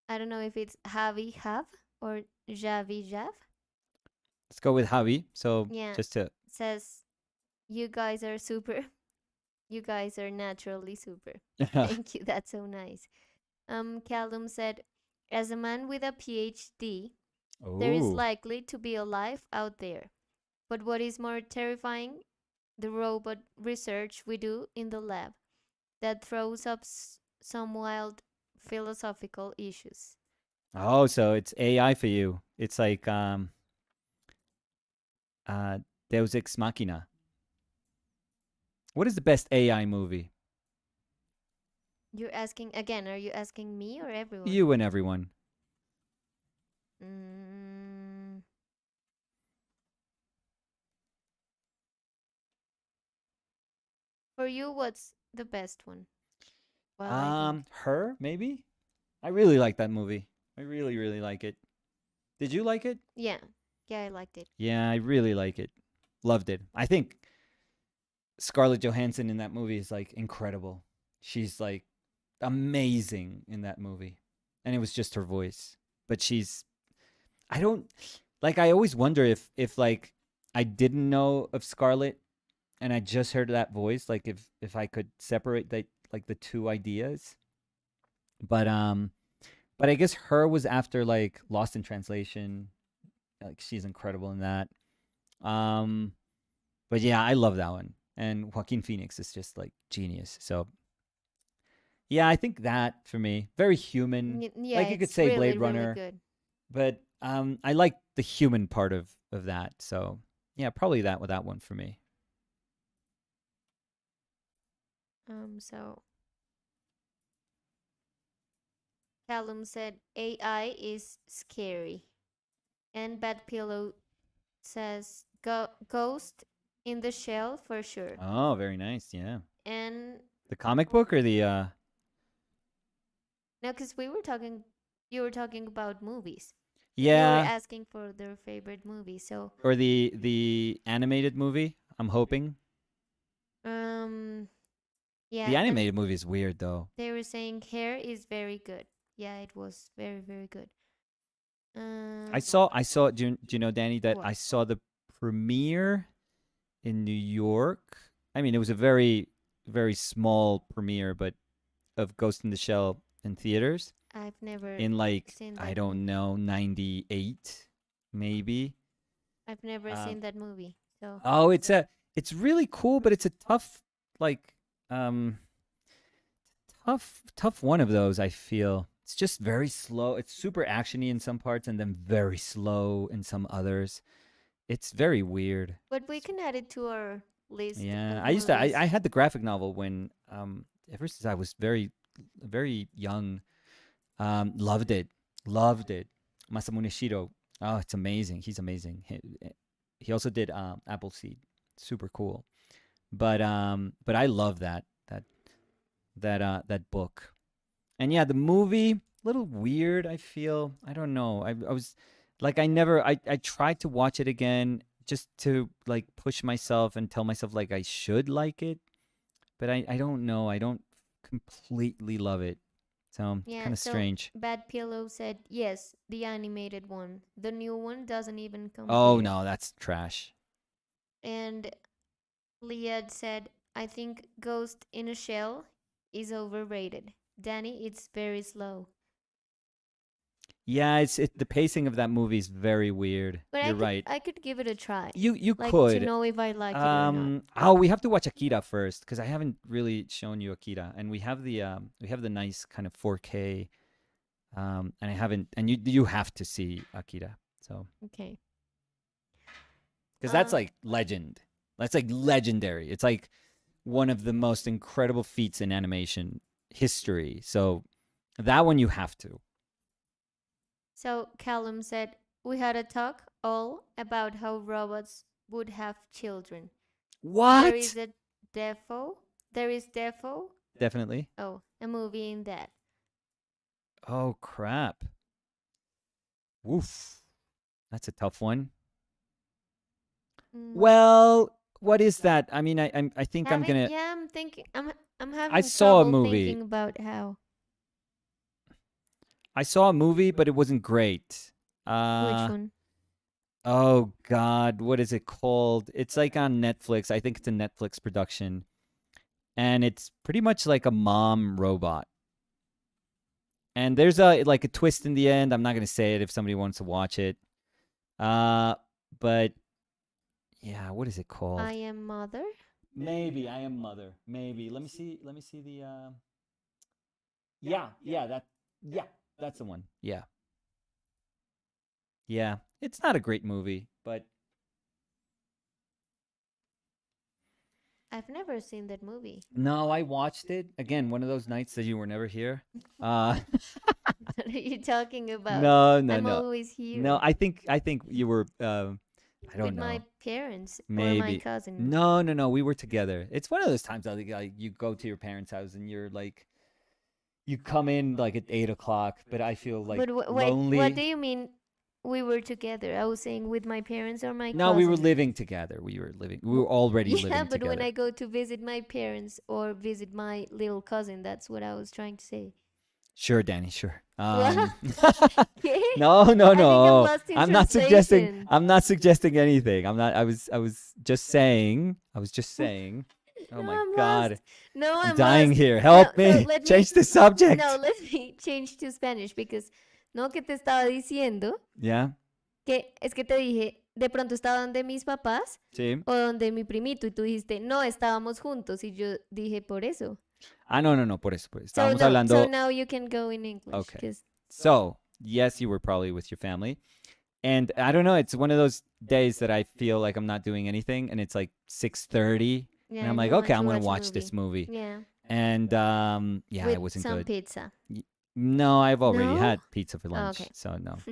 I don't know if it's Javi Hav or Javi Jav. Let's go with Javi. So, Yeah. just to Says you guys are super. You guys are naturally super. Thank you. That's so nice." Callum said, "As a man with a PhD, there is Oh. likely to be a life out there. But what is more terrifying, the robot research we do in the lab that throws up some wild philosophical issues." Oh, so it's AI for you. It's like uh Deus Ex Machina. What is the best AI movie? You're asking again, are you asking me or everyone? You and everyone. Mm, for you, what's the best one? While I think. Her, maybe? I really like that movie. I really, really like it. Did you like it? Yeah, yeah, I liked it. Yeah, I really like it. Loved it. I think Scarlett Johansson in that movie is like incredible. She's like amazing in that movie. And it was just her voice. But she's I don't like I always wonder if like I didn't know of Scarlett and I just heard that voice, like if I could separate like the two ideas. But but I guess her was after like Lost in Translation. Like she's incredible in that. Um but yeah, I love that one. And Joaquin Phoenix is just like genius. So yeah, I think that for me, very human. Yeah, Like you could it's say really, Blade really Runner, good. but I like the human part of that. So yeah, probably that with that one for me. So Callum said AI is scary, and Bad Pillow says Ghost in the Shell for sure. Oh, very nice. Yeah. And The comic book or the no, because you were talking about movies. You were yeah, asking for their favorite movie. So, or the animated movie? I'm hoping. um, The yeah, and animated movie is weird though. they were saying Hair is very good. Yeah, it was very, very good. Um, I saw do you know Danny that what? I saw the premiere in New York. I mean, it was a very very small premiere, but of Ghost in the Shell in theaters I've never in like seen I that don't movie. know 98 maybe. I've never Um seen that movie. So, oh, it's really cool, but it's a tough like um tough one of those, I feel. It's just very slow. It's super actiony in some parts and then very slow in some others. It's very weird. but we can add it to our list Yeah, of I used to. movies. I had the graphic novel when ever since I was very young. Loved it, loved it. Masamune Shido. Oh, it's amazing. He's amazing. He also did Appleseed. Super cool. But I love that book. And yeah, the movie a little weird. I feel. I don't know. I was like I never. I tried to watch it again just to like push myself and tell myself like I should like it, but I don't know. I don't completely love it. So Yeah, kind of so strange. Bad Pillow said yes, the animated one. The new one doesn't even Oh compare. no, that's trash. And Liad said I think Ghost in a Shell is overrated. Danny, it's very slow. Yeah, the pacing of that movie is very weird. But You're right. I could give it a try. You Like to could. know if I like it or not. Oh, we have to watch Akira first because I haven't really shown you Akira, and we have the nice kind of 4K. And I haven't, and you have to see Akira. So Okay. because that's Uh like legend. That's like legendary. It's like one of the most incredible feats in animation history. So that one you have to. so Callum said we had a talk all about how robots would have children. There What? is a defo. There is defo. Definitely. Oh, a movie in that. Oh crap. Woof. That's a tough one. Mm. Well, what is that? I mean, I think I'm Having gonna. yeah, I'm thinking I'm I having saw a trouble movie. thinking about how I saw a movie, but it wasn't great. which Uh one. oh God, what is it called? It's like on Netflix. I think it's a Netflix production, and it's pretty much like a mom robot. And there's a like a twist in the end. I'm not gonna say it if somebody wants to watch it. Uh, but yeah, what is it I called? am mother. Maybe I am mother. Maybe. Let me see. Let me see the. Yeah, yeah, yeah, that's the one. Yeah, yeah. It's not a great movie, but I've never seen that movie. no, I watched it again. One of those nights that you were never here. Uh, What are you talking about? no, no, I'm no, always no. here I think you were. I with don't my know. parents or my Maybe. cousin. No, no, no. We were together. It's one of those times that like you go to your parents' house and you're like you come in like at 8 o'clock, but I feel like But wait, what do lonely. you mean we were together? I was saying with my parents or my No, we were cousin. living together. We were living. We were already Yeah, living but when together. I go to visit my parents or visit my little cousin, that's what I was trying to say. Sure, Danny. Sure. What? Okay. No, no, I think I'm no. lost in I'm not suggesting. translation. I'm not suggesting anything. I'm not. I was just saying. I was just saying. Oh No, my I'm God, lost. No, I'm I'm dying lost. here. No, Help so me. let me Change the no, subject. let me change to Spanish because no que te estaba diciendo Yeah. que es que te dije, de pronto estaba donde mis papás Sí. o donde mi primito y tú dijiste, no, estábamos juntos y yo dije por eso. Ah, no, no, no. Por eso, pues. So Estábamos no, so hablando. now you can go in English Okay. because So yes, you were probably with your family. And I don't know, it's one of those days that I feel like I'm not doing anything and it's like 6:30 and yeah, I'm and like, you "Okay, want I'm to going to watch a watch movie. this movie." Yeah, And yeah, with it wasn't some good. pizza. No, I've already No? had pizza for Oh, lunch, okay. so no.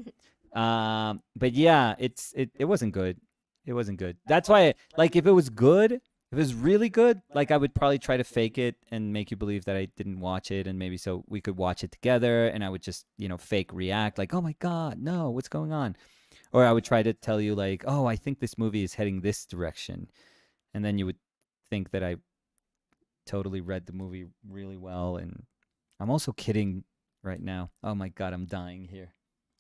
But yeah, it wasn't good. It wasn't good. That's why like if it was good, if it was really good, like I would probably try to fake it and make you believe that I didn't watch it and maybe so we could watch it together and I would just, fake react like, "Oh my God, no, what's going on?" Or I would try to tell you like, "Oh, I think this movie is heading this direction." And then you would think that I totally read the movie really well and I'm also kidding right now. Oh my God, I'm dying here.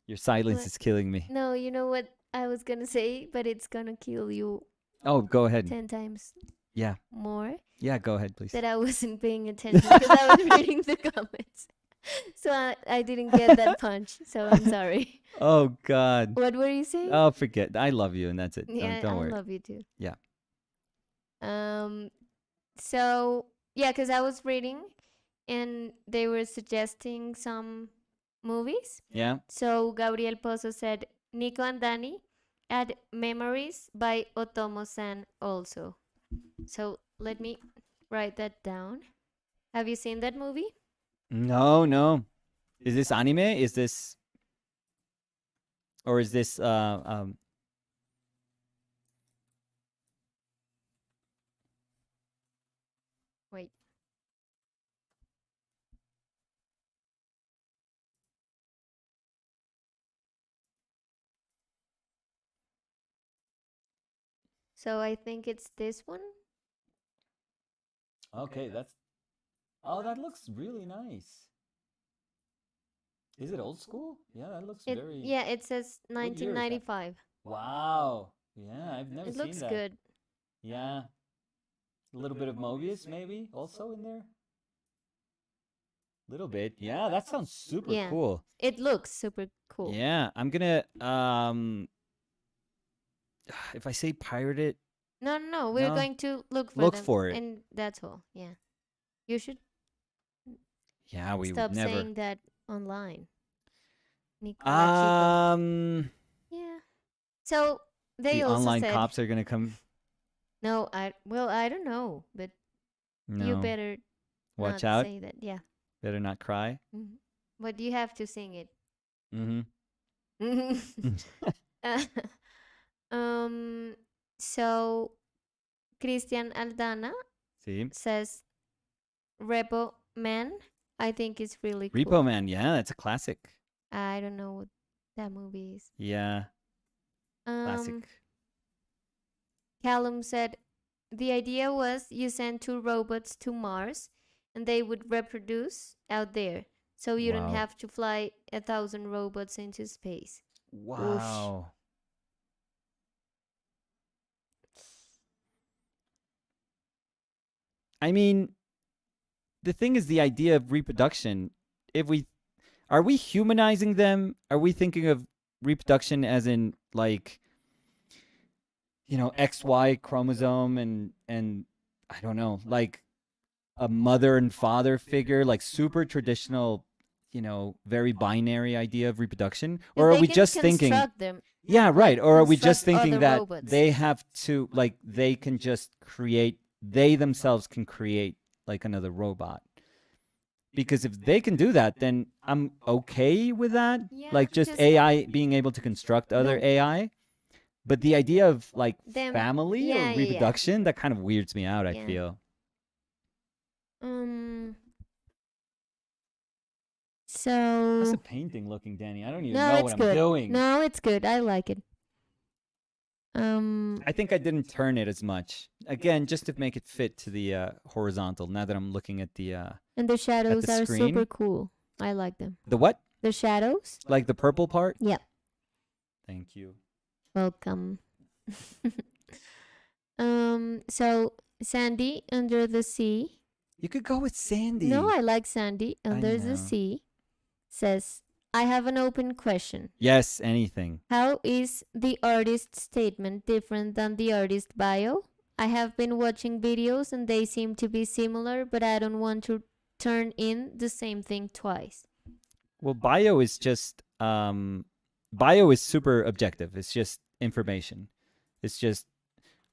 Your silence What? is killing me. No, you know what I was gonna say, but it's gonna kill you Oh, go ahead. 10 times Yeah. more Yeah, go ahead, please. that I wasn't paying attention because I was reading the comments. So I didn't get that punch, so I'm sorry. Oh God. What were you saying? Oh, forget. I love you and that's it. Don't Yeah, don't I worry. love you too. Yeah. Um, so yeah, because I was reading and they were suggesting some movies. Yeah. So Gabriel Pozo said Nico and Danny add Memories by Otomo-san also. So let me write that down. Have you seen that movie? No, no. Is this anime? Is this or is this Wait. So I think it's this one. Okay, that's Oh, that looks really nice. Is it old school? Yeah, that looks It very yeah, it says What year is that? 1995. Wow. Yeah, I've never It seen looks that. good. Yeah. A little bit of Mobius, maybe, also in there. Little bit. Yeah, that sounds super Yeah, cool. it looks super cool. Yeah, I'm gonna if I say pirate it, No, no, no. We're no, going to look for look them, for it. and that's all. Yeah, you should Yeah, we would stop never. saying that online, Nicola Chico. Um, Yeah. So they the also online said, cops are gonna come. no, I don't know, but you No, better watch not out. say that. Yeah. Better not cry. Mhm. But you have to sing it. Mm-hmm. Uh, um. So Christian Aldana See, says Repo Man. I think is really Repo cool. Man. Yeah, that's a classic. I don't know what that movie is. Yeah, classic. Um. Callum said the idea was you send two robots to Mars and they would reproduce out there. So you don't Wow. have to fly 1,000 robots into space. Whoosh. Wow. I mean, the thing is the idea of reproduction. If we are we humanizing them? Are we thinking of reproduction as in like XY chromosome and I don't know, like a mother and father figure, like super traditional, very binary idea of reproduction? Or Because are they we can just thinking, construct them, yeah, right, like or are we just construct thinking other that robots. they have to, like, they can just create, they themselves can create like another robot? Because if they can do that, then I'm okay with that. Yeah, Like just because AI being able to construct other no, AI. But the idea of like them. family or Yeah, yeah, yeah, reproduction, that kind of weirds me out, I yeah. feel. Um. How's So the painting looking, Danny? I don't even no, know what it's I'm good. doing. No, it's good. I like it. I think I didn't turn it as much. Again, just to make it fit to the horizontal. Now that I'm looking at the And the shadows are super screen. cool. I like them. The what? The shadows? Like the purple part? Yeah. Thank you. Welcome. So Sandy Under the Sea. You could go with Sandy. No, I like Sandy Under the know. Sea. Says, I have an open question. Yes, anything. How is the artist statement different than the artist bio? I have been watching videos and they seem to be similar, but I don't want to turn in the same thing twice. Well, bio is just bio is super objective. It's just information. It's just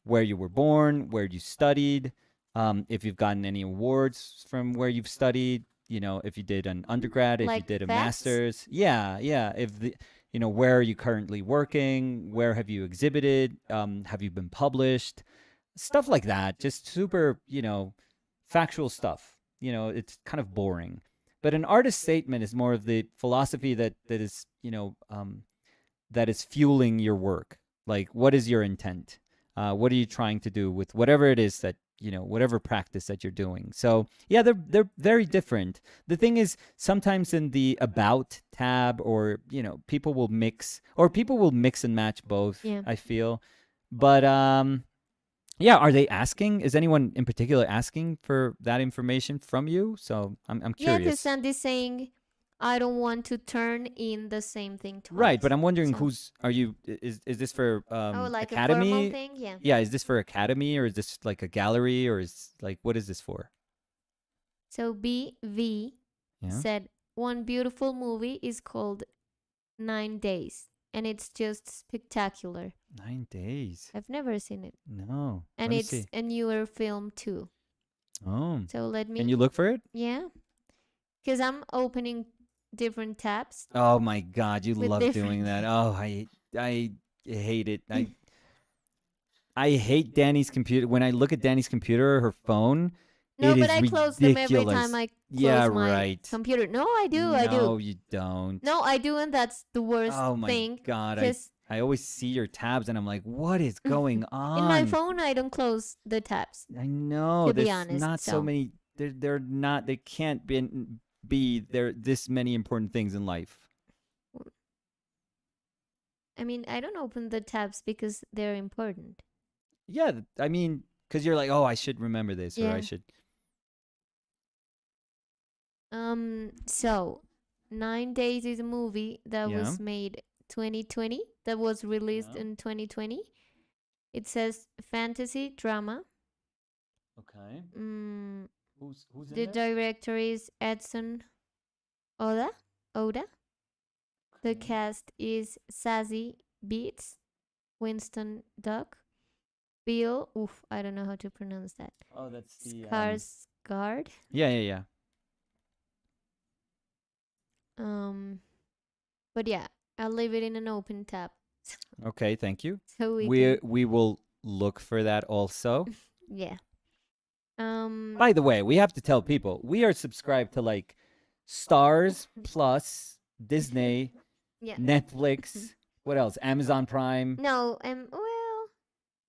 where you were born, where you studied, if you've gotten any awards from where you've studied, if you did an undergrad, if you Like did a facts? master's. Yeah. If where are you currently working? Where have you exhibited? Have you been published? Stuff like that. Just super, factual stuff. It's kind of boring. But an artist statement is more of the philosophy that is, that is fueling your work. Like, what is your intent? What are you trying to do with whatever it is that, whatever practice that you're doing? So yeah, they're very different. The thing is, sometimes in the about tab, or people will mix and match both. Yeah. I feel, but yeah, are they asking? Is anyone in particular asking for that information from you? So I'm Yeah, curious. because Sandy's saying, I don't want to turn in the same thing twice. Right, but I'm wondering So- are you, is this for like Academy? a formal thing? Yeah. Yeah, is this for Academy, or is this like a gallery, or is like, what is this for? So BV Yeah. said, one beautiful movie is called 9 Days, and it's just spectacular. 9 days. I've never seen it. No. And Let me it's see. a newer film too. Oh. So let me. Can you look for it? Yeah. Because I'm opening different tabs. Oh my God, you With love doing different- that. Oh, I hate it. I hate Danny's computer. When I look at Danny's computer or her phone, No, it but is I close them every time ridiculous. I close Yeah, my right. computer. No, I do. I do. No, you don't. No, I do, and that's the worst Oh my thing. God, Because I always see your tabs and I'm like, what is going on? in my phone, I don't close the tabs. I know. To be There's honest, not so so. many. They're not. They can't be there. This many important things in life. I mean, I don't open the tabs because they're important. Yeah, I mean, Because you're like, oh, I should remember this, or I Yeah. should. So 9 Days is a movie that Yeah. was made 2020, that was released Yeah. in 2020. It says fantasy drama. Okay. Mm, Who's in the this? director is Edson Oda. Oda. The Okay. cast is Sassy Beats, Winston Duck, Bill. Oof, I don't know how to pronounce that. Oh, that's the Skarsgård. Yeah, yeah, yeah. But yeah, I'll leave it in an open tab Okay, thank you. so we We can. we will look for that also. Yeah. By the way, we have to tell people we are subscribed to like Stars Plus, Disney, Yeah. Netflix, what else? Amazon Prime. No. Well.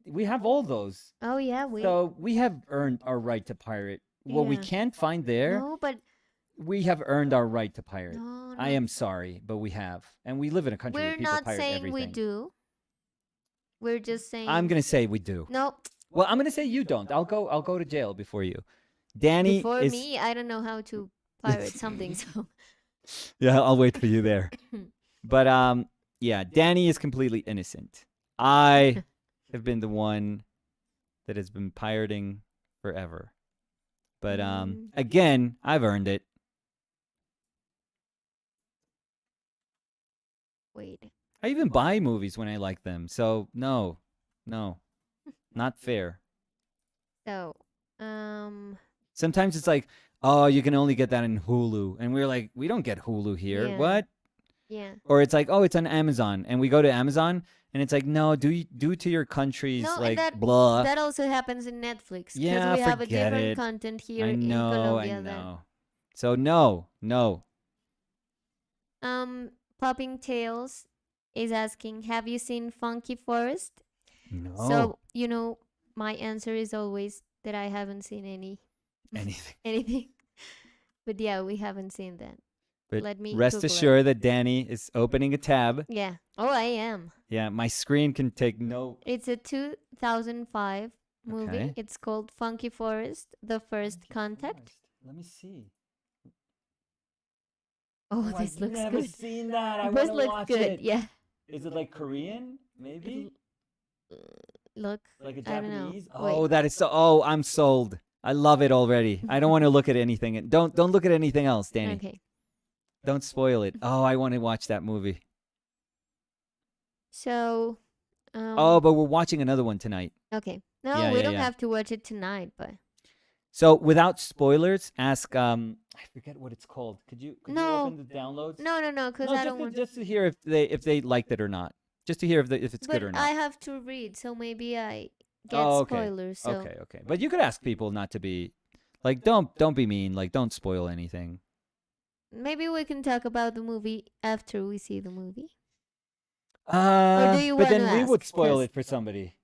We have all those. Oh yeah. So we have earned our right to pirate. What we Yeah. can't find there, No, but we have earned our right to pirate. no, I no. am sorry, but we have. And we live in a country where We're people not pirate saying we everything. do. We're just saying. I'm going to say we do. No. Well, I'm going to say you don't. I'll go to jail before you. Danny Before is me, I don't know how to pirate something. So. Yeah, I'll wait for you there. But yeah, Danny is completely innocent. I have been the one that has been pirating forever. But again, I've earned it. Wait. I even buy movies when I like them. So no. Not fair. So, Sometimes it's like, oh, you can only get that in Hulu. And we're like, we don't get Hulu here. Yeah. What? yeah. Or it's like, oh, it's on Amazon. And we go to Amazon and it's like, no, due to your country's No, like and blah. that also happens in Netflix. Yeah, we have a forget different it. content here I in know. Colombia than. So no. Popping Tails is asking, have you seen Funky Forest? No. So, my answer is always that I haven't seen anything. anything. But yeah, we haven't seen that. But Let me rest Google it. assured that Danny is opening a tab. Yeah. Oh, I am. Yeah, my screen can take no. It's a 2005 movie. Okay. It's called Funky Forest, The First Contact. Let me see. Oh, this I've looks never good. seen that. I This want to looks watch good. it. Yeah. Is it like Korean? Maybe Look. like a I don't know. Japanese. Wait. Oh, that is so. Oh, I'm sold. I love it already. I don't want to look at anything. Don't look at anything else, Danny. Okay. Don't spoil it. Oh, I want to watch that movie. So. Oh, but we're watching another one tonight. Okay. No, Yeah, we yeah, don't yeah. have to watch it tonight, but. So without spoilers, ask I forget what it's called. Could you No. open the downloads? No, because I don't want. Just to hear if they liked it or not. Just to hear if it's good or But not. I have to read, so maybe I get Oh, okay. spoilers. So. Okay. But you could ask people not to be like don't be mean, like don't spoil anything. Maybe we can talk about the movie after we see the movie. Or do you but wanna then we would ask? spoil 'Cause- it for somebody.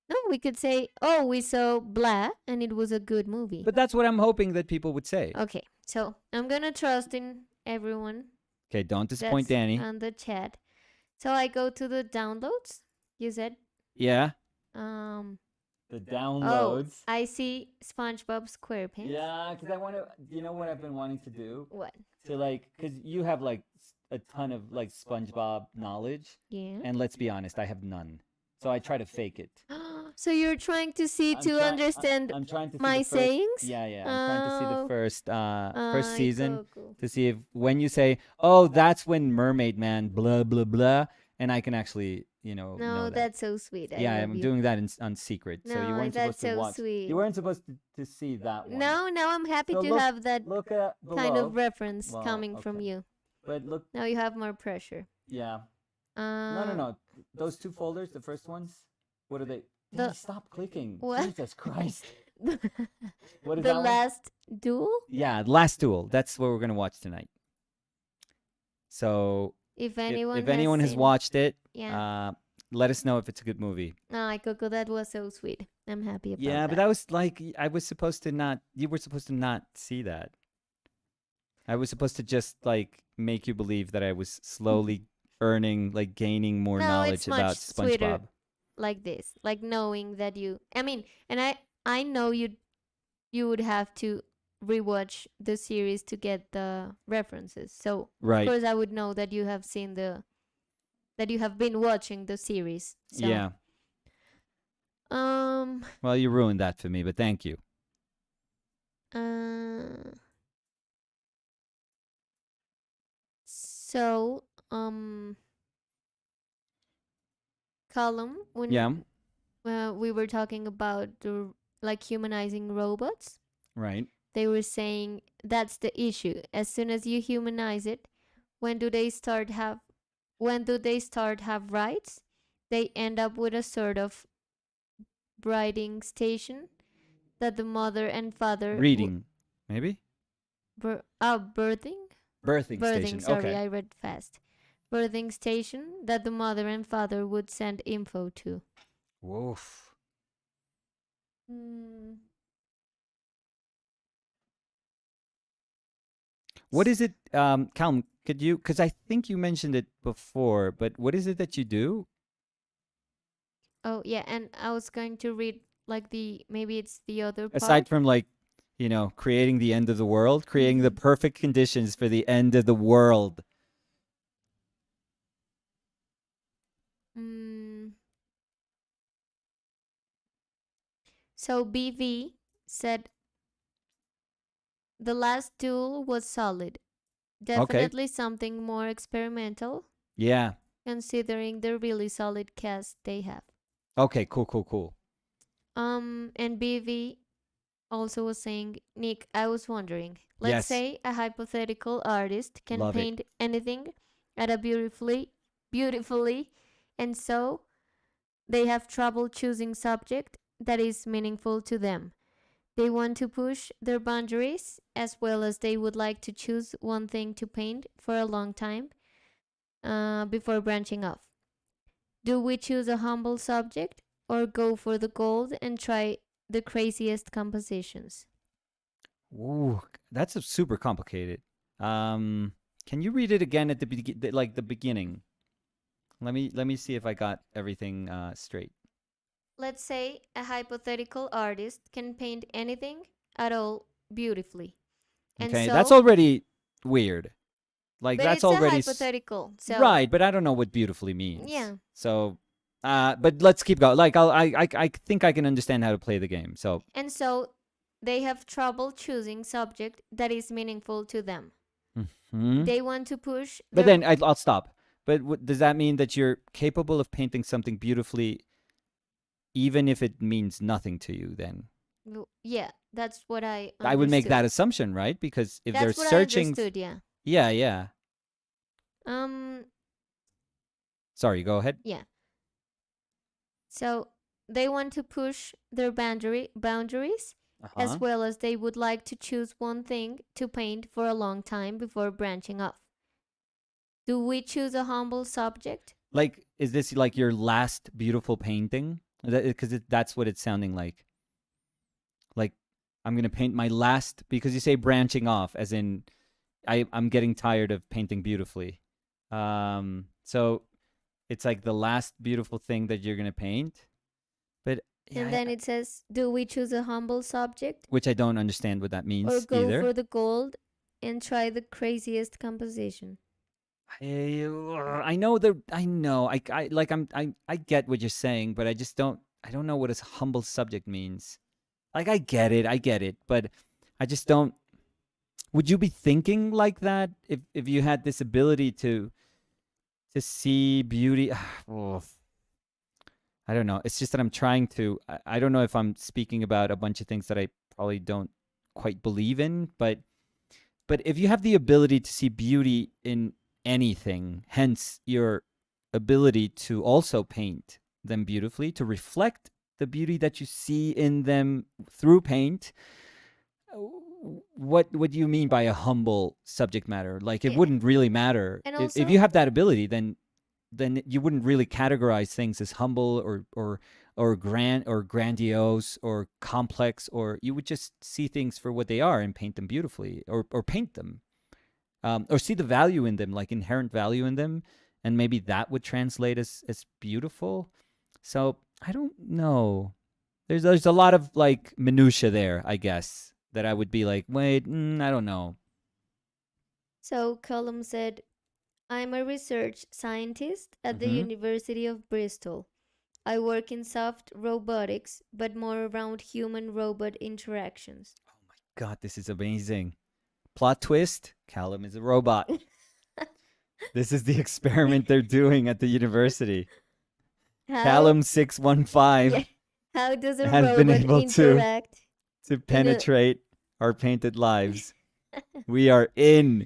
No, we could say, oh, we saw blah, and it was a good movie. But that's what I'm hoping that people would say. Okay, so I'm gonna trust in everyone Okay, don't disappoint that's Danny. on the chat. So I go to the downloads. You said, Yeah. The The downloads. I see SpongeBob SquarePants. Yeah, because I want to. You know what I've been wanting to do? What? To like, because you have like a ton of like SpongeBob knowledge, Yeah. and let's be honest, I have none. So I try to fake it. So you're trying to see understand I'm trying to see my the first, sayings? Yeah. I'm trying to see the Oh. first season Cool. to see if when you say, "Oh, that's when Mermaid Man," blah blah blah, and I can actually, know No, that. that's so sweet. Yeah, I I'm love you. doing that on secret. So you No, weren't that's supposed to so watch. sweet. You weren't supposed to see that one. No, now I'm happy So to look- have that Look at below. kind of reference Well, coming from okay. you. But look, Now you have more pressure. yeah. No. Those two folders, the first ones. What are they? Danny, stop clicking. What? Jesus Christ. What is The that one? last duel? Yeah, Last Duel. That's what we're gonna watch tonight. So If if anyone has seen- watched it, Yeah. let us know if it's a good movie. No, Coco, that was so sweet. I'm happy about Yeah, that. but that was like I was supposed to not. You were supposed to not see that. I was supposed to just like make you believe that I was slowly earning, like gaining more No, knowledge it's much about sweeter. SpongeBob. Like this, like knowing that you. I mean, and I know you would have to rewatch the series to get the references. So of Right. course I would know that you have seen the that you have been watching the series. So Yeah. um Well, you ruined that for me, but thank you. uh so column when Yeah. we were talking about the like humanizing robots, Right. they were saying that's the issue. As soon as you humanize it, when do they start have when do they start have rights? They end up with a sort of breeding station that the mother and father Reading, maybe? birthing Birthing birthing station. sorry, Okay. I read fast. Birthing station that the mother and father would send info to. Woof. Mm. What is it, Calum? Could you? Because I think you mentioned it before, but what is it that you do Oh yeah, and I was going to read like the maybe it's the other aside part. from like, creating the end of the world, creating the Mm-hmm. perfect conditions for the end of the world? Mm. So BV said the last duel was solid. Okay. Definitely something more experimental, Yeah. considering the really solid cast they have. Okay. Cool. Cool. Cool. And BV also was saying, Nick, I was wondering, let's Yes. say a hypothetical artist can Love it. paint anything at a beautifully, and so they have trouble choosing subject that is meaningful to them. They want to push their boundaries as well as they would like to choose one thing to paint for a long time before branching off. Do we choose a humble subject or go for the gold and try the craziest compositions? Ooh, that's super complicated. Um, can you read it again at like the beginning? Let me see if I got everything straight. Let's say a hypothetical artist can paint anything at all beautifully. And Okay, that's so, already weird. Like but that's it's a already hypothetical. So, right, but I don't know what beautifully means. yeah. So, but let's keep going. Like I think I can understand how to play the game. So, And so they have trouble choosing subject that is meaningful to them. hmm They want to push but their then I'll stop. But does that mean that you're capable of painting something beautifully, even if it means nothing to you? Then yeah, that's what I I would make understood. that assumption, right? Because if they're That's what I searching, understood, yeah. yeah, yeah. Um Sorry, go ahead. yeah. So they want to push their boundaries Uh as huh. well as they would like to choose one thing to paint for a long time before branching off. Do we choose a humble subject? Like, is this like your last beautiful painting? Because that's what it's sounding like. Like, I'm gonna paint my last because you say branching off, as in I'm getting tired of painting beautifully. So it's like the last beautiful thing that you're gonna paint, but yeah, And then it says, do we choose a humble subject which I don't understand what that or means go either. for the gold and try the craziest composition? I know the I know I like I get what you're saying, but I don't know what a humble subject means. Like I get it, but I just don't. Would you be thinking like that if you had this ability to see beauty? Oh, I don't know. It's just that I'm trying to. I don't know if I'm speaking about a bunch of things that I probably don't quite believe in, but if you have the ability to see beauty in anything, hence your ability to also paint them beautifully, to reflect the beauty that you see in them through paint, what do you mean by a humble subject matter? Like it Yeah. wouldn't really matter And if also, you have that ability, then you wouldn't really categorize things as humble or grand or grandiose or complex, or you would just see things for what they are and paint them beautifully, or paint them, or see the value in them, like inherent value in them, and maybe that would translate as beautiful. So I don't know. There's a lot of like minutia there, I guess, that I would be like, wait, I don't know. So Column said, I'm a research scientist at the Mm-hmm. University of Bristol. I work in soft robotics, but more around human robot interactions. God, this is amazing. Plot twist: Callum is a robot. This is the experiment they're doing at the university. How Callum 615 yeah, how does a has been robot able interact to in a penetrate our painted lives. We are in.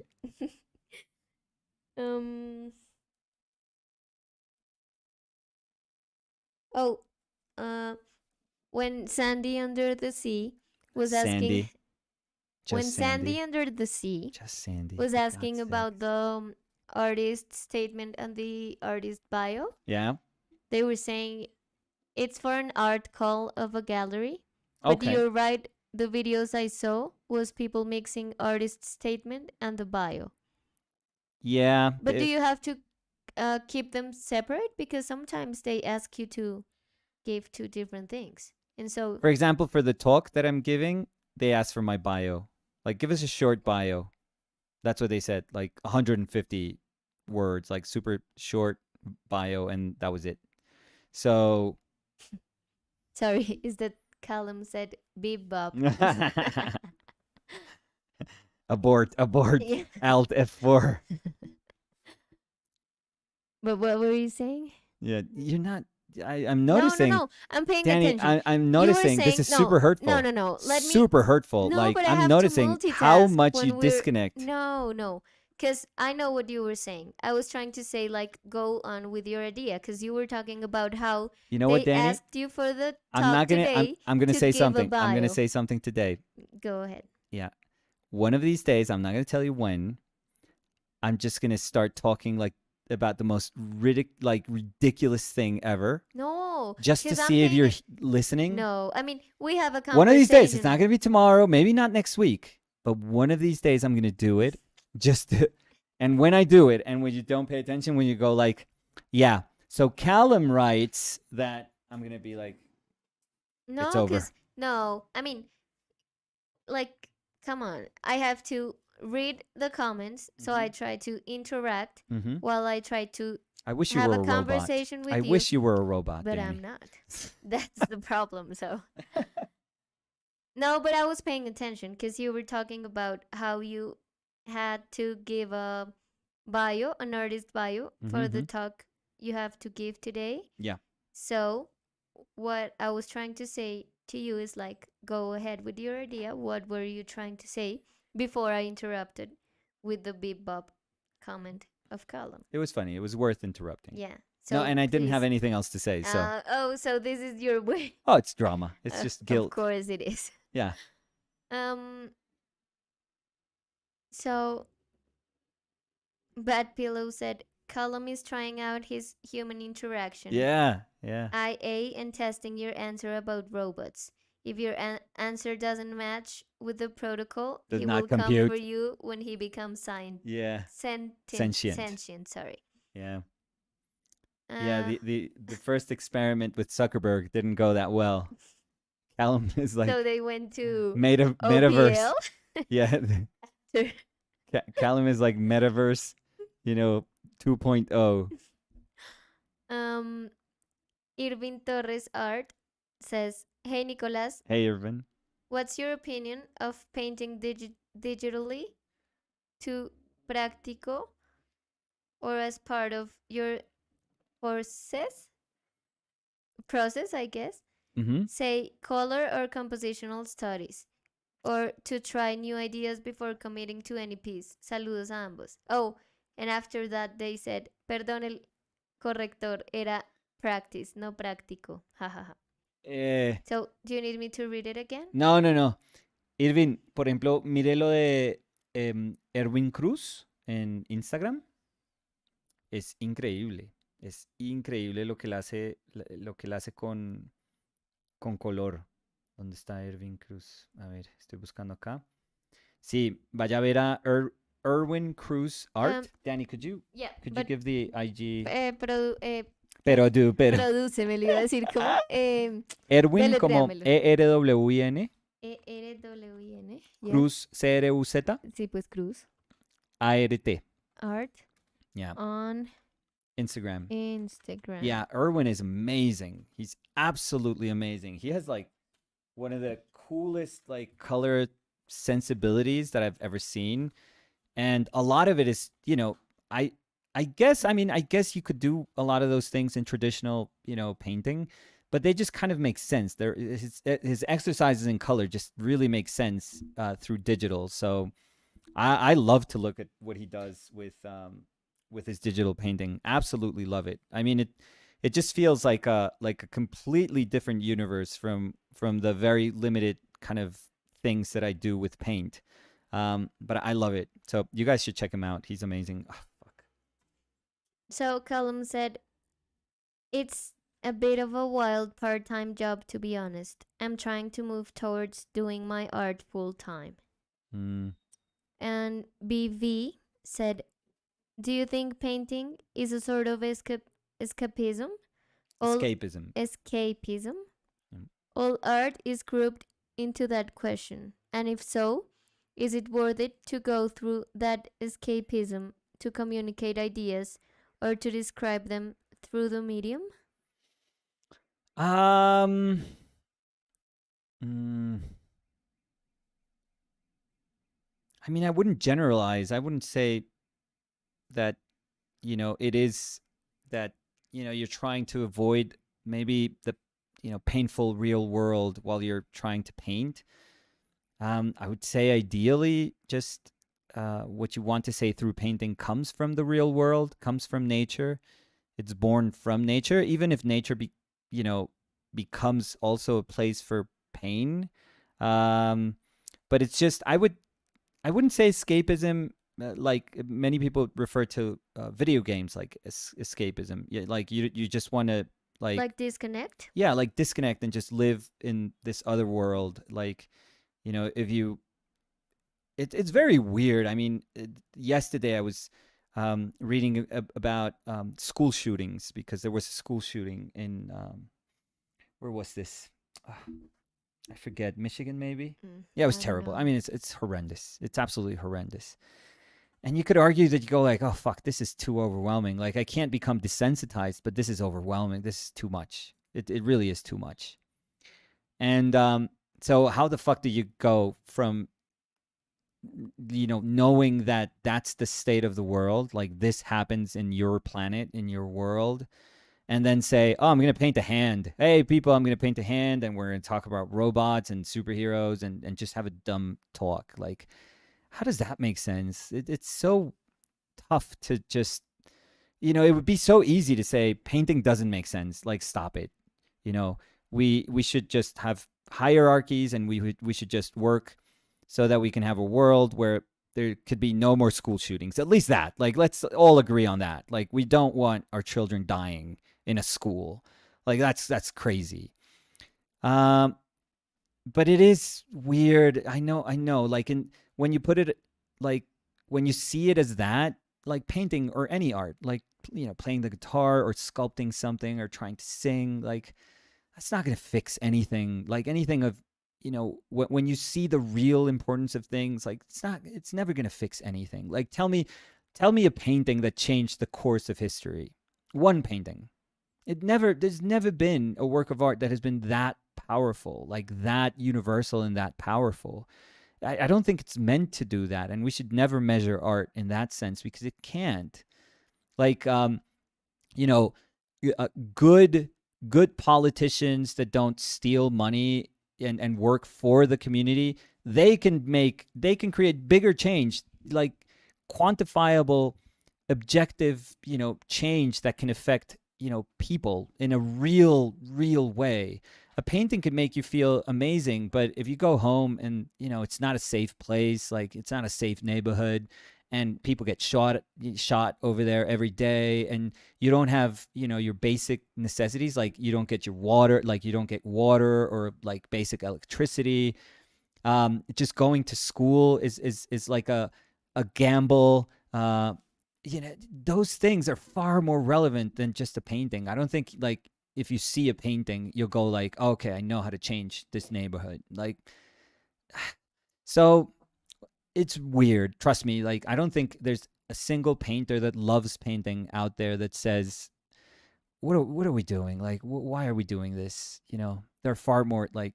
um oh uh when Sandy Under the Sea was asking Sandy. when Just Sandy Sandy. Under the Sea Just Sandy, was for God's asking sake. about the artist statement and the artist bio, Yeah? they were saying it's for an art call of a gallery. But Okay. you're right, the videos I saw was people mixing artist statement and the bio. Yeah. But do you have to keep them separate? Because sometimes they ask you to give two different things. And so, For example, for the talk that I'm giving, they asked for my bio. Like, give us a short bio. That's what they said. Like 150 words, like super short bio, and that was it. So sorry, is that Callum said bebop? abort, Yeah. Alt F4. But what were you saying? Yeah, you're not. I'm No, no, noticing, no. I'm paying Danny. attention. I'm You were noticing this saying is no, super no, hurtful. no, no. Let me. Super hurtful. No, Like but I I'm have to noticing how multitask much you when we're. disconnect. No, no. Because I know what you were saying. I was trying to say, like, go on with your idea. Because you were talking about how You know what, they Danny? asked you for the I'm talk not gonna. today I'm gonna to say give a something. I'm gonna bio. say something today. Go ahead. Yeah. One of these days, I'm not gonna tell you when. I'm just gonna start talking like about the most ridiculous thing ever, No, just to because I'm see if paying you're it. listening. No, I mean, we have a One of these days, it's not conversation. gonna be tomorrow, maybe not next week, but one of these days, I'm gonna do it. Just to, and when I do it, and when you don't pay attention, when you go like, yeah. So Callum writes that I'm gonna be like, it's No, over. because, no, I mean, like, come on. I have to read the comments, so I Mm-hmm. try to interact Mm-hmm. while I try to I wish you have were a a robot. conversation I with you, wish you were a robot, but Danny. I'm not. That's the problem. So, no, but I was paying attention because you were talking about how you had to give a bio, an artist bio, for the Mm-hmm. talk you have to give today. Yeah. So, what I was trying to say to you is like, go ahead with your idea. What were you trying to say before I interrupted with the bebop comment of Callum? It was funny. It was worth interrupting. Yeah. No, So and I didn't have please. anything else to say. So, Oh, so this is your way. oh, it's drama. It's just Of guilt. course it is. Yeah. Um. So Bad Pillow said Callum is trying out his human interaction. Yeah. Yeah. IA and testing your answer about robots. If your answer doesn't match with the protocol, Does he not will come for compute. you when he becomes Yeah. sentient. Sentient. Sentient, sorry. Yeah. Yeah. Uh, The first experiment with Zuckerberg didn't go that well. Callum is so like they went to metaverse. OPL. Yeah. Callum is like metaverse, 2.0. um, Irvin Torres Art says, "Hey Nicolas, Hey, Irvin. what's your opinion of painting digitally to practico or as part of your courses process, I guess, Mm-hmm. say color or compositional studies, or to try new ideas before committing to any piece. Saludos a ambos. Oh, and after that they said, perdón, el corrector era practice, no práctico. Jajaja. Eh, So, do you need me to read it again? no, no, no. Irvin, por ejemplo, mire lo de Erwin Cruz en Instagram. Es increíble. Es increíble lo que él hace, lo que él hace con color. ¿Dónde está Erwin Cruz? A ver, estoy buscando acá. Sí, vaya a ver a Erwin Cruz Art. Danny, could you Yeah, could you but give the IG? produ- Pero. Produce, me lo iba a decir como. Erwin como Deletréamelo. ERWIN, ERWIN. Yes. Cruz CRUZ, Sí, pues Cruz. ART. Art Yeah, on Instagram. Instagram. Yeah, Erwin is amazing. He's absolutely amazing. He has like one of the coolest like color sensibilities that I've ever seen. And a lot of it is, I I guess you could do a lot of those things in traditional, painting, but they just kind of make sense. His exercises in color just really make sense through digital. So I love to look at what he does with his digital painting. Absolutely love it. I mean, it just feels like a completely different universe from the very limited kind of things that I do with paint. But I love it. So you guys should check him out. He's amazing. Oh, fuck. So Callum said, it's a bit of a wild part time job, to be honest. I'm trying to move towards doing my art full time. Mm, And BV said, do you think painting is a sort of escapism? All escapism. escapism? Mm. All art is grouped into that question. And if so, is it worth it to go through that escapism to communicate ideas or to describe them through the medium? Um. mm, I mean, I wouldn't generalize. I wouldn't say that it is that you're trying to avoid maybe the painful real world while you're trying to paint. I would say ideally, just what you want to say through painting comes from the real world, comes from nature. It's born from nature, even if nature you know becomes also a place for pain. Um, but it's just I wouldn't say escapism. Like many people refer to video games like escapism. Yeah, like you just want to like Like disconnect? yeah, like disconnect and just live in this other world. Like if you it's very weird. I mean, yesterday I was reading about school shootings because there was a school shooting in where was this? Ah, I forget, Michigan maybe. Yeah, it was I don't terrible. I know. mean, it's horrendous. It's absolutely horrendous. And you could argue that you go like, oh fuck, this is too overwhelming. Like I can't become desensitized, but this is overwhelming. This is too much. It really is too much. And so how the fuck do you go from knowing that that's the state of the world, like this happens in your planet, in your world, and then say, oh, I'm going to paint a hand. Hey, people, I'm going to paint a hand, and we're going to talk about robots and superheroes and just have a dumb talk. Like, how does that make sense? It's so tough to just, it would be so easy to say painting doesn't make sense. Like, stop it. You know, we should just have hierarchies and we should just work so that we can have a world where there could be no more school shootings. At least that. Like, let's all agree on that. Like, we don't want our children dying in a school. Like, that's crazy. Um, but it is weird. I know. Like, when you put it, like, when you see it as that, like painting or any art, like, playing the guitar or sculpting something or trying to sing, like, that's not going to fix anything. Like anything of, when you see the real importance of things, like it's never going to fix anything. Like tell me a painting that changed the course of history. One painting. There's never been a work of art that has been that powerful, like that universal and that powerful. I don't think it's meant to do that. And we should never measure art in that sense because it can't. Like, you know, good politicians that don't steal money and work for the community, they can create bigger change, like quantifiable, objective, change that can affect, people in a real way. A painting could make you feel amazing, but if you go home and it's not a safe place, like it's not a safe neighborhood, and people get shot over there every day, and you don't have your basic necessities, like you don't get your water, like you don't get water or like basic electricity. Just going to school is like a gamble. those things are far more relevant than just a painting. I don't think like if you see a painting, you'll go like, okay, I know how to change this neighborhood. Like, so it's weird. Trust me. Like, I don't think there's a single painter that loves painting out there that says, what are we doing? Like, why are we doing this? There are far more like,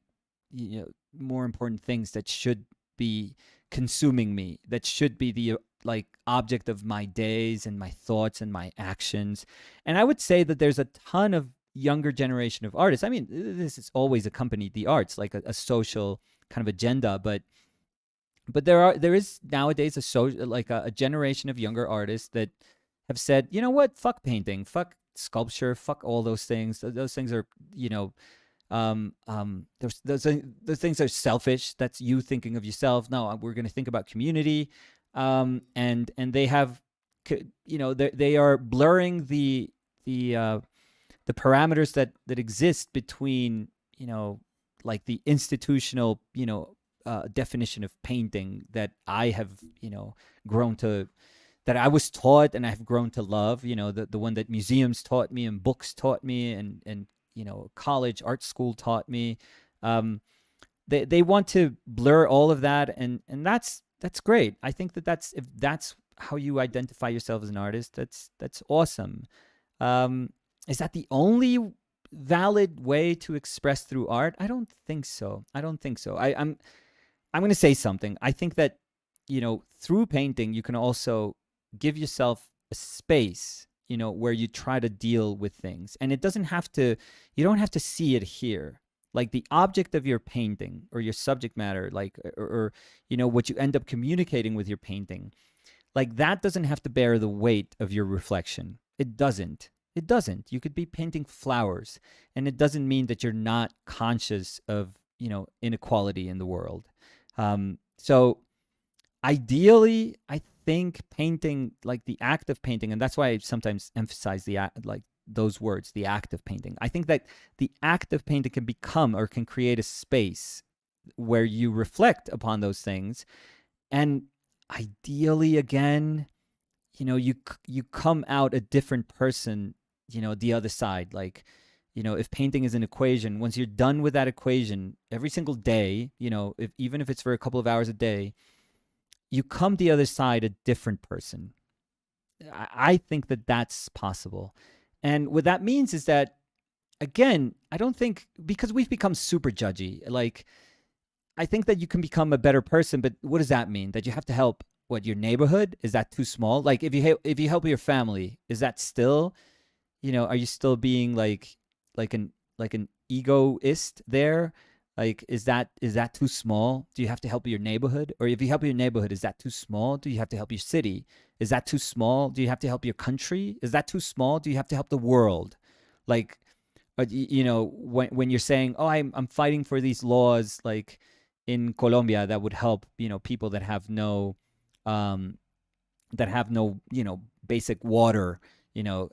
more important things that should be consuming me, that should be the like object of my days and my thoughts and my actions. And I would say that there's a ton of younger generation of artists. I mean, this has always accompanied the arts, like a social kind of agenda, but there is nowadays a generation of younger artists that have said, you know what, fuck painting, fuck sculpture, fuck all those things. Those things are, those things are selfish. That's you thinking of yourself. No, we're going to think about community, and they have, they are blurring the parameters that exist between, like the institutional, definition of painting that I have, grown to, that I was taught and I've grown to love, the one that museums taught me and books taught me and college art school taught me. They want to blur all of that, and that's great. I think that's, if that's how you identify yourself as an artist, that's awesome. Um, is that the only valid way to express through art? I don't think so. I don't think so. I'm going to say something. I think that, through painting, you can also give yourself a space, where you try to deal with things. And it doesn't have to, you don't have to see it here. Like the object of your painting or your subject matter, like, or what you end up communicating with your painting, like that doesn't have to bear the weight of your reflection. It doesn't. It doesn't. You could be painting flowers, and it doesn't mean that you're not conscious of, inequality in the world. So ideally, I think painting, like the act of painting, and that's why I sometimes emphasize the act, like those words, the act of painting. I think that the act of painting can become, or can create a space where you reflect upon those things, and ideally, again, you come out a different person, the other side. Like, if painting is an equation, once you're done with that equation every single day, even if it's for a couple of hours a day, you come the other side a different person. I think that that's possible. And what that means is that, again, I don't think, because we've become super judgy, like, I think that you can become a better person, but what does that mean? That you have to help what, your neighborhood? Is that too small? Like, if you help your family, is that still, are you still being like an egoist there? Like, is that too small? Do you have to help your neighborhood? Or if you help your neighborhood, is that too small? Do you have to help your city? Is that too small? Do you have to help your country? Is that too small? Do you have to help the world? Like, when you're saying, oh, I'm fighting for these laws, like in Colombia, that would help, people um that have no, basic water, you know,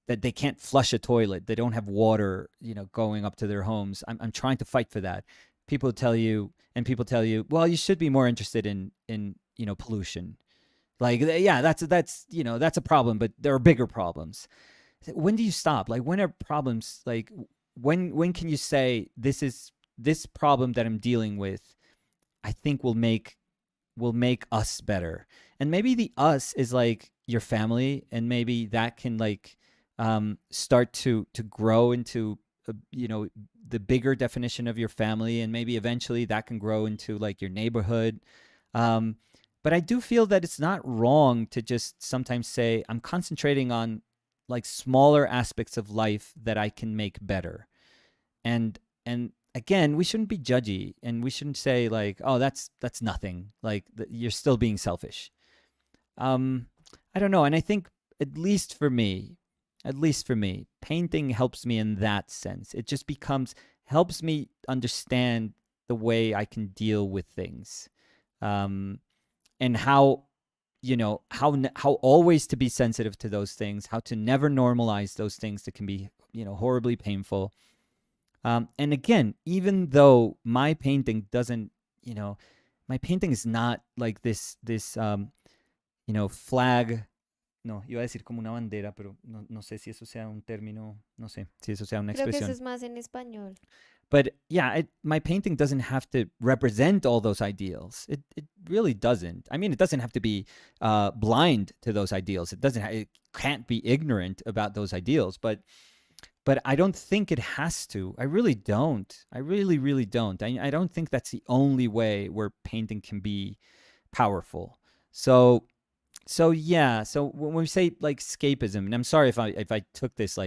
that they can't flush a toilet. They don't have water, going up to their homes. I'm trying to fight for that. People tell you, well, you should be more interested in pollution. Like, yeah, that's a problem, but there are bigger problems. When do you stop? Like, when are problems, like, when can you say, this problem that I'm dealing with, I think will make us better. And maybe the us is like your family, and maybe that can, like, start to grow into, the bigger definition of your family, and maybe eventually that can grow into like your neighborhood. um, but I do feel that it's not wrong to just sometimes say, I'm concentrating on like smaller aspects of life that I can make better. And again, we shouldn't be judgy, and we shouldn't say like, oh, that's nothing, like you're still being selfish. um I don't know. And I think, at least for me, painting helps me in that sense. It just becomes helps me understand the way I can deal with things, um and how always to be sensitive to those things, how to never normalize those things that can be, horribly painful. And again, even though my painting doesn't, you know, my painting is not like this flag. no, iba a decir como una bandera, pero no sé si eso sea un término, no sé si eso sea una Creo que eso expresión. es más en español. But yeah, my painting doesn't have to represent all those ideals. It really doesn't. I mean, it doesn't have to be blind to those ideals. It can't be ignorant about those ideals. But I don't think it has to. I really don't. I really don't. I don't think that's the only way where painting can be powerful. So yeah. So when we say like escapism, and I'm sorry if I took this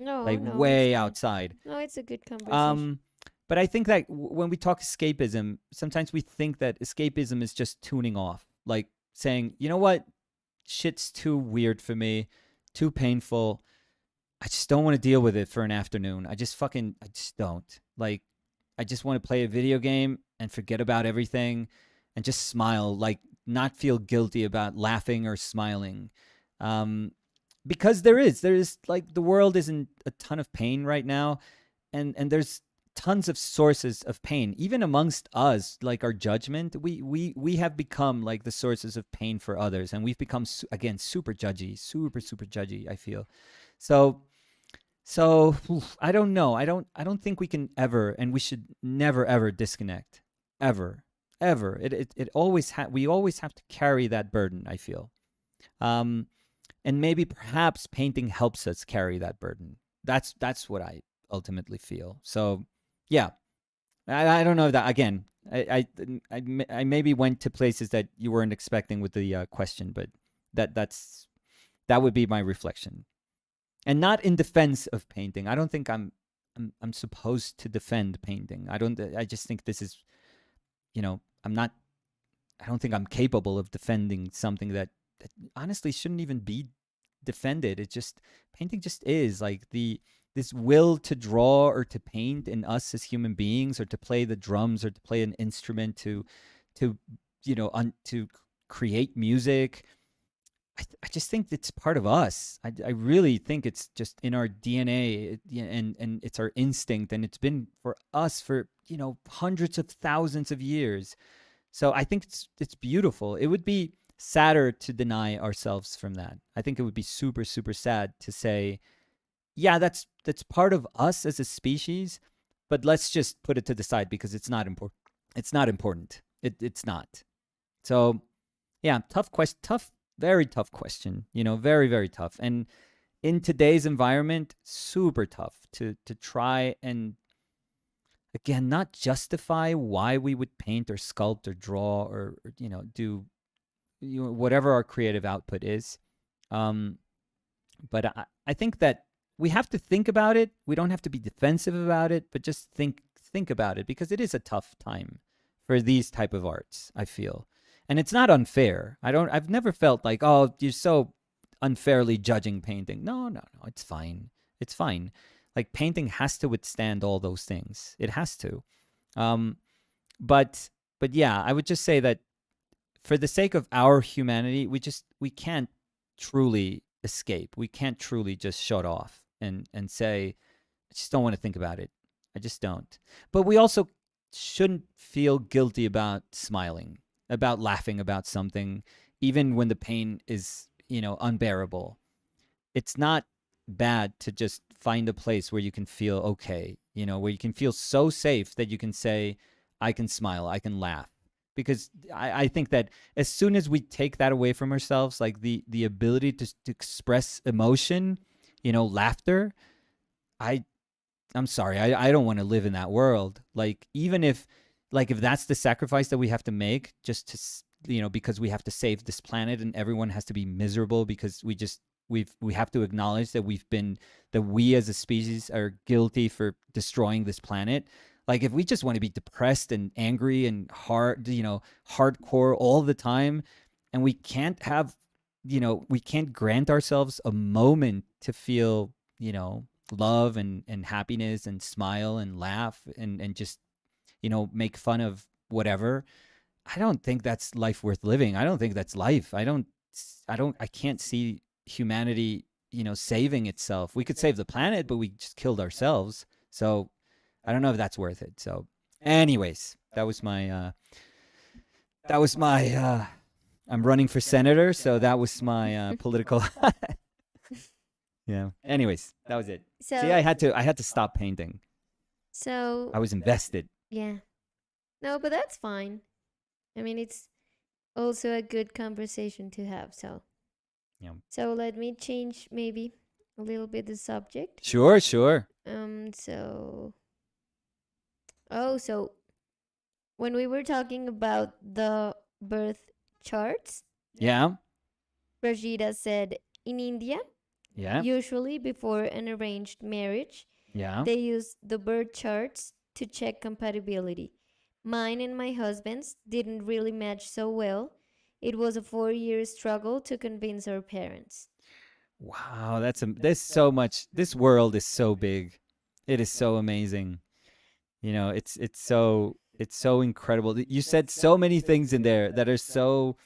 No, like no, it's way not. outside. No, it's a good conversation. Um, but I think that when we talk escapism, sometimes we think that escapism is just tuning off, like saying, you know what, shit's too weird for me, too painful. I just don't want to deal with it for an afternoon. I just don't. Like, I just want to play a video game and forget about everything and just smile, like, not feel guilty about laughing or smiling. Um, because there is like, the world is in a ton of pain right now, and there's tons of sources of pain even amongst us, like our judgment. We have become like the sources of pain for others, and we've become again super judgy, super judgy, I feel. So I don't know. I don't think we can ever, and we should never ever disconnect, ever, ever. It always we always have to carry that burden, I feel. Um, and maybe perhaps painting helps us carry that burden. That's what I ultimately feel. So yeah, I don't know that again. I maybe went to places that you weren't expecting with the question, but that would be my reflection, and not in defense of painting. I don't think I'm supposed to defend painting. I don't. I just think this is, I'm not. I don't think I'm capable of defending something that honestly shouldn't even be defended. It just, painting just is like this will to draw or to paint in us as human beings, or to play the drums, or to play an instrument, to to create music. I just think it's part of us. I really think it's just in our DNA, and it's our instinct, and it's been for us for hundreds of thousands of years. So I think it's beautiful. It would be sadder to deny ourselves from that. I think it would be super sad to say, yeah, that's part of us as a species, but let's just put it to the side because it's not important. It's not important. It's not. So yeah, tough question. Tough, very tough question. Very tough. And in today's environment, super tough to try and, again, not justify why we would paint or sculpt or draw or do whatever our creative output is. Um, but I think that we have to think about it. We don't have to be defensive about it, but just think about it, because it is a tough time for these type of arts, I feel. And it's not unfair. I've never felt like, oh, you're so unfairly judging painting. No, it's fine. It's fine. Like, painting has to withstand all those things. It has to. Um, but yeah, I would just say that for the sake of our humanity, we can't truly escape. We can't truly just shut off and say, I just don't want to think about it. I just don't. But we also shouldn't feel guilty about smiling, about laughing about something, even when the pain is, unbearable. It's not bad to just find a place where you can feel okay, where you can feel so safe that you can say, I can smile, I can laugh. Because I think that as soon as we take that away from ourselves, like the ability to express emotion, laughter, I I'm sorry, I don't want to live in that world. Like, even if, like, if that's the sacrifice that we have to make just to, because we have to save this planet and everyone has to be miserable because we have to acknowledge that we as a species are guilty for destroying this planet. Like, if we just want to be depressed and angry and hardcore all the time, and we can't we can't grant ourselves a moment to feel, love and happiness and smile and laugh and just, make fun of whatever. I don't think that's life worth living. I don't think that's life. I can't see humanity, saving itself. We could save the planet, but we just killed ourselves. So I don't know if that's worth it. So anyways, that was my I'm running for senator, so that was my political. Yeah. Anyways, that was it. See, So I had to stop painting. so I was invested. yeah. No, but that's fine. I mean, it's also a good conversation to have. Yeah. So let me change maybe a little bit the subject. Sure, sure. So so when we were talking about the birth charts, Yeah. Rajita said in India, Yeah. usually before an arranged marriage, Yeah. they use the birth charts to check compatibility. Mine and my husband's didn't really match so well. It was a 4 year struggle to convince our parents. Wow, there's so much. This world is so big. It is so amazing. You know, it's so incredible. You said so many things in there that are so,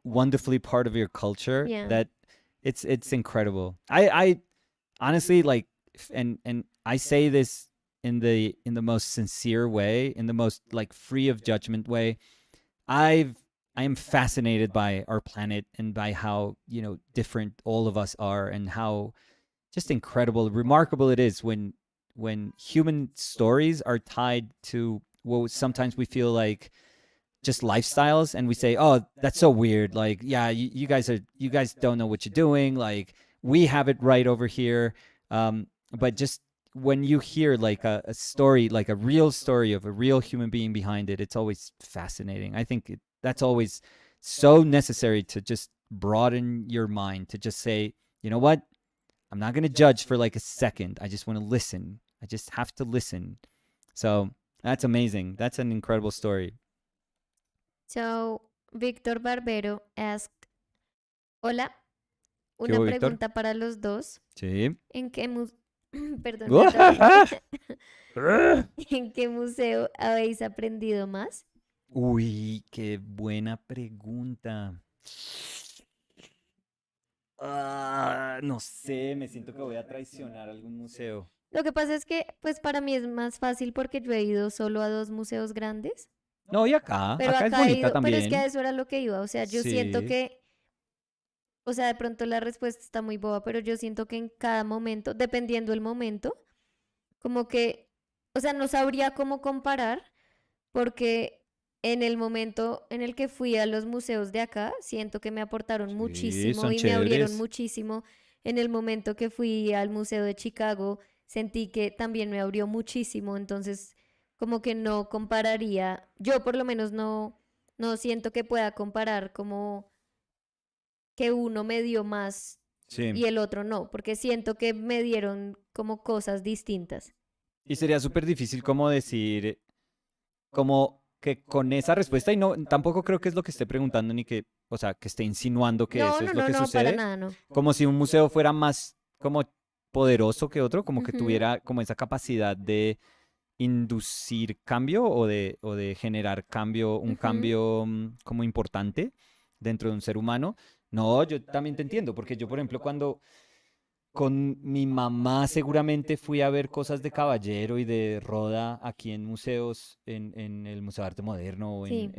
wonderfully part of your culture Yeah. that it's incredible. I honestly like and I say this in the most sincere way, in the most like free of judgment way. I am fascinated by our planet and by how, different all of us are and how just incredible, remarkable it is when human stories are tied to what sometimes we feel like just lifestyles, and we say, oh, that's so weird, like, yeah, you guys don't know what you're doing, like, we have it right over here. But just when you hear like a story, like a real story of a real human being behind it, it's always fascinating. I think that's always so necessary, to just broaden your mind, to just say, you know what, I'm not going to judge for like a second. I just want to listen. I just have to listen. So that's amazing. That's an incredible story. So Víctor Barbero asked, hola, ¿Qué una hubo, Víctor? pregunta para los dos. Sí. ¿En qué Perdón, me atoré. ¿En qué museo habéis aprendido más? Uy, qué buena pregunta. No sé, me siento que voy a traicionar algún museo. Lo que pasa es que, pues para mí es más fácil porque yo he ido solo a dos museos grandes, No, y pero acá es acá he bonita ido, pero es que a también. eso era lo que iba, o sea, yo siento Sí, que, o sea, de pronto la respuesta está muy boba, pero yo siento que en cada momento, dependiendo el momento, como que, o sea, no sabría cómo comparar, porque en el momento en el que fui a los museos de acá, siento que me aportaron sí, muchísimo son y me abrieron chéveres. muchísimo. En el momento que fui al Museo de Chicago, sentí que también me abrió muchísimo, entonces como que no compararía, yo por lo menos no siento que pueda comparar como que uno me dio más Sí. y el otro no, porque siento que me dieron como cosas distintas. Y sería súper difícil como decir, como que con esa respuesta, y no, tampoco creo que es lo que esté preguntando, ni que, o sea, que esté insinuando que No, eso no, es lo no, que no, para sucede, nada, no. como si un museo fuera más como poderoso que otro, como que Ujú, tuviera como esa capacidad de inducir cambio o de generar cambio, un ujú. cambio como importante dentro de un ser humano. No, yo también te entiendo, porque yo, por ejemplo, cuando con mi mamá seguramente fui a ver cosas de Caballero y de Roda aquí en museos, en el Museo de Arte Moderno Sí,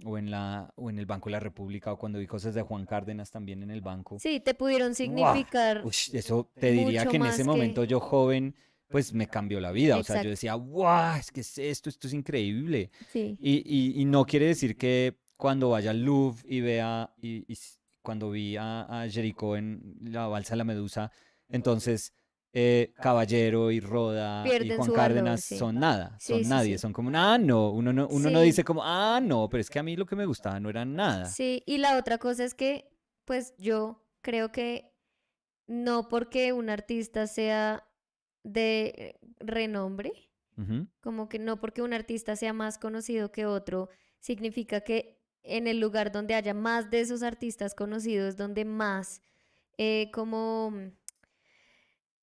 o en el Banco de la República, o cuando vi cosas de Juan Cárdenas también en el banco. sí, te pudieron ¡Guau! significar Ush, eso te diría mucho que en ese más momento que... yo joven, pues me cambió la vida. O sea, yo Exacto, decía, ¡guau! Es que es esto, esto es increíble. sí, Y no quiere decir que cuando vaya al Louvre y vea, cuando vi a Jericho en la Balsa de la Medusa, entonces Caballero y Roda y pierden Juan su valor, Cárdenas sí. son nada, Sí, son sí, nadie, sí. son como, ah, no, uno no Sí, dice como, ah, no, pero es que a mí lo que me gustaba no era nada. sí. Y la otra cosa es que, pues yo creo que no porque un artista sea de renombre, Ujú. como que no porque un artista sea más conocido que otro, significa que en el lugar donde haya más de esos artistas conocidos, donde más como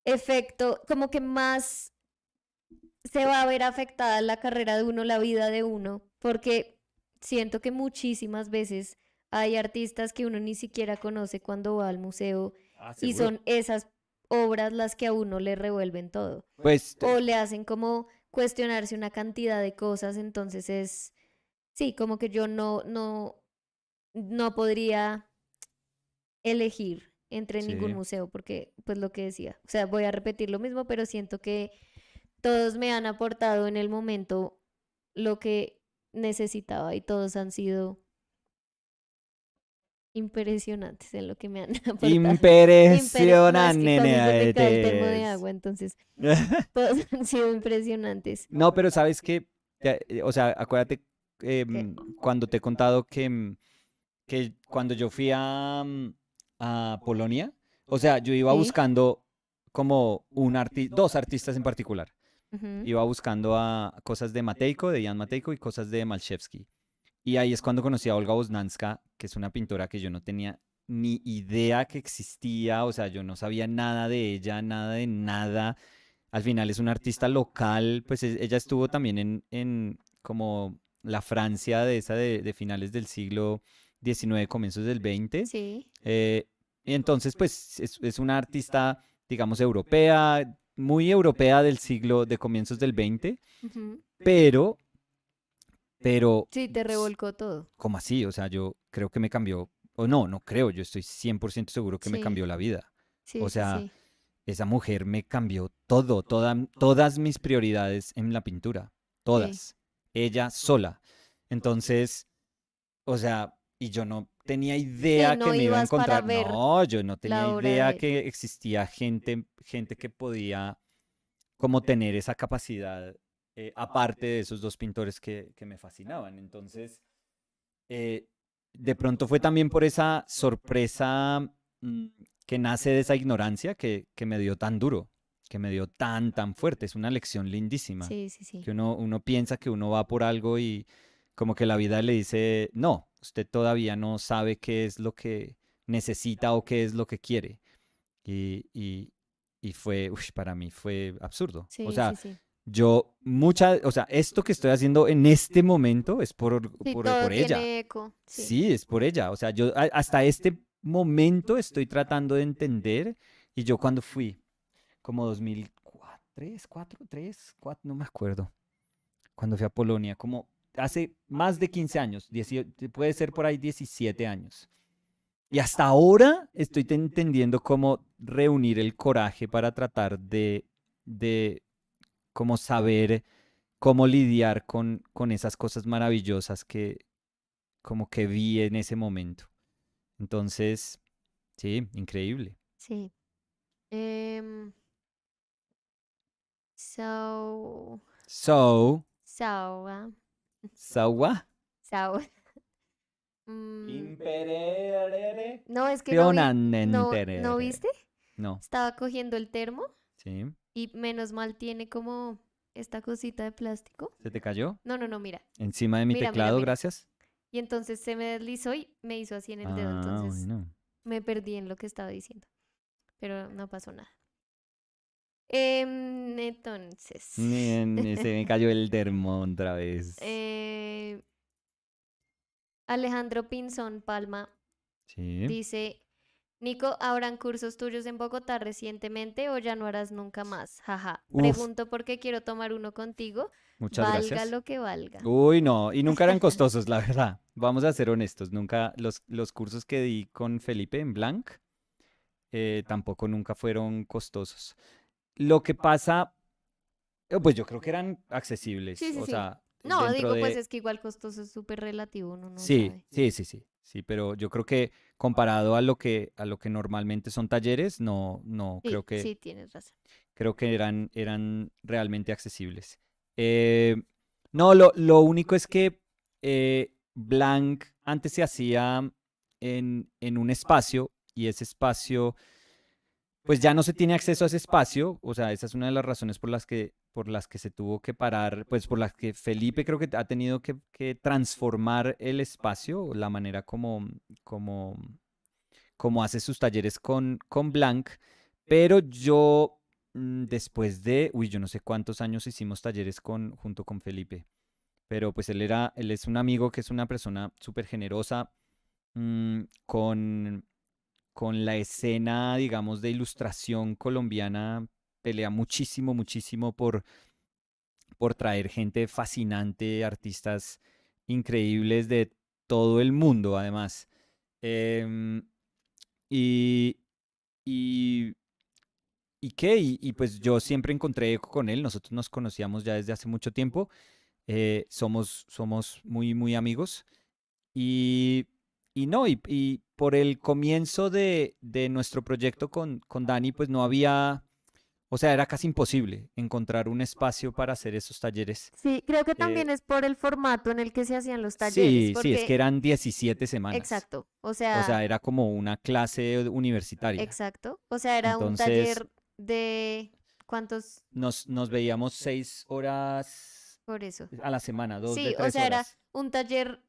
efecto, como que más se va a ver afectada la carrera de uno, la vida de uno, porque siento que muchísimas veces hay artistas que uno ni siquiera conoce cuando va al museo Ah, y seguro. son esas obras las que a uno le revuelven todo Pues o le hacen como cuestionarse una cantidad de cosas, entonces es, sí, como que yo no, no podría elegir entre ningún Sí. museo porque, pues lo que decía, o sea, voy a repetir lo mismo, pero siento que todos me han aportado en el momento lo que necesitaba y todos han sido impresionantes en lo que me han aportado. No, es que casi se me cae el termo de Impresionantes. agua, entonces todos han sido impresionantes. No, pero sabes que, o sea, acuérdate Que, cuando te he contado que cuando yo fui a Polonia, o sea, yo iba sí, buscando como dos artistas en particular. ujú, Iba buscando a cosas de Matejko, de Jan Matejko y cosas de Malszewski. Y ahí es cuando conocí a Olga Boznanska, que es una pintora que yo no tenía ni idea que existía, o sea, yo no sabía nada de ella, nada de nada. Al final es una artista local, pues ella estuvo también en como la Francia de esa de finales del siglo XIX, comienzos del XX. sí, eh, y entonces, pues es una artista, digamos, europea, muy europea del siglo, de comienzos del XX, ujú, pero, pero, sí, te revolcó todo. ¿cómo así? O sea, yo creo que me cambió, o no, no creo, yo estoy 100% seguro que me Sí, cambió la vida. sí, O sí, sea, sí, esa mujer me cambió todo, todas mis prioridades en la pintura, sí. todas. Ella sola. Entonces, o sea, y yo no tenía Sí, idea que no me iba a ibas para encontrar. ver No, yo no tenía la obra de idea él. que existía gente que podía como tener esa capacidad, aparte de esos dos pintores que me fascinaban. Entonces, eh, de pronto fue también por esa sorpresa, mm, que nace de esa ignorancia que me dio tan duro, que me dio tan fuerte. Es una lección lindísima, Sí, sí, sí. que uno piensa que uno va por algo y como que la vida le dice, no, usted todavía no sabe qué es lo que necesita o qué es lo que quiere. Y, y, y fue, para mí fue absurdo. O Sí, sea, sí, sí. o sea, esto que estoy haciendo en este momento es Sí, todo por ella. tiene eco. Sí. Sí, es por ella. O sea, yo hasta este momento estoy tratando de entender. Y yo cuando fui, como 2004, 3, 4, 3, 4, no me acuerdo. Cuando fui a Polonia, como hace más de 15 años, puede ser por ahí 17 años. Y hasta ahora estoy entendiendo cómo reunir el coraje para tratar de cómo saber cómo lidiar con esas cosas maravillosas que como que vi en ese momento. Entonces, sí, increíble. Sí. Em, so, So, so, Sawa. so. Mm, Imperere. no, es que no Fionanenterere. viste. No, Estaba cogiendo el termo sí. y menos mal tiene como esta cosita de plástico. ¿Se te cayó? No, no, no, mira. Encima de mi Mira, mira, teclado, mira. gracias. Y entonces se me deslizó y me hizo así en el dedo. Ah, Entonces bueno. me perdí en lo que estaba diciendo. Pero no pasó nada. Entonces, Se me cayó el termo otra vez. eh, Alejandro Pinzón Palma Sí. dice, Nico, ¿habrán cursos tuyos en Bogotá recientemente o ya no harás nunca más? Jaja. Uf, Pregunto porque quiero tomar uno contigo, muchas valga gracias. lo que valga. Uy, no, y nunca eran costosos, la verdad. Vamos a ser honestos, nunca los cursos que di con Felipe en Blanc, tampoco nunca fueron costosos. Lo que pasa, pues yo creo que eran accesibles, Sí, sí, o sí. sea, No, dentro digo, pues de... es que igual costoso es súper relativo, uno no Sí, sabe. sí, sí, sí, sí, pero yo creo que comparado a lo que normalmente son talleres, no, no, Sí, sí, tienes razón. creo que eran realmente accesibles. Eh, no, lo único es que Blanc antes se hacía en un espacio y ese espacio, pues ya no se tiene acceso a ese espacio, o sea, esa es una de las razones por las que se tuvo que parar, pues por las que Felipe creo que ha tenido que transformar el espacio, la manera como, como hace sus talleres con Blanc, pero yo después de, uy, yo no sé cuántos años hicimos talleres junto con Felipe, pero pues él es un amigo que es una persona súper generosa, con la escena, digamos, de ilustración colombiana, pelea muchísimo por traer gente fascinante, artistas increíbles de todo el mundo, además. Em, y, y, ¿Y qué? Y pues yo siempre encontré eco con él. Nosotros nos conocíamos ya desde hace mucho tiempo. Somos muy, muy amigos. Y, y por el comienzo de nuestro proyecto con Dani, pues no había, o sea, era casi imposible encontrar un espacio para hacer esos talleres. Sí, creo que Eh, también es por el formato en el que se hacían los talleres, sí, sí, es que porque, eran 17 semanas. exacto, o O sea, sea, era como una clase universitaria. exacto, o sea, era un Entonces, taller de, ¿cuántos? nos veíamos 6 horas Por eso. a la semana, dos de Sí, o tres sea, era horas. un taller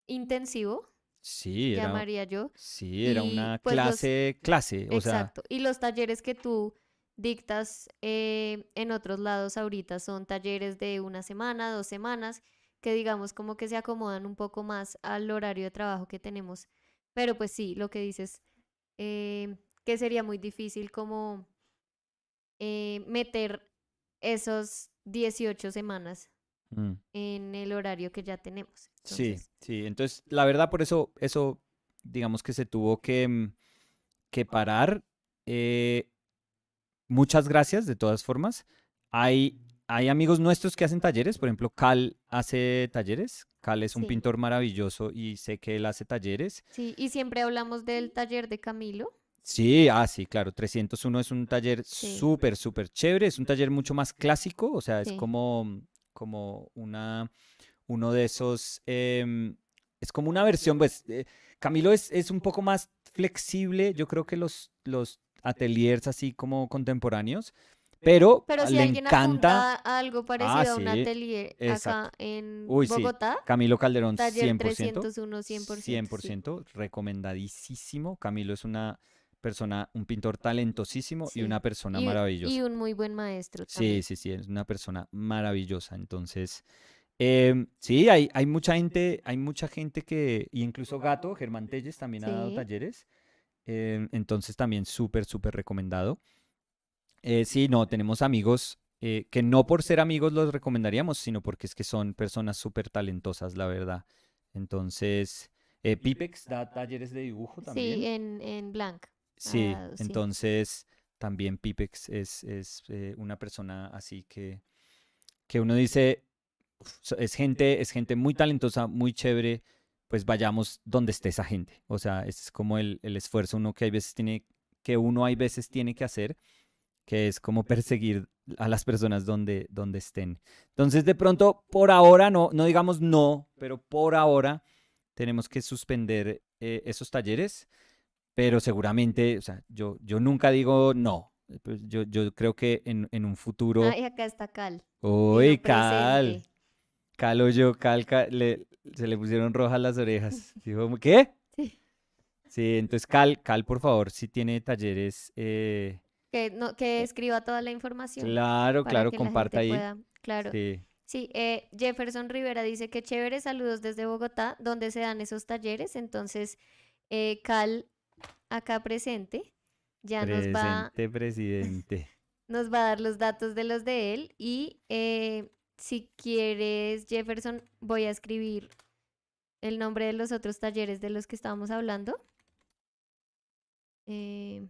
intensivo, Sí, llamaría yo, era y una pues los, clase, o sea, exacto, y los talleres que tú dictas en otros lados ahorita son talleres de una semana, 2 semanas, que digamos como que se acomodan un poco más al horario de trabajo que tenemos. Pero pues sí, lo que dices, que sería muy difícil como meter esos 18 semanas mm, en el horario que ya tenemos. sí, Entonces, sí. Entonces, la verdad, por eso, digamos que se tuvo que parar. Eh, Muchas gracias, de todas formas. Hay amigos nuestros que hacen talleres, por ejemplo, Cal hace talleres. Cal es un sí, pintor maravilloso y sé que él hace talleres. sí, y siempre hablamos del taller de Camilo. Sí, sí, claro. 301 es un taller Sí, súper, súper chévere. Es un taller mucho más clásico, o sea, es sí, como uno de esos, es como una versión, pues, Camilo es un poco más flexible, yo creo que los ateliers así como contemporáneos, pero pero si le alguien encanta, apunta a algo parecido a un sí, atelier acá exacto. en Uy, sí, Bogotá, Camilo Calderón taller 100%, 301 100%, sí, 100%, recomendadísimo. Camilo es una persona, un pintor talentosísimo y sí. una persona Y maravillosa. un muy buen maestro Sí, también. sí, sí, es una persona maravillosa. Entonces, sí, hay mucha gente que, y incluso Gato, Germán Telles también ha dado Sí, talleres, entonces también súper, súper recomendado. Sí, no, tenemos amigos que no por ser amigos los recomendaríamos, sino porque es que son personas súper talentosas, la verdad. Entonces, Pipex da talleres de dibujo sí, también. en Blanc ha Sí, dado, sí. entonces también Pipex es una persona así que uno dice, es gente muy talentosa, muy chévere, pues vayamos donde esté esa gente. O sea, es como el esfuerzo uno que hay veces que uno hay veces tiene que hacer, que es como perseguir a las personas donde estén. Entonces, de pronto, por ahora, no digamos no, pero por ahora tenemos que suspender esos talleres, pero seguramente, o sea, yo nunca digo no. Pues yo creo que en un futuro, Ah, y acá está Cal, uy, vino Cal, presente. Cal oyó, se le pusieron rojas las orejas. Dijo, ¿qué? Sí. Sí, entonces Cal, por favor, si tiene talleres, Que, no, que eh, escriba toda la información claro, para claro, que la comparta gente ahí. pueda, claro. Sí, Sí, Jefferson Rivera dice que chévere, saludos desde Bogotá, donde se dan esos talleres. Entonces, Cal, acá presente, ya presente presidente. nos va a dar los datos de los de él. Y si quieres, Jefferson, voy a escribir el nombre de los otros talleres de los que estábamos hablando. Eh,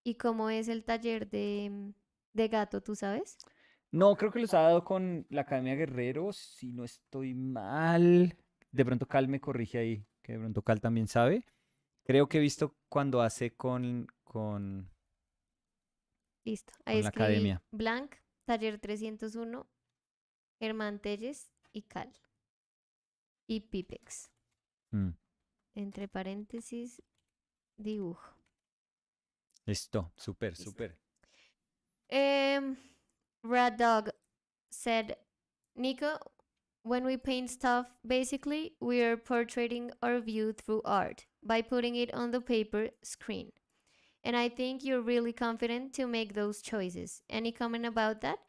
¿Y cómo es el taller de gato, tú sabes? No, creo que los ha dado con la Academia Guerrero, si no estoy mal. De pronto Cal me corrige ahí, que de pronto Cal también sabe. Creo que he visto cuando hace Listo. Ahí con la escribí Academia. Blanc, taller 301, Germán Telles y Cal. Y Pipex. Mm, Entre paréntesis, dibujo. listo, súper, Listo. súper. Um, Rad Dog said, Nico, when we paint stuff, basically, we are portraying our view through art by putting it on the paper screen. And I think you're really confident to make those choices. Any comment about that?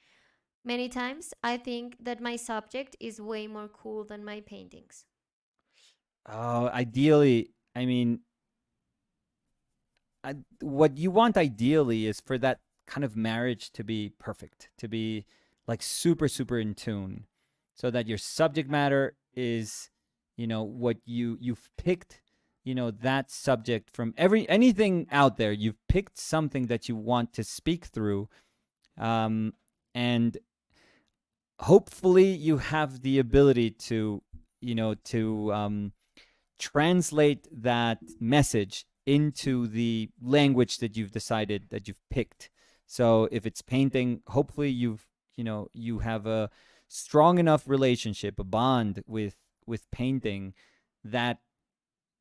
Many times, I think that my subject is way more cool than my paintings. Ideally, I mean, what you want ideally is for that kind of marriage to be perfect, to be like super super in tune, so that your subject matter is, what you've picked, that subject from anything out there. You've picked something that you want to speak through, and hopefully you have the ability to, translate that message into the language that you've decided that you've picked. So if it's painting, hopefully you have a strong enough relationship, a bond with painting, that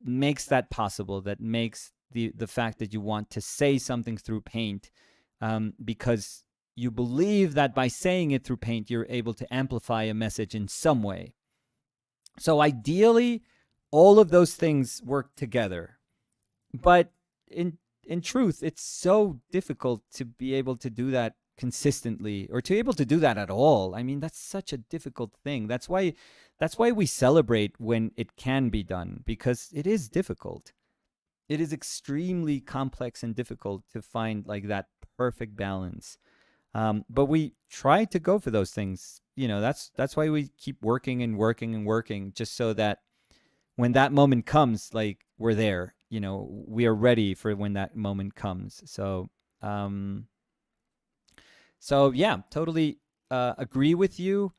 makes that possible, that makes the fact that you want to say something through paint, because you believe that by saying it through paint you're able to amplify a message in some way. So ideally, all of those things work together. But in truth, it's so difficult to be able to do that consistently, or to be able to do that at all. I mean, that's such a difficult thing. That's why we celebrate when it can be done, because it is difficult. It is extremely complex and difficult to find like that perfect balance. But we try to go for those things. That's why we keep working and working and working, just so that when that moment comes, like, we're there. We are ready for when that moment comes. So yeah, totally agree with you.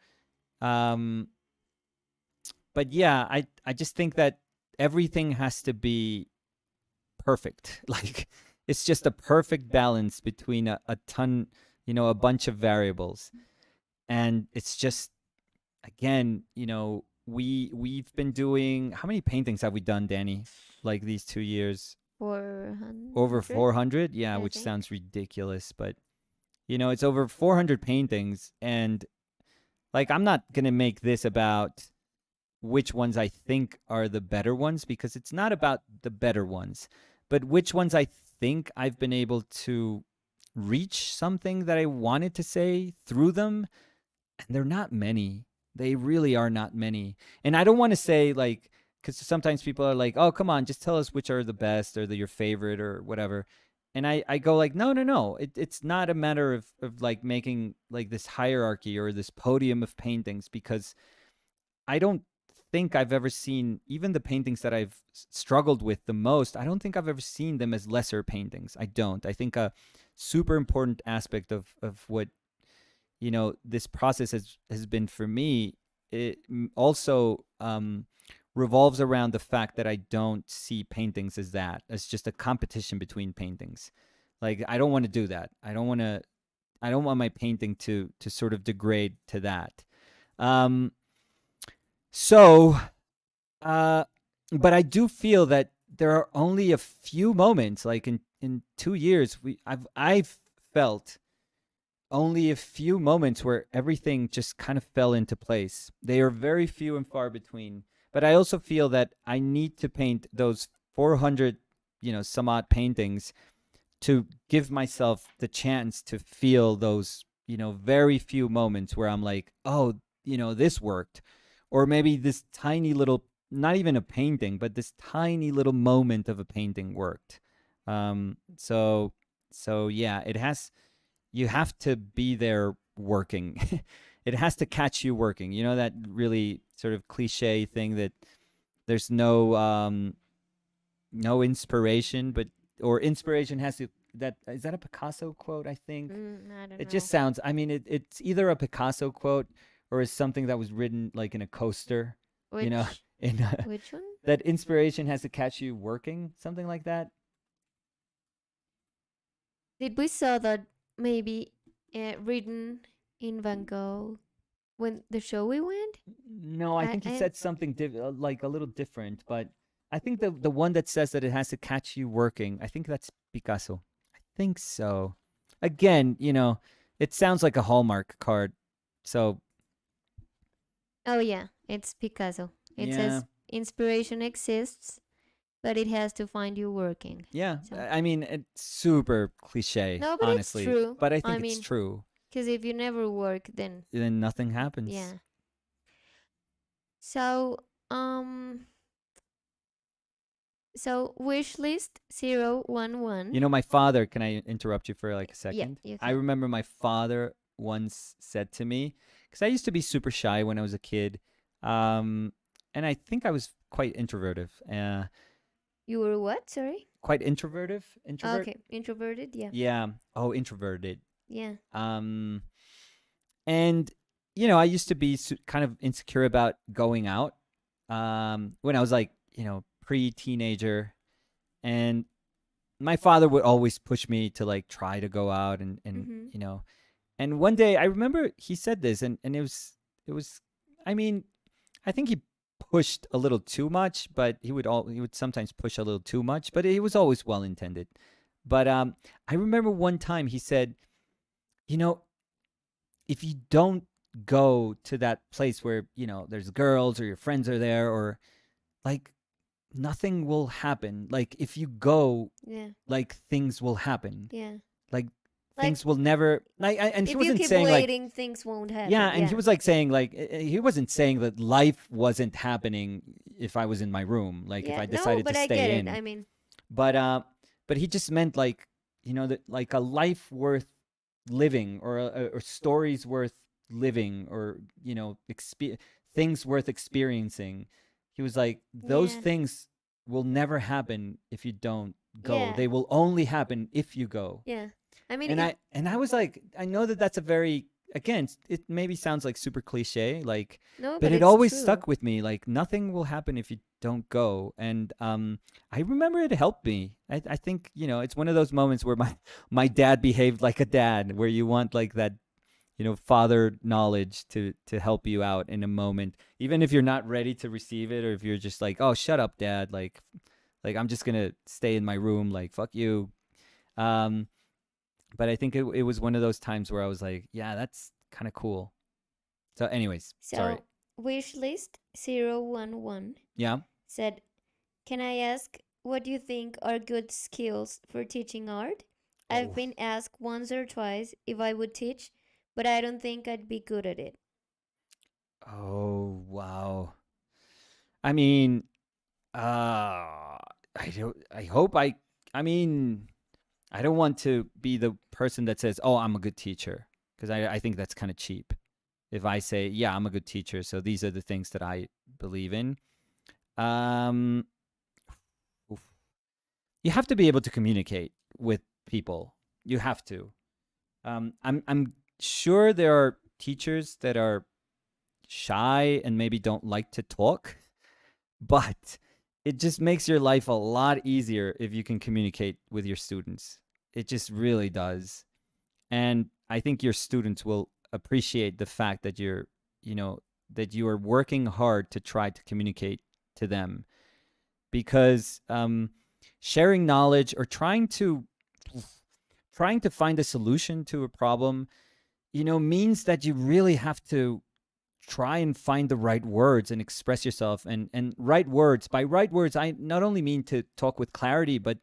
Um, but yeah, I just think that everything has to be perfect. Like, it's just a perfect balance between a ton, a bunch of variables. And it's just, again, we've been doing, how many paintings have we done, Danny? Like, these 2 years? Over 400, 400? Yeah, I which think. sounds ridiculous, but it's over 400 paintings. And like, I'm not going to make this about which ones I think are the better ones, because it's not about the better ones, but which ones I think I've been able to reach something that I wanted to say through them. And they're not many. They really are not many. And I don't want to say, like, because sometimes people are like, oh, come on, just tell us which are the best, or your favorite, or whatever. And I go like, no, no, no. It's not a matter of like making like this hierarchy or this podium of paintings, because I don't think I've ever seen, even the paintings that I've struggled with the most, I don't think I've ever seen them as lesser paintings. I don't. I think a super important aspect of what, this process has been for me, it also revolves around the fact that I don't see paintings as that, as just a competition between paintings. Like, I don't want to do that. I don't want my painting to sort of degrade to that. Um, so, uh, but I do feel that there are only a few moments, like in 2 years, I've felt only a few moments where everything just kind of fell into place. They are very few and far between. But I also feel that I need to paint those 400, some odd paintings, to give myself the chance to feel those, very few moments where I'm like, oh, this worked. Or maybe this tiny little, not even a painting, but this tiny little moment of a painting worked. So yeah, you have to be there working. It has to catch you working. You know that really sort of cliche thing that there's no inspiration, but, or inspiration has to, that is that a Picasso quote, I think. I don't It just know. sounds, I mean, it's either a Picasso quote or is something that was written like in a coaster, you know, Which in which one? that inspiration has to catch you working, something like that. Did we saw that maybe written in Van Gogh when the show we went? No, I think he I said something like a little different, but I think the one that says that it has to catch you working, I think that's Picasso. I think so. Again, it sounds like a Hallmark card. So, Oh yeah, it's Picasso. It yeah. says inspiration exists, but it has to find you working. Yeah, So I mean, it's super cliche, no, but it's honestly, true. but I I think it's mean, true. because if you never work, then Then nothing happens. yeah. So um, So wish list 011. You know, my father, can I interrupt you for like a Yeah, second? you I can. remember my father once said to me, because I used to be super shy when I was a kid. Um, and I think I was quite introverted. You were what? Sorry. Quite introverted? Introvert? Okay, introverted. Yeah, Yeah. Oh, introverted. yeah. Um, and, you know, I used to be kind of insecure about going out when I was like, you know, pre teenager. And my father would always push me to like try to go out and Mhm. you know, and one day I remember he said this, and it was I mean, I think he pushed a little too much, but he would sometimes push a little too much, but he was always well intended. But I remember one time he said, you know, if you don't go to that place where, you know, there's girls or your friends are there, or like, nothing will happen. Like if you go, Yeah, like things will happen. yeah. Like Like things will never and he if you wasn't keep saying like, waiting, things won't yeah, happen. and he Yeah, was like saying like, he wasn't saying that life wasn't happening if I was in my room, like if yeah. I No, decided to but I get stay it. in. I mean, But he just meant like, you know, that like a life worth living, or or stories worth living, or you know, things worth experiencing. He was like, those yeah, things will never happen if you don't go. yeah, They will only happen if you go. yeah. I mean, And it. I was like, I know that that's a very, again, it maybe sounds like super cliche, like, No, but but it it's always true. stuck with me. Like nothing will happen if you don't go. And I remember it helped me. I think, you know, it's one of those moments where my dad behaved like a dad, where you want like that, you know, father knowledge to help you out in a moment, even if you're not ready to receive it, or if you're just like, oh, shut up, dad, like I'm just gonna stay in my room, like fuck you. Um, but I think it was one of those times where I was like, yeah, that's kind of cool. So, anyways, sorry. So wish list 011 Yeah. said, "Can I ask what you think are good skills for teaching art? I've Oh. been asked once or twice if I would teach, but I don't think I'd be good at it." Oh, wow. I mean, I don't. I hope I. I mean, I don't want to be the person that says, "Oh, I'm a good teacher," because I think that's kind of cheap. If I say, "Yeah, I'm a good teacher," so these are the things that I believe in. Um, oof. You have to be able to communicate with people. You have to. I'm sure there are teachers that are shy and maybe don't like to talk, but it just makes your life a lot easier if you can communicate with your students. It just really does. And I think your students will appreciate the fact that you know, that you are working hard to try to communicate to them, because sharing knowledge, or trying to find a solution to a problem, you know, means that you really have to try and find the right words and express yourself. And right words, by right words, I not only mean to talk with clarity, but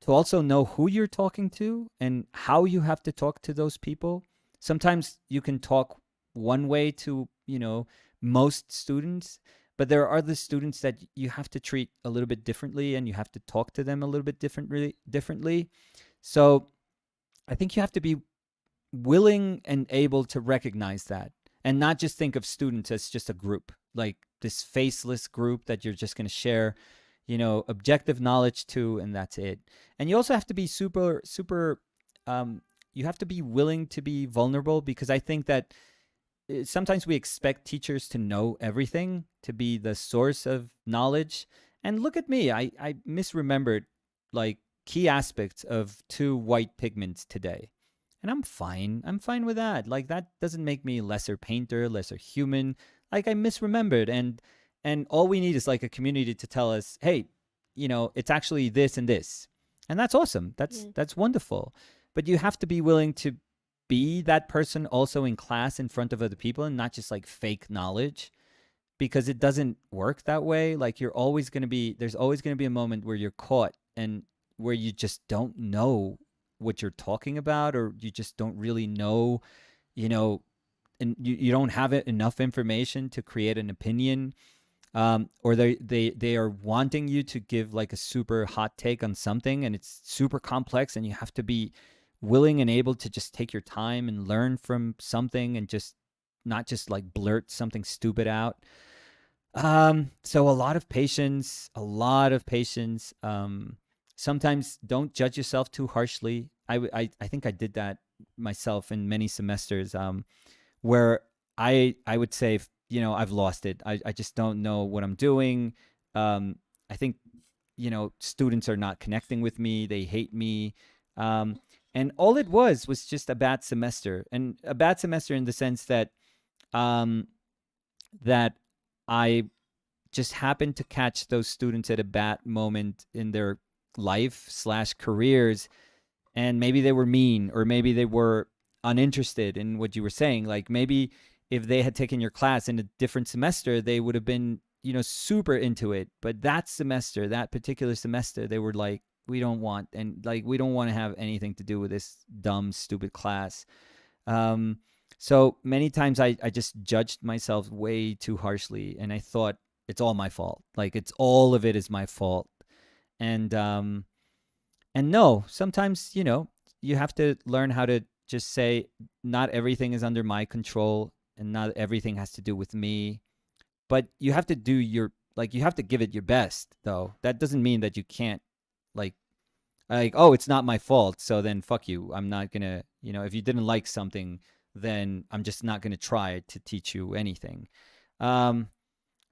to also know who you're talking to and how you have to talk to those people. Sometimes you can talk one way to, you know, most students, but there are other students that you have to treat a little bit differently, and you have to talk to them a little bit differently. So I think you have to be willing and able to recognize that, and not just think of students as just a group, like this faceless group that you're just going to share, you know, objective knowledge to, and that's it. And you also have to be super um you have to be willing to be vulnerable, because I think that sometimes we expect teachers to know everything, to be the source of knowledge. And look at me, I misremembered like key aspects of two white pigments today, and I'm fine with that. Like that doesn't make me lesser painter, lesser human. Like I misremembered, and all we need is like a community to tell us, hey, you know, it's actually this and this. And that's awesome. Yeah. That's wonderful. But you have to be willing to be that person also in class in front of other people, and not just like fake knowledge, because it doesn't work that way. Like there's always going to be a moment where you're caught, and where you just don't know what you're talking about, or you just don't really know, you know, and you don't have enough information to create an opinion. or they are wanting you to give like a super hot take on something, and it's super complex, and you have to be willing and able to just take your time and learn from something, and just not just like blurt something stupid out. So a lot of patience, a lot of patience. Sometimes don't judge yourself too harshly. I think I did that myself in many semesters, where I would say, I've lost it. I just don't know what I'm doing. I think, students are not connecting with me. They hate me. Um, and all it was just a bad semester, and a bad semester in the sense um, that I just happened to catch those students at a bad moment in their life slash careers, and maybe they were mean, or maybe they were uninterested in what you were saying. Like, maybe if they had taken your class in a different semester, they would have been, super into it. But that semester, that particular semester, they were like, we don't want to have anything to do with this dumb, stupid class. um, so many times I just judged myself way too harshly, and I thought it's all my fault. Like, it's all of it is my fault. And no, sometimes, you have to learn how to just say, not everything is under my control, and not everything has to do with me. But you have to do you have to give it your best, though. That doesn't mean that you can't, like, oh, it's not my fault, so then fuck you. I'm not gonna, if you didn't like something, then I'm just not gonna try to teach you anything. Um,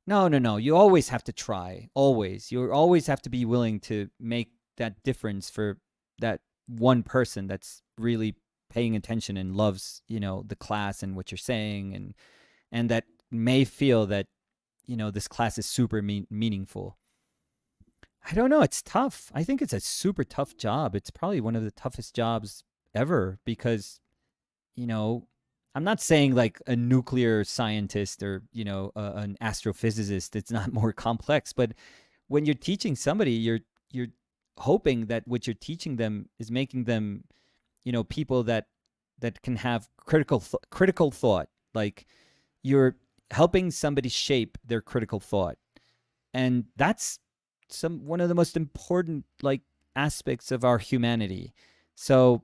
no, no, no. You always have to try. Always. You always have to be willing to make that difference for that one person that's really paying attention and loves, the class and what you're saying, and that may feel that, this class is super meaningful. I don't know. It's tough. I think it's a super tough job. It's probably one of the toughest jobs ever, because, you know, I'm not saying like a nuclear scientist, or, an astrophysicist. It's not more complex, but when you're teaching somebody, you're hoping that what you're teaching them is making them, people that can have critical thought. Like, you're helping somebody shape their critical thought, and that's one of the most important, like, aspects of our humanity. So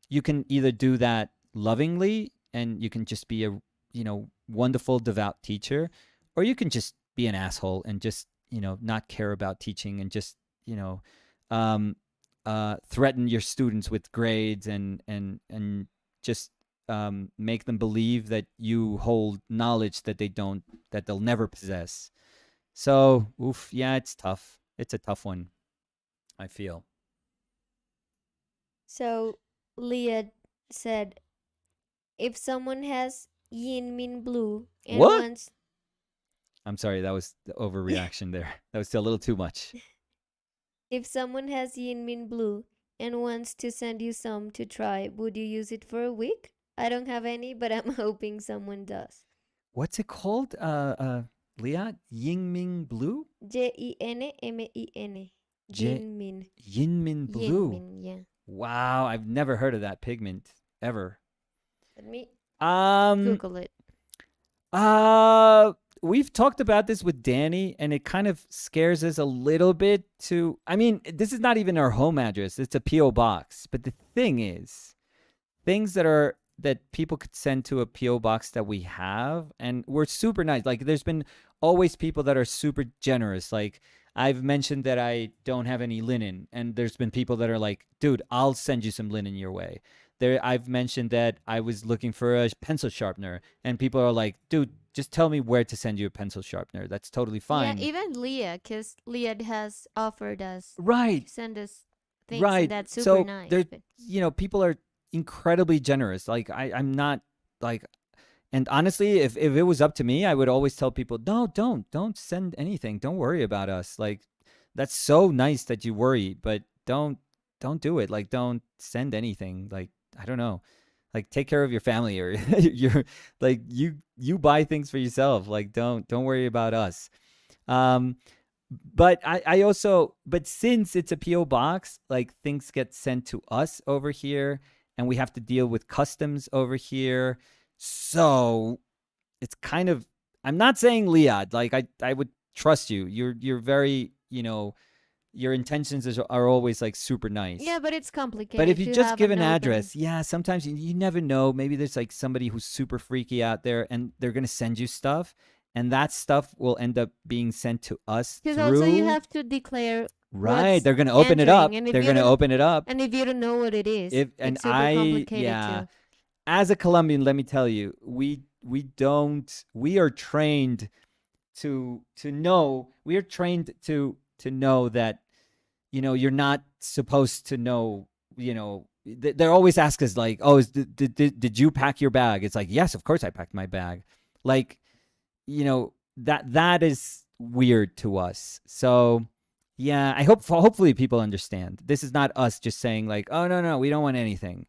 you can either do that lovingly, and you can just be a, wonderful devout teacher, or you can just be an asshole and just, not care about teaching, and just, you know um, threaten your students with grades, and just make them believe that you hold knowledge that they'll never possess. So, oof, yeah, it's tough. It's a tough one, I feel. So Leah said, if someone has yin min blue and What? wants I'm sorry, that was the overreaction there. That was still a little too much. if someone has yin min blue and wants to send you some to try, would you use it for a week? I don't have any, but I'm hoping someone does. What's it called? Leah, Yingming Blue? Jinmin. J Yin min. Yinmin Yin Blue. min, yeah. Wow, I've never heard of that pigment ever. Let me Um, Google it. uh, we've talked about this with Danny, and it kind of scares us a little bit. I mean, this is not even our home address; it's a PO box. But the thing is, things that people could send to a PO box that we have, and we're super nice. Like, there's been always people that are super generous. Like, I've mentioned that I don't have any linen, and there's been people that are like, dude, I'll send you some linen your way. I've mentioned that I was looking for a pencil sharpener, and people are like, dude, just tell me where to send you a pencil sharpener. That's totally Yeah, fine. even Leah, because Leah has offered us Right. to send us things, and Right. that's super So nice. there, But people are incredibly generous. Like, I'm not, like, and honestly, if it was up to me, I would always tell people, no, don't send anything. Don't worry about us. Like, that's so nice that you worry, but don't do it. Like, don't send anything. Like, I don't know. Like, take care of your family, or you're like, you buy things for yourself. Like, don't worry about us. Um, but I also, but since it's a PO box, like, things get sent to us over here, and we have to deal with customs over here. So it's kind of, I'm not saying Liad. Like, I would trust you. You're very, your intentions are always like super nice. Yeah, but it's But if complicated you to just have give an an open. address, yeah, sometimes you never know. Maybe there's like somebody who's super freaky out there and they're going to send you stuff. And that stuff will end up being sent to us Because also you through. have to declare Right. what's They're going to open it entering, up. and if They're you going to don't, open it up. and if you don't know what it is, And it's super complicated yeah, too. as a Colombian, let me tell you, we are trained to know. We are trained to know that you're not supposed to know. They're always ask us like, oh, did you pack your bag? It's like, yes, of course I packed my bag. Like, that is weird to us. So yeah, hopefully people understand. This is not us just saying like, oh no, we don't want anything.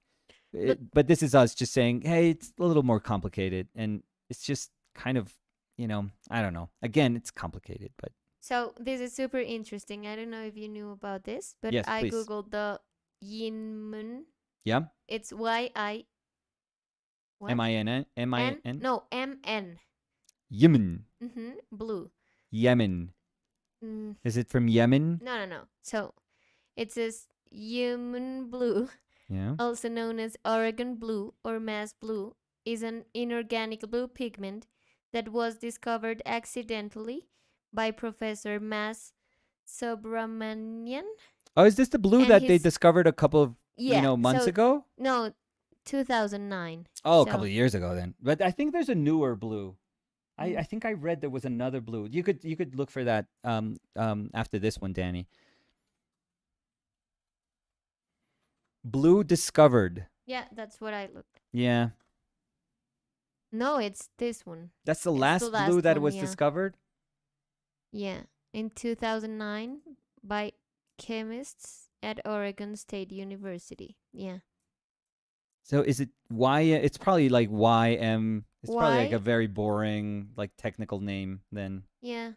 But But this is us just saying, hey, it's a little more complicated, and it's just kind of, I don't know. Again, it's complicated, but so this is super interesting. I don't know if you knew about this, but yes, I please. googled the Yinmun. Yeah, It's Y-I what? Min, No, M-N. Yemen, Blue. Yemen. Mm, Is it from Yemen? no. So it says Yinmun blue, Yeah. also known as Oregon blue or Mass blue, is an inorganic blue pigment that was discovered accidentally by Professor Mass Subramanian Oh, is this the blue and that they his discovered a couple of yeah. months So ago? no, 2009. Oh, a couple So of years ago then. But I think there's a newer blue. I mm, think I read there was another blue. You could look for that after this one, Danny. Blue discovered. yeah, that's what I looked. Yeah. No, it's this one. That's the It's the last blue last that one. was Yeah, discovered? yeah. In 2009 by chemists at Oregon State University. Yeah. So is it Y? It's probably like YM. It's probably like a Why? very boring, like technical name then. Yeah.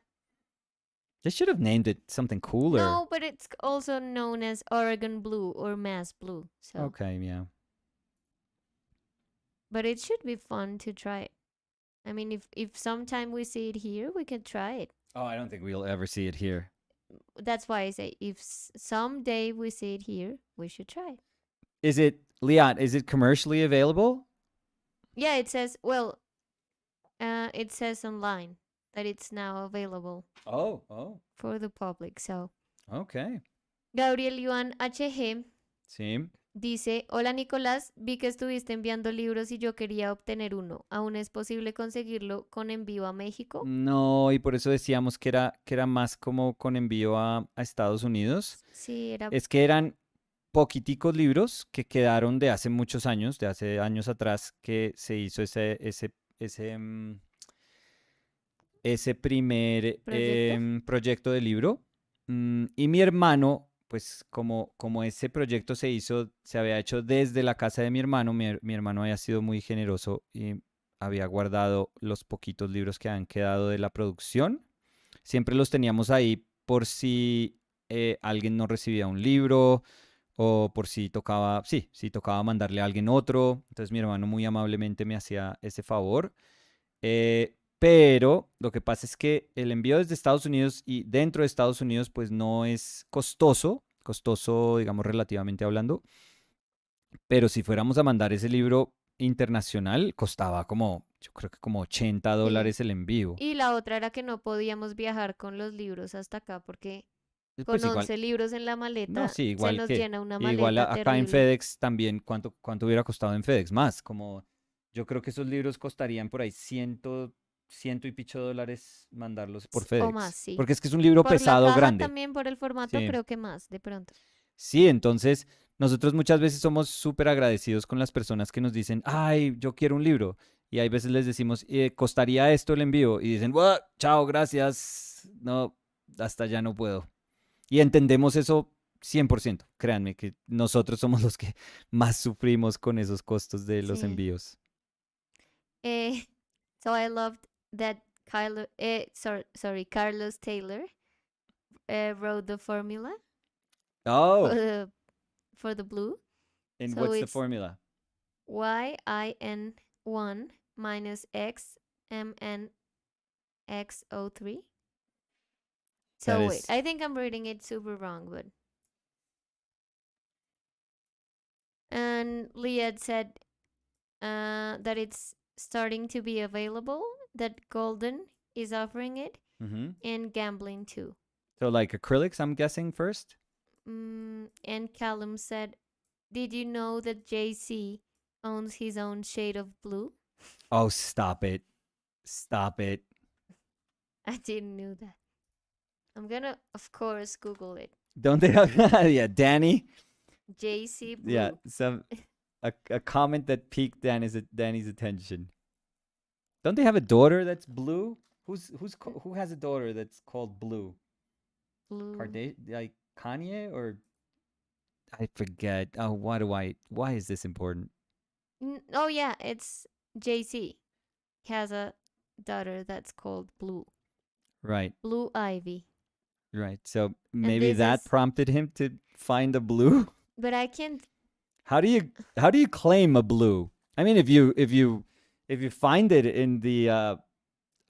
They should have named it something cooler. No, but it's also known as Oregon blue or Mass blue. So, Okay, yeah. but it should be fun to try it. I mean, if sometime we see it here, we can try it. Oh, I don't think we'll ever see it here. That's why I say if someday we see it here, we should try it. Is it, Liat, is it commercially available? Yeah, it says it says online that it's now available Oh, for the public. So, okay. Gabriel Yuan HG Sí. dice, hola Nicolás, vi que estuviste enviando libros y yo quería obtener uno. ¿Aún es posible conseguirlo con envío a México? No, y por eso decíamos que era más como con envío a Estados Unidos. Sí, era Es que eran poquiticos libros que quedaron de hace muchos años, de hace años atrás, que se hizo ese primer proyecto. proyecto de libro. Y mi hermano, pues como ese proyecto se había hecho desde la casa de mi hermano, mi hermano había sido muy generoso y había guardado los poquitos libros que habían quedado de la producción. Siempre los teníamos ahí por si alguien no recibía un libro o por si tocaba, sí, si tocaba mandarle a alguien otro. Entonces mi hermano muy amablemente me hacía ese favor. Pero lo que pasa es que el envío desde Estados Unidos y dentro de Estados Unidos pues no es costoso digamos relativamente hablando, pero si fuéramos a mandar ese libro internacional costaba como, yo creo que como Sí. $80 el envío. Y la otra era que no podíamos viajar con los libros hasta acá porque con Pues igual, 11 libros en la no, maleta sí, se igual nos que, llena una igual maleta acá en terrible. FedEx también, ¿cuánto hubiera costado en FedEx? Más, como yo creo que esos libros costarían por ahí ciento y picho dólares mandarlos por O más, FedEx. sí. Porque es que es un libro Por la pesado, caja grande. también, por el formato, Sí. creo que más, de pronto. Sí, entonces nosotros muchas veces somos súper agradecidos con las personas que nos dicen, ay, yo quiero un libro. Y hay veces les decimos, ¿costaría esto el envío? Y dicen, "Buah, chao, gracias. No, hasta ya no puedo". Y entendemos eso 100%. Créanme que nosotros somos los que más sufrimos con esos costos de los Sí. envíos. Eh, so I loved that Carlos Taylor wrote the formula for Oh, the blue. and So what's the it's formula? YIN1 minus X MNXO3. That So wait, is. I think I'm reading it super wrong, but and Liad said that it's starting to be available. That Golden is offering it, Mm-hmm. and Gambling too. So like acrylics, I'm guessing first. And Callum said, "Did you know that JC owns his own shade of blue?" Oh, stop it. Stop it. I didn't know that. I'm gonna, of course, Google it. Don't they have yeah, Danny? JC Yeah, Blue. some a comment that piqued Danny's attention. Don't they have a daughter that's blue? Who has a daughter that's called Blue? Blue. Kardashian, like Kanye or I forget. Oh, why is this important? Oh yeah, it's JC. He has a daughter that's called Blue. Right. Blue Ivy. Right. So And maybe this that is, prompted him to find a blue. but I can't. How do you claim a blue? I mean, if you find it in the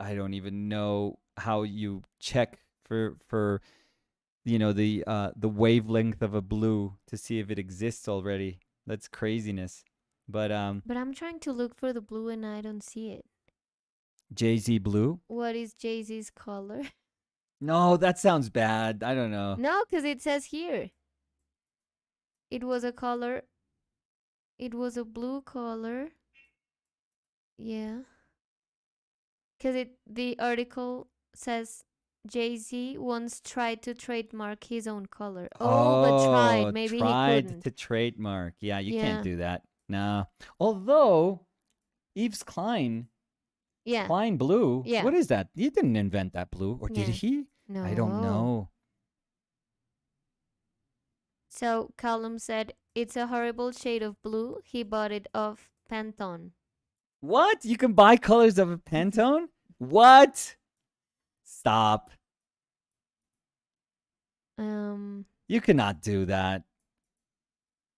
I don't even know how you check for the wavelength of a blue to see if it exists already. That's craziness. But But I'm trying to look for the blue and I don't see it. Jay-Z blue? What is Jay Z's color? No, that sounds bad. I don't know. No, because it says here. It was a color. It was a blue color. Yeah. Because the article says Jay Z once tried to trademark his own color. Oh, but tried. Oh, Maybe he tried couldn't. to trademark. Yeah, you can't Yeah. do that. No. Although Yves Yeah. Klein blue. Yeah. What is that? He didn't invent that blue, or did Yeah. he? I don't No. know. So Callum said it's a horrible shade of blue. He bought it off Pantone. What? You can buy colors of a Pantone? What? Stop. um. You cannot do that.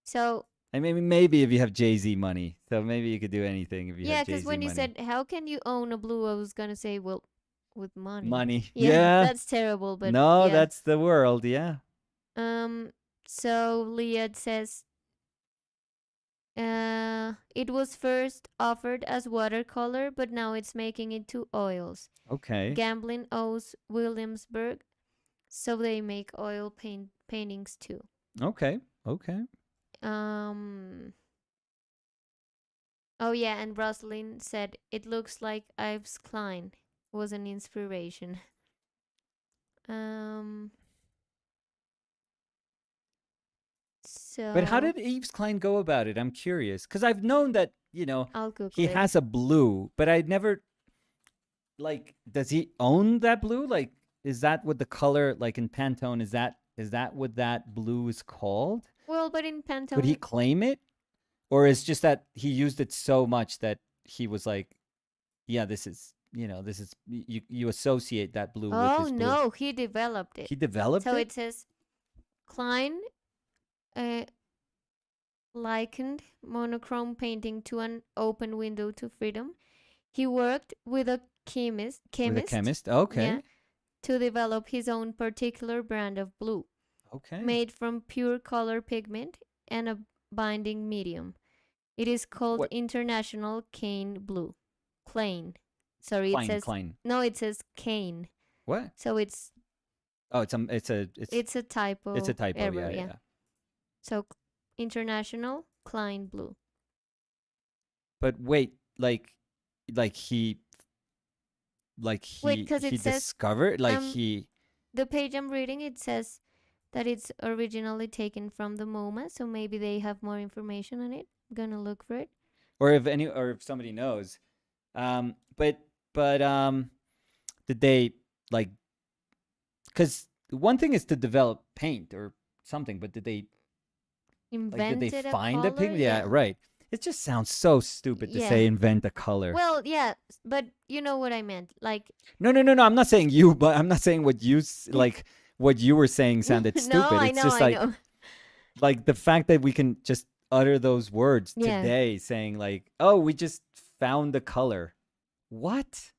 So I mean, maybe if you have Jay-Z money. So maybe you could do anything if you have yeah, because Jay-Z when you money. said how can you own a blue, I was gonna say well, with money. Money. Yeah, Yeah. that's terrible, but No, yeah. that's the world. Yeah. Um. So Liad says it was first offered as watercolor, but now it's making it to oils. Okay. Gambling owes Williamsburg, so they make oil paintings too. Okay. Okay. Um. Oh yeah, and Rosalind said it looks like Ives Klein was an inspiration. Um. But how So did Yves Klein go about it? I'm curious because I've known that I'll Google he it. has a blue, but I never like. Does he own that blue? Like, is that what the color like in Pantone? Is that what that blue is called? Well, but in Could he Pantone, claim it, or is just that he used it so much that he was like, yeah, this is you associate that blue with oh his blue. no, he developed it. He developed So it. it says Klein uh, likened monochrome painting to an open window to freedom. He worked with a chemist, With a chemist, chemist. yeah, Okay. to develop his own particular brand of blue, Okay. made from pure color pigment and a binding medium. It is called What? International Cane Blue. Klein. Sorry, it Klein. says Klein. no. It says cane. What? So it's Oh, it's it's a it's a typo typo. error. Yeah, yeah, Yeah. yeah. So International Klein Blue. But wait, like he, like Wait, he because he it says discovered, like um he. the page I'm reading, it says that it's originally taken from the MoMA, so maybe they have more information on it. I'm gonna look for it. Or if somebody knows, but did they like? Because one thing is to develop paint or something, but did they Invented a find a color, pigment? Yeah, yeah, right. It just sounds so stupid to yeah. say invent a color. Well, yeah, but you know what I meant. Like, No, no, no, no. I'm not saying you, but I'm not saying like what you were saying sounded no, stupid. I It's know, just I know. like the fact that we can just utter those words Yeah. today, saying like, "Oh, we just found the color." What?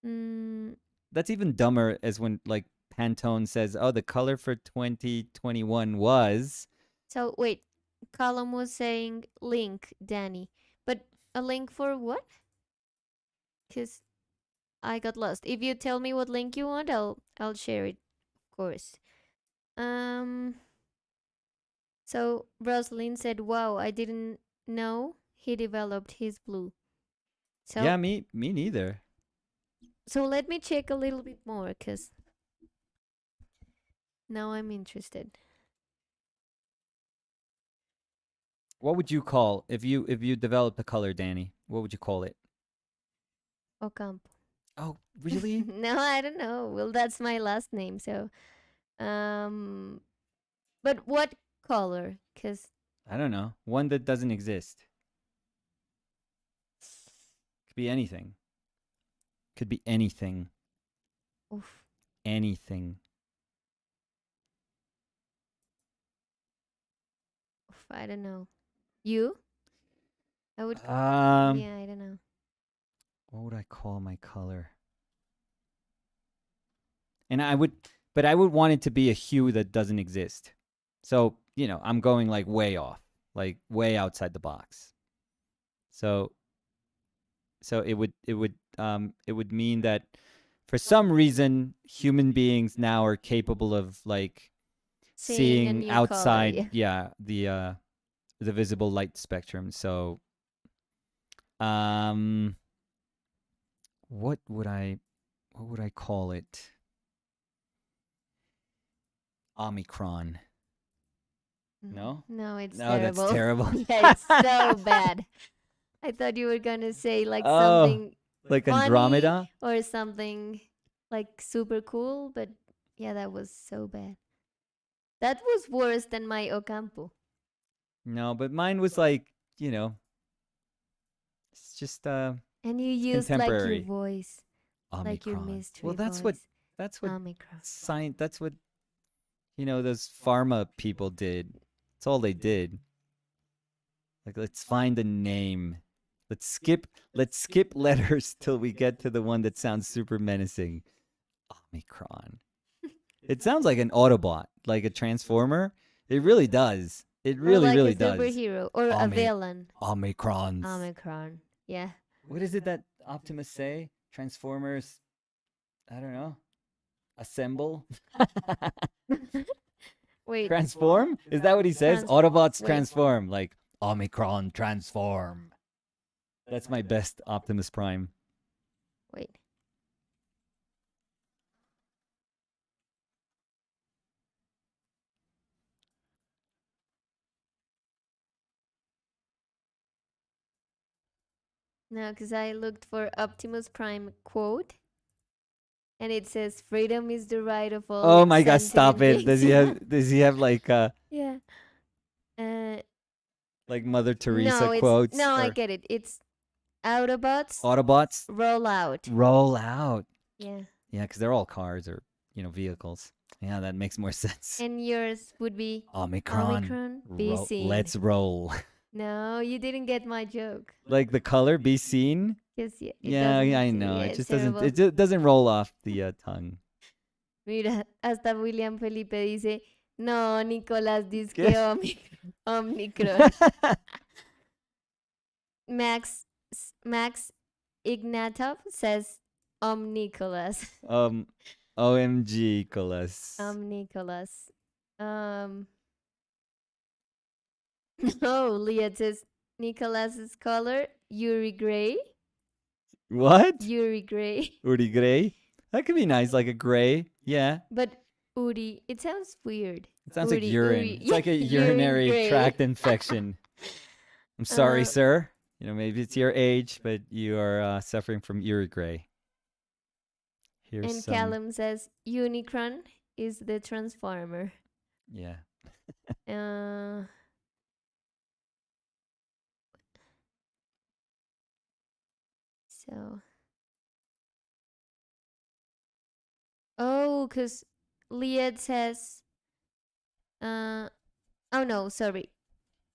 Mm, that's even dumber as when like Pantone says, "Oh, the color for 2021 was." So wait, Column was saying link, Danny, but a link for what? Because I got lost. If you tell me what link you want, I'll share it, of course. Um. So Rosalind said, "Wow, I didn't know he developed his blue." Yeah, So me neither. let me check a little bit more, cause now I'm interested. What would you call if you developed a color, Danny? What would you call it? Ocampo. Oh, really? No, I don't know. Well, that's my last name, so um. But what color? Cause I don't know. One that doesn't exist. Could be anything. Could be anything. oof, Anything. I don't know. You? I would. Um, Yeah, I don't know. what would I call my color? And I would, but I would want it to be a hue that doesn't exist. So, I'm going like way off, like way outside the box. So, it would mean that for some reason human beings now are capable of like Seeing a seeing new color. outside, Yeah. yeah, the visible light spectrum. So, um, what would I call it? Omicron. No? No, it's No, that's terrible. terrible. Yeah, it's so bad. I thought you were gonna say like Oh, something like funny Andromeda? or something like super cool, but yeah, that was so bad. That was worse than my Ocampo. No, but mine was like, you know, it's just And you it's used like your contemporary. voice, like your Omicron. Well, mystery that's what voice. that's what Omicron. science that's what, those pharma people did. That's all they did. Like, let's find a name. Let's skip letters till we get to the one that sounds super menacing. Omicron. It sounds like an Autobot, like a Transformer. It really does. It Or really, like a really does. superhero or a Omi- villain. Omicrons. Omicron. Yeah. What is it that Optimus say? Transformers. I don't know. Assemble. Wait. Transform? Is that what he says? Trans. Autobots Wait. transform. Like Omicron transform. That's my best Optimus Prime. Wait. No, because I looked for Optimus Prime quote, and it says, "Freedom is the right of all Oh my god, stop sentient it. Does beings." he have does he have Yeah. Uh, like Mother Teresa no, it's quotes no. I or get it. It's Autobots Autobots? roll out. Roll out. Yeah. Yeah, because they're all cars or vehicles. Yeah, that makes more sense. And yours would be Omicron. Omicron. Be seen. Let's roll. No, you didn't get my joke. Like the color be seen. Because yeah, it Yeah, doesn't. yeah, I know. Yeah, It it's just doesn't. terrible. It just doesn't roll off the tongue. Mira, hasta William Felipe dice, no, Nicolás dice que ¿Qué? Omicron. Max Max Ignatov says Nicholas. OMG, Colas. Nicholas. Um no, Leah says Nicholas's color, Yuri Gray. What? Yuri Gray. Uri gray? That could be nice, like a gray. Yeah. But Uri, it sounds weird. It sounds like urine. It's Yeah, like a urine urinary gray. tract infection. I'm sorry, Uh, sir. Maybe it's your age, but you are suffering from uri gray. Here's and some. Callum says Unicron is the transformer. Yeah. Uh, so. Oh, because Liad says. Oh no, sorry.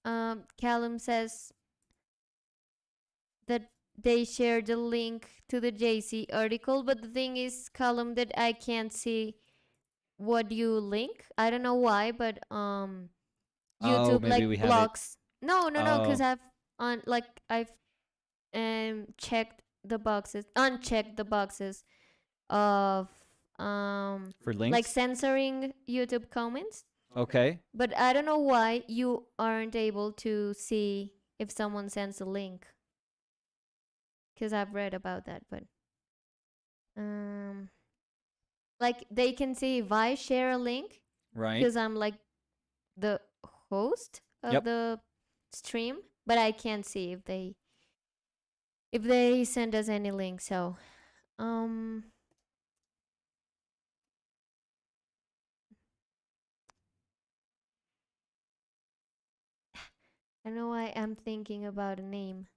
Callum says that they shared the link to the JC article, but the thing is, column, that I can't see what you link. I don't know why, but Oh, YouTube maybe like we have it. blocks. No, no, no, because Oh, I've checked the boxes, unchecked the boxes of for like links. censoring YouTube comments. Okay. But I don't know why you aren't able to see if someone sends a link. Because I've read about that, but um, like they can see if I share a link Right. because I'm like the host of Yep. the stream, but I can't see if they send us any link. So um, I know I am thinking about a name.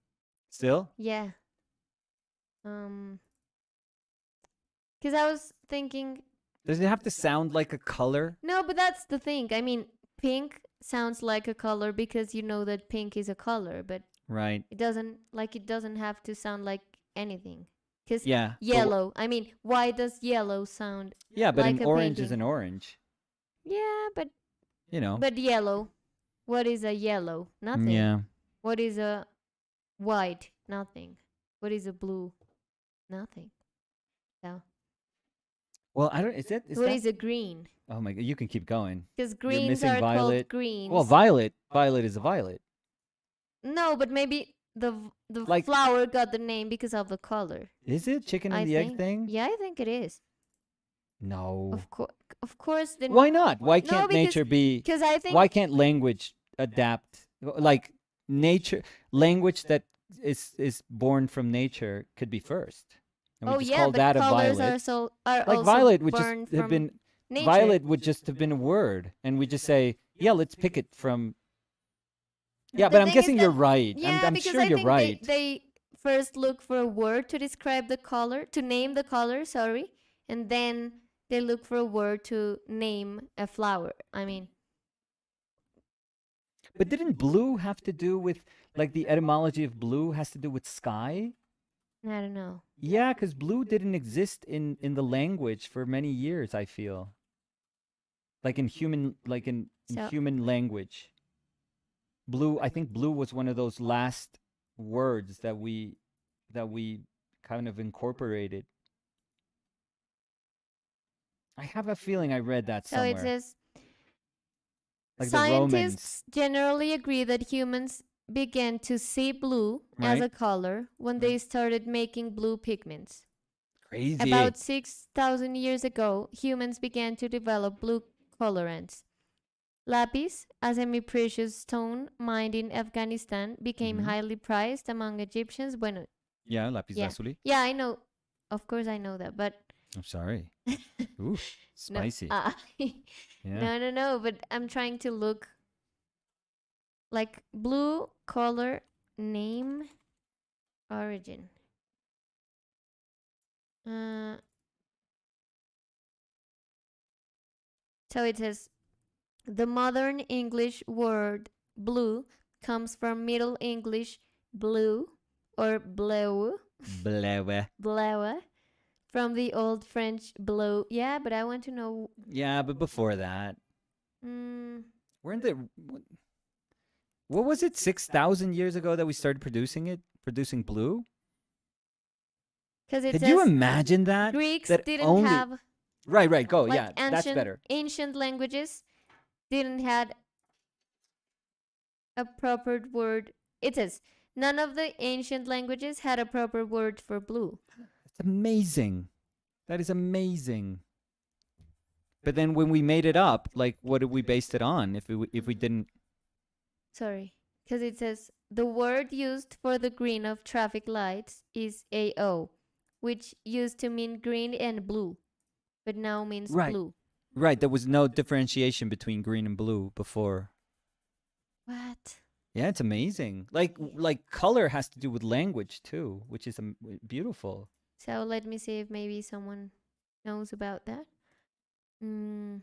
Still? Yeah. Um, because I was thinking, Does it have to sound like a color? no, but that's the thing. I mean, pink sounds like a color because you know that pink is a color, but Right. it doesn't have to sound like anything. Cuz Yeah. yellow, I mean, why does yellow sound Yeah, but like an a orange is painting? an orange. Yeah, but You know. but yellow. What is a yellow? Nothing. Yeah. What is a white? Nothing. What is a blue? Nothing. So, Well, I don't. Is that? Is what that? is a green? Oh my god! You can keep going. Cuz You're greens missing are called violet. Well, greens. violet. Violet is a violet. No, but maybe the Like, flower got the name because of the color. is it chicken I and the egg think. thing? Yeah, I think it is. No. Of course. Then Why not? Why no, can't nature be? because I think Why can't language adapt? Like nature, language that is born from nature could be first, and we oh just yeah, call but that a colors violet. are Like also violet would just born have from been nature. violet would just have been a word, and we just say, yeah, let's pick it from. Yeah, The but I'm thing is guessing that you're right. yeah, I'm because sure I you're think they right. they first look for a word to describe the color, to name the color, sorry, and then they look for a word to name a flower. I mean, But didn't blue have to do with like the etymology of blue has to do with sky? I don't know. Yeah, because blue didn't exist in the language for many years. I feel like in So human language, blue. I think blue was one of those last words that we kind of incorporated. I have a feeling I read that so it somewhere, says like the Romans, scientists generally agree that humans began to see blue as right? a color when Right. they started making blue pigments. Crazy. About 6,000 years ago, humans began to develop blue colorants. Lapis, a semi precious stone mined in Afghanistan, became Hmm. highly prized among Egyptians. Bueno, Yeah, lapis yeah. lazuli. Yeah, I know. Of course, I know that, but I'm sorry. Ooh, no. spicy. Yeah. No, no, no. But I'm trying to look like blue color name origin. Uh, so it says the modern English word blue comes from Middle English blue or bleu, Bleu. bleu, from the Old French bleu. Yeah, but I want to know. Yeah, but before that, Mm, we're in the. What was it? 6,000 years ago that we started producing it, producing blue. because it Could you says imagine that? Greeks That didn't only. have Right. Go. like Yeah, that's ancient better. ancient languages didn't had a proper word. It says none of the ancient languages had a proper word for blue. It's amazing. That is amazing. But then when we made it up, like, what did we base it on? If we didn't. Sorry, because it says the word used for the green of traffic lights is AO, which used to mean green and blue, but now means Right. blue. Right. There was no differentiation between green and blue before. What? Yeah, it's amazing. Like color has to do with language too, which is beautiful. So let me see if maybe someone knows about that. Mm.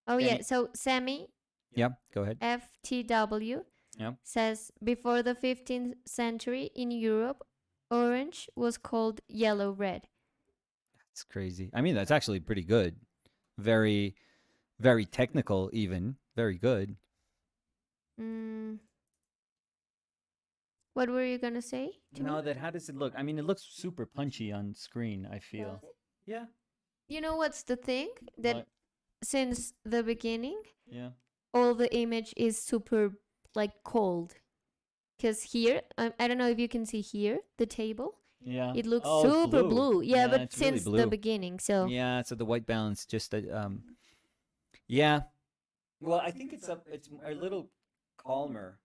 Oh yeah, Any. so Sammy Yeah. Go ahead. FTW Yeah. says before the 15th century in Europe, orange was called yellow red. It's crazy. I mean, that's actually pretty good. Very, very technical, even. Very good. Mm, what were you gonna say to me? No, that how does it look? I mean, it looks super punchy on screen, I feel. Does it? Yeah. You know what's the thing? That What? since the beginning, Yeah. all the image is super like cold. Because here, I don't know if you can see here, the table, Yeah. it looks Oh, it's super blue. blue. Yeah, Yeah, but it's really since the blue. beginning, so Yeah, so the white balance just yeah. Well, I think it's a little calmer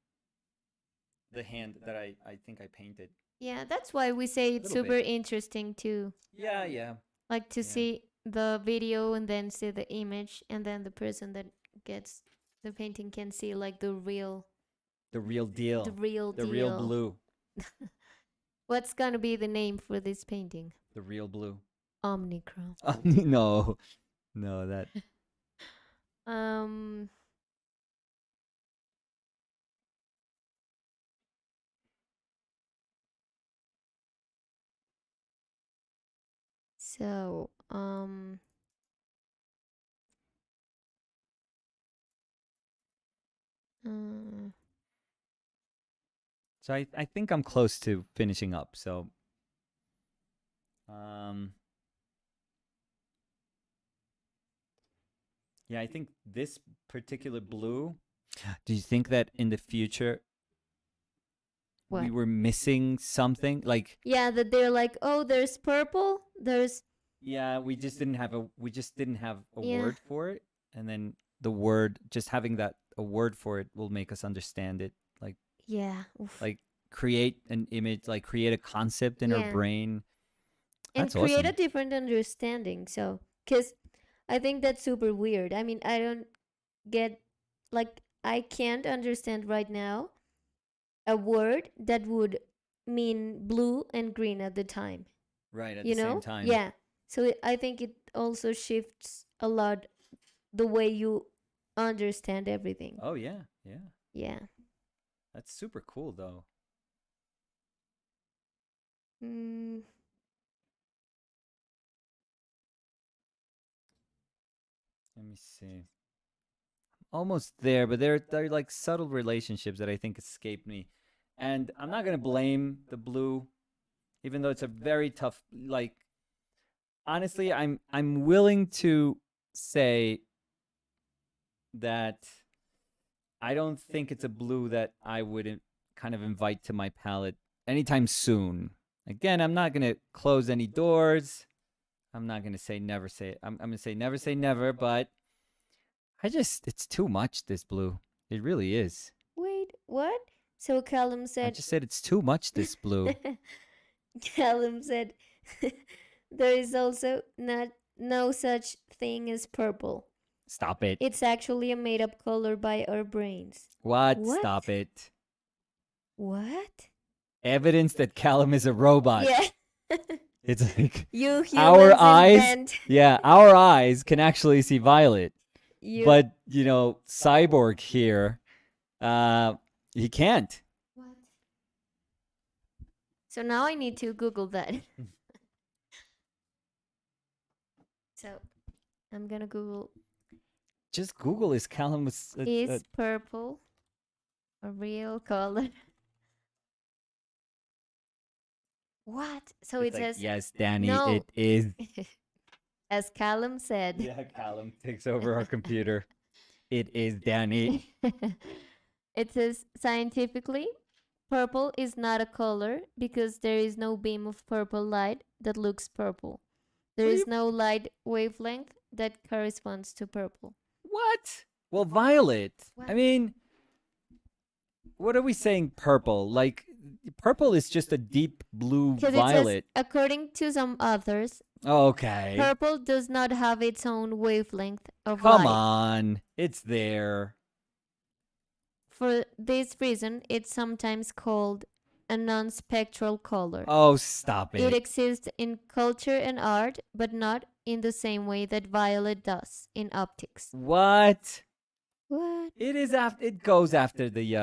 the hand that I think I painted. yeah, that's why we say A it's little super bit. interesting to Yeah, yeah. like to Yeah. see the video and then see the image, and then the person that gets the painting can see like The real the deal. real The real deal. blue. What's gonna be the name for this painting? The real blue. Omnichrome. No. No, that Um. So, uh, so I think I'm close to finishing up. So um yeah, I think this particular blue. Do you think that in the future we what? were missing something? Like, Yeah, that they're like, oh, there's purple. There's yeah, we just didn't have a yeah, word for it, and then the word just having that a word for it will make us understand it. Like yeah, oof. like create an image, like create a concept in our Yeah, brain. and That's create a awesome. different understanding. So, because I think that's super weird. I mean, I don't get like I can't understand right now a word that would mean blue and green at the time. Right, at the You same know? time. Yeah. So I think it also shifts a lot the way you understand everything. Oh yeah, yeah. Yeah. That's super cool though. Mm, Let me see. Almost there, but there are like subtle relationships that I think escaped me. And I'm not gonna blame the blue, even though it's a very tough like honestly, I'm willing to say that I don't think it's a blue that I would kind of invite to my palette anytime soon. Again, I'm not gonna close any doors. I'm not gonna say never say. I'm gonna say never, but it's too much. This blue, it really is. wait, what? So Callum I said just said it's too much. This blue. Callum said there is also not no such thing as purple. Stop it. It's actually a made up color by our brains. What? What? Stop it. What? Evidence that Callum is a robot. Yeah. It's like You our humans eyes. invent Yeah, our eyes can actually see violet, you. but Cyborg here, he can't. What? So now I need to Google that. So I'm gonna Google Just Google is Callum was. is purple a real color? What? So It's it like says yes, Danny, no. it is. As Callum said. Yeah, Callum takes over our computer. It is Danny. It says scientifically, purple is not a color because there is no beam of purple light that looks purple. There What? is no light wavelength that corresponds to purple. What? Well, violet. What? I mean, what are we saying? Purple. Like, purple is just a deep blue Because it says, violet. according to some authors, Okay. purple does not have its own wavelength of Come light. on. It's there. For this reason, it's sometimes called a non spectral color. Oh, stop It it. exists in culture and art, but not in the same way that violet does in optics. What? What? It is after. It goes after the.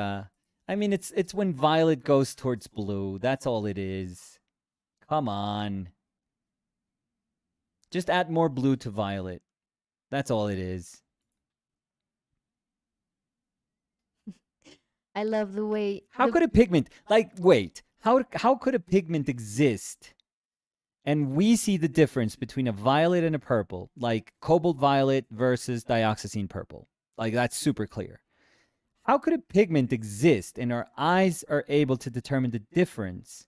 I mean, it's when violet goes towards blue. That's all it is. Come on. Just add more blue to violet. That's all it is. I love the way. How could a pigment, like, wait, how could a pigment exist and we see the difference between a violet and a purple, like cobalt violet versus dioxazine purple? Like, that's super clear. How could a pigment exist and our eyes are able to determine the difference?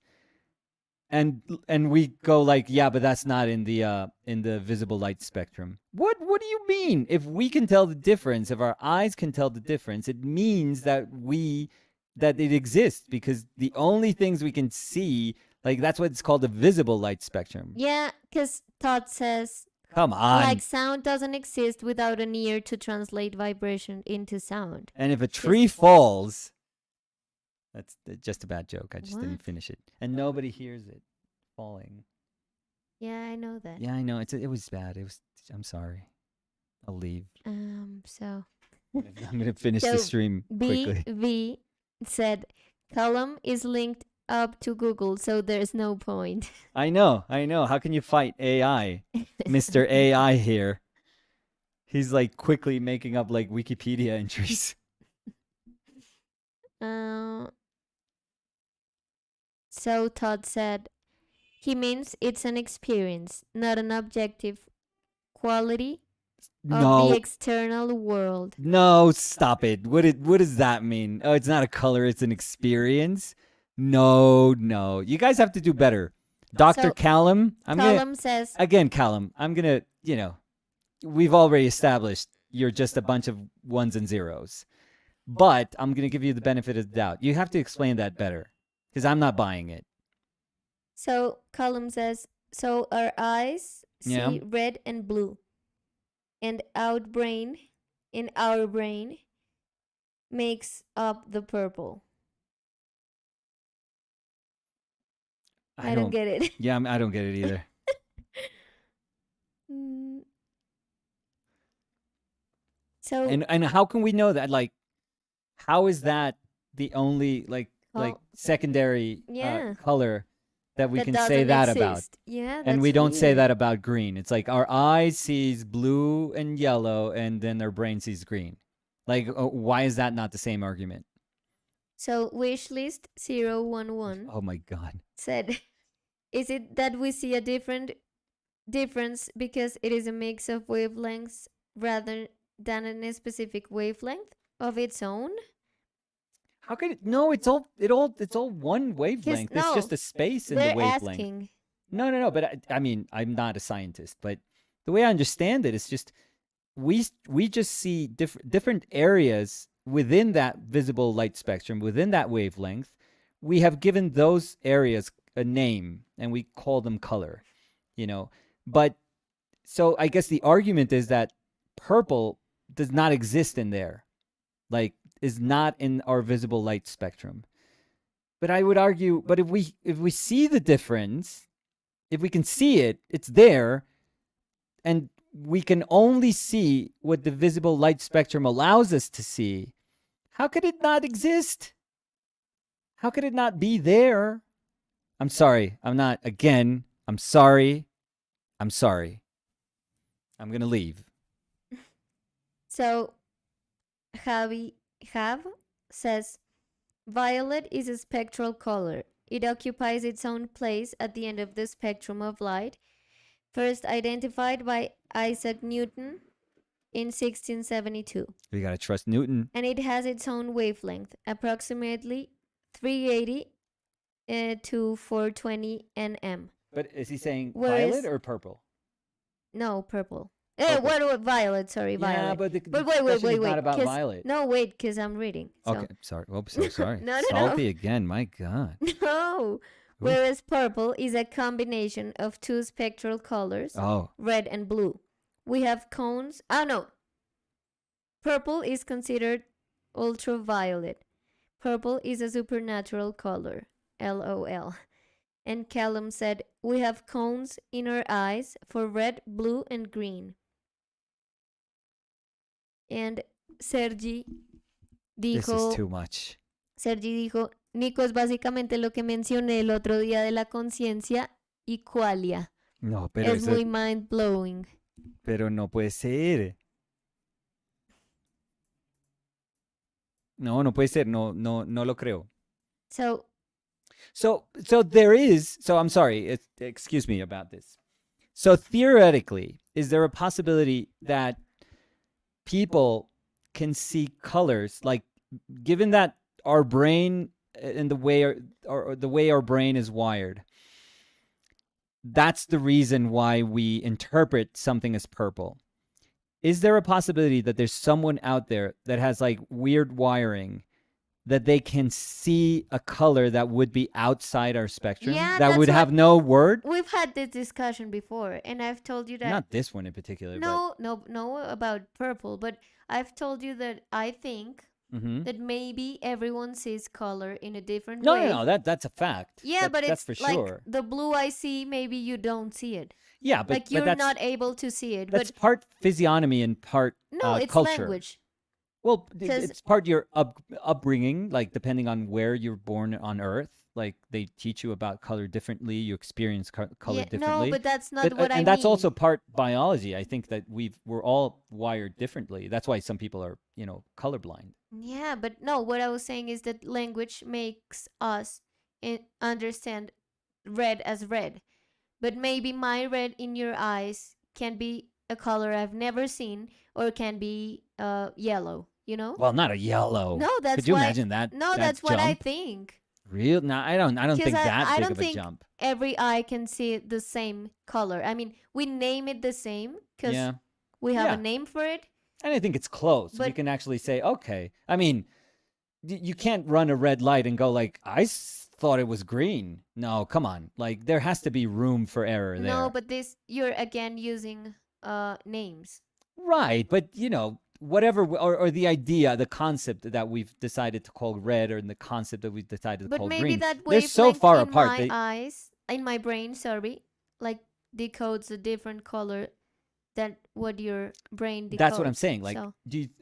And we go like, yeah, but that's not in the visible light spectrum. What do you mean? If we can tell the difference, if our eyes can tell the difference, it means that it exists, because the only things we can see, like, that's what it's called, the visible light spectrum. Yeah, because Todd says, Come on. like, sound doesn't exist without an ear to translate vibration into sound. And if a tree falls, that's just a bad joke. I just didn't What? finish it. And nobody hears it falling. Yeah, I know that. Yeah, I know. It was bad. I'm sorry. I'll leave. So I'm gonna finish the stream quickly. BV said, column is linked up to Google, so there's no point. I know. How can you fight AI? Mr. AI here. He's like quickly making up like Wikipedia entries. So Todd said, he means it's an experience, not an objective quality of the external world. No, stop it. What does that mean? Oh, it's not a color, it's an experience. No. You guys have to do better. Dr. So, Callum, says, again, Callum, I'm gonna, we've already established you're just a bunch of ones and zeros. But I'm gonna give you the benefit of the doubt. You have to explain that better, because I'm not buying it. So Callum says, so our eyes see red and blue, and our brain makes up the purple. I don't get it. Yeah, I don't get it either. So and how can we know that? Like, how is that the only like secondary color that we can say that about? Yeah, and we don't say that about green. It's like our eye sees blue and yellow, and then our brain sees green. Like, why is that not the same argument? So Wishlist 011. Oh my God. Said, is it that we see a difference because it is a mix of wavelengths rather than a specific wavelength of its own? How could it? No, it's all one wavelength. It's just a space in the wavelength. Asking. No. But I mean, I'm not a scientist, but the way I understand it is just we just see different areas within that visible light spectrum, within that wavelength. We have given those areas a name, and we call them color. But so I guess the argument is that purple does not exist in there, like, is not in our visible light spectrum. But I would argue, but if we see the difference, if we can see it, it's there, and we can only see what the visible light spectrum allows us to see. How could it not exist? How could it not be there? I'm sorry. I'm not. Again, I'm sorry. I'm going to leave. So, Javi says, violet is a spectral color. It occupies its own place at the end of the spectrum of light, first identified by Isaac Newton in 1672. We got to trust Newton. And it has its own wavelength, approximately 380 to 420 nm. But is he saying violet or purple? No, purple. What violet? Sorry, violet. Yeah, but wait. Not about violet. No, wait, because I'm reading. So. Okay, sorry. Oh, so sorry. No. Salty again. My God. No. Ooh. Whereas purple is a combination of two spectral colors, red and blue. We have cones. Oh no. Purple is considered ultraviolet. Purple is a supernatural color. LOL. And Callum said, we have cones in our eyes for red, blue, and green. And Sergi dijo... This is too much. Sergi dijo, Nico, es básicamente lo que mencioné el otro día de la conciencia y cualia. No, pero Es eso, muy mind blowing. pero no puede ser. No, no puede ser. No, no, no lo creo. So So there is. So I'm sorry. Excuse me about this. So theoretically, is there a possibility that people can see colors, like given that our brain and the way or the way our brain is wired, that's the reason why we interpret something as purple. Is there a possibility that there's someone out there that has like weird wiring that they can see a color that would be outside our spectrum, yeah, that that's would what have no word? we've had this discussion before, and I've told you that Not this one in particular, but no about purple, but I've told you that I think mm-hmm. that maybe everyone sees color in a different No, way. no, no. That's a fact. Yeah, but That's it's for like sure. the blue I see, maybe you don't see it. Yeah, but Like you're that's not able to see it. that's But part physiognomy and part no, it's culture. language. Well, Because it's part of your upbringing, like depending on where you're born on Earth. Like they teach you about color differently, you experience color yeah, no, differently. but that's not what I And mean. that's also part biology. I think that we're all wired differently. That's why some people are, colorblind. Yeah, but no, what I was saying is that language makes us understand red as red. But maybe my red in your eyes can be a color I've never seen, or can be yellow, you know? Well, not a yellow. No, that's Could you why. imagine that? No, that that's what I jump? think. Real? No, I don't. I don't Because think that I big don't of a think jump. every eye can see the same color. I mean, we name it the same because Yeah, we have yeah. a name for it. And I think it's close. We But can actually say, okay. I mean, you can't run a red light and go like, thought it was green. No, come on. Like there has to be room for error there. no, but this you're again using names. Right, but whatever, or the idea, the concept that we've decided to call red, or the concept that we've decided to But call maybe green, that they're so wavelength far in apart. my eyes, in my brain, sorry, like decodes a different color than what your brain decodes. That's what I'm saying. Like,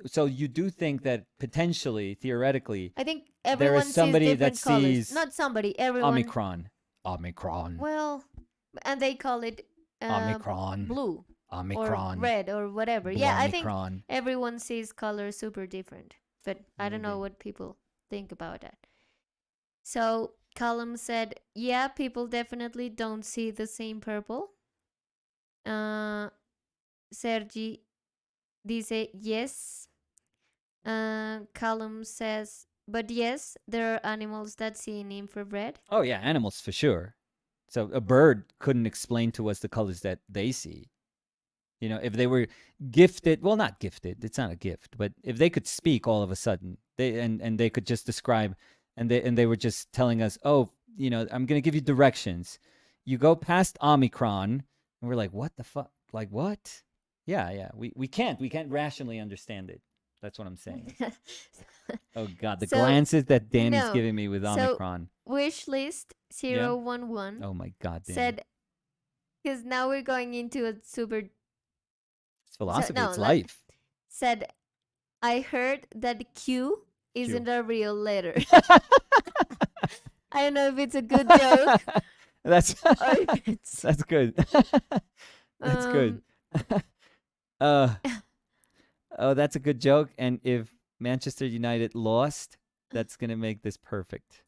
so you do think that potentially, theoretically, I think there everyone is somebody sees that different colors. sees Not somebody, everyone. Omicron, Well, and they call it Omicron, blue Omicron, or red or whatever. Blue Yeah, I think Omicron. everyone sees color super different, but I don't know Maybe. what people think about that. So Callum said, yeah, people definitely don't see the same purple. Sergi dice, yes. Callum says, but yes, there are animals that see in infrared. Oh yeah, animals for sure. So a bird couldn't explain to us the colors that they see. If they were gifted, well, not gifted, it's not a gift, but if they could speak all of a sudden, and they could just describe, and they were just telling us, oh, I'm gonna give you directions. You go past Omicron, and we're like, what the fuck? Like what? Yeah. We can't rationally understand it. That's what I'm saying. Oh God, the glances that Danny's giving me with Omicron. Wish list 011. Oh my God, Danny. Said, because now we're going into a super. It's philosophy. It's life. Said, I heard that Q isn't a real letter. I don't know if it's a good joke. That's good. That's good. Oh, that's a good joke. And if Manchester United lost, that's gonna make this perfect.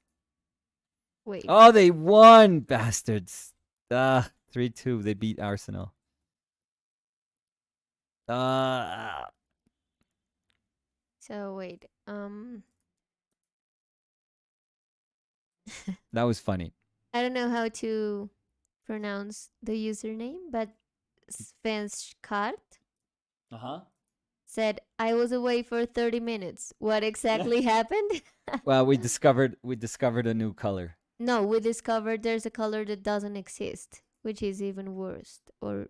Wait. Oh, they won, bastards. 3-2. They beat Arsenal. So wait. That was funny. I don't know how to pronounce the username, but Svenskart said, I was away for 30 minutes. What exactly happened? Well, we discovered a new color. No, we discovered there's a color that doesn't exist, which is even worse or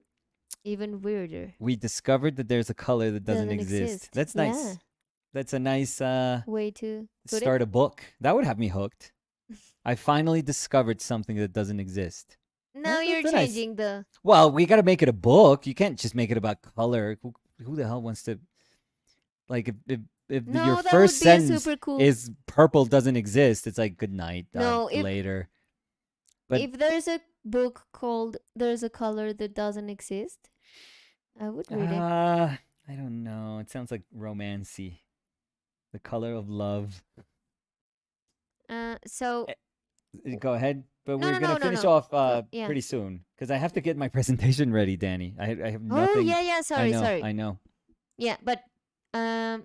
even weirder. We discovered that there's a color that doesn't exist. That's nice. Yeah. That's a nice way to start a book. That would have me hooked. I finally discovered something that doesn't exist. Now you're changing the. Well, we got to make it a book. You can't just make it about color. Who the hell wants to? Like, if your first sentence is purple doesn't exist, it's like good night. No, later. But if there's a book called "There's a Color That Doesn't Exist"? I would read it. I don't know. It sounds like romancy. The color of love. So Go ahead. But no, we're no, gonna no, no, finish no. off Yeah. pretty soon because I have to get my presentation ready, Danny. I have Oh nothing. yeah, yeah. Sorry, sorry. I know. Yeah, but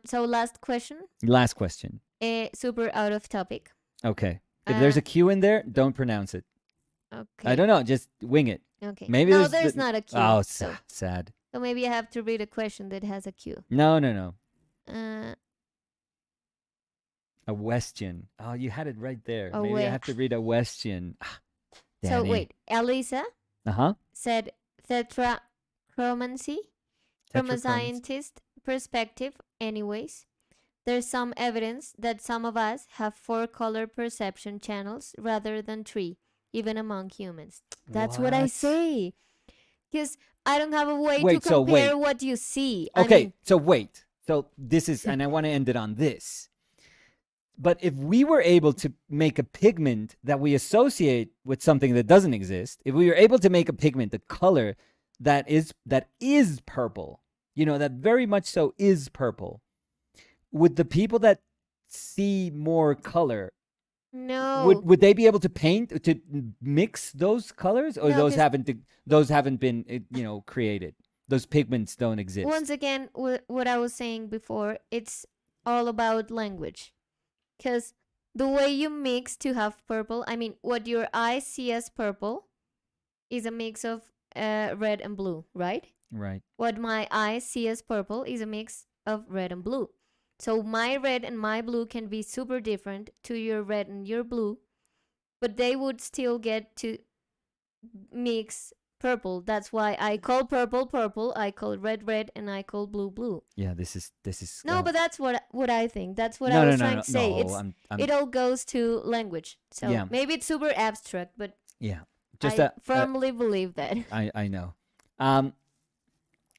so last question. Last question. Super out of topic. Okay. If there's Uh, a Q in there, don't pronounce it. I okay. don't know. Just wing it. Okay. Maybe No, there's there's not a Q. Oh, So sad. maybe I have to read a question that has a Q. No, no, no. Uh, A Westian. Oh, you had it right there. a Maybe I we- have to read a Westian. So Danny. wait, Elisa Uh-huh. said tetrachromancy from a Tetrachromancy. scientist perspective. Anyways, there's some evidence that some of us have 4 color perception channels rather than 3, even among humans. That's what I say. Because I don't have a way Wait, to so compare wait. what you see. Okay, I mean, so wait. So this is, and I want to end it on this. But if we were able to make a pigment that we associate with something that doesn't exist, if we were able to make a pigment, a color that is purple, that very much so is purple, would the people that see more color, no. would they be able to paint, to mix those colors, or No, those 'cause- haven't been created? Those pigments don't exist. Once again, what I was saying before, it's all about language. Because the way you mix to have purple, I mean, what your eyes see as purple is a mix of red and blue, right? Right. What my eyes see as purple is a mix of red and blue. So my red and my blue can be super different to your red and your blue, but they would still get to mix purple. That's why I call purple purple, I call red red, and I call blue blue. Yeah, this is No, but that's what I think. That's what No, I was no, trying no, to say. no, It's I'm it all goes to language. So Yeah. maybe it's super abstract, but yeah. Just I firmly believe that. I know.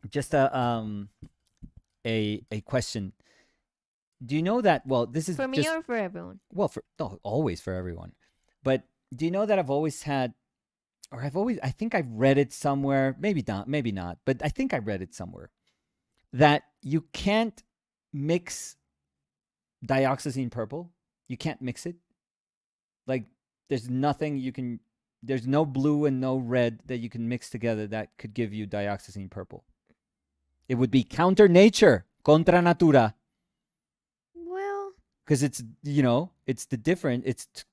Just a question. Do you know that? Well, this is For me just or for everyone? well for always for everyone. But do you know that I've always had, or I think I've read it somewhere. Maybe not. But I think I read it somewhere that you can't mix dioxazine purple. You can't mix it. Like there's nothing you can. There's no blue and no red that you can mix together that could give you dioxazine purple. It would be counter nature, contra natura. Well, Because it's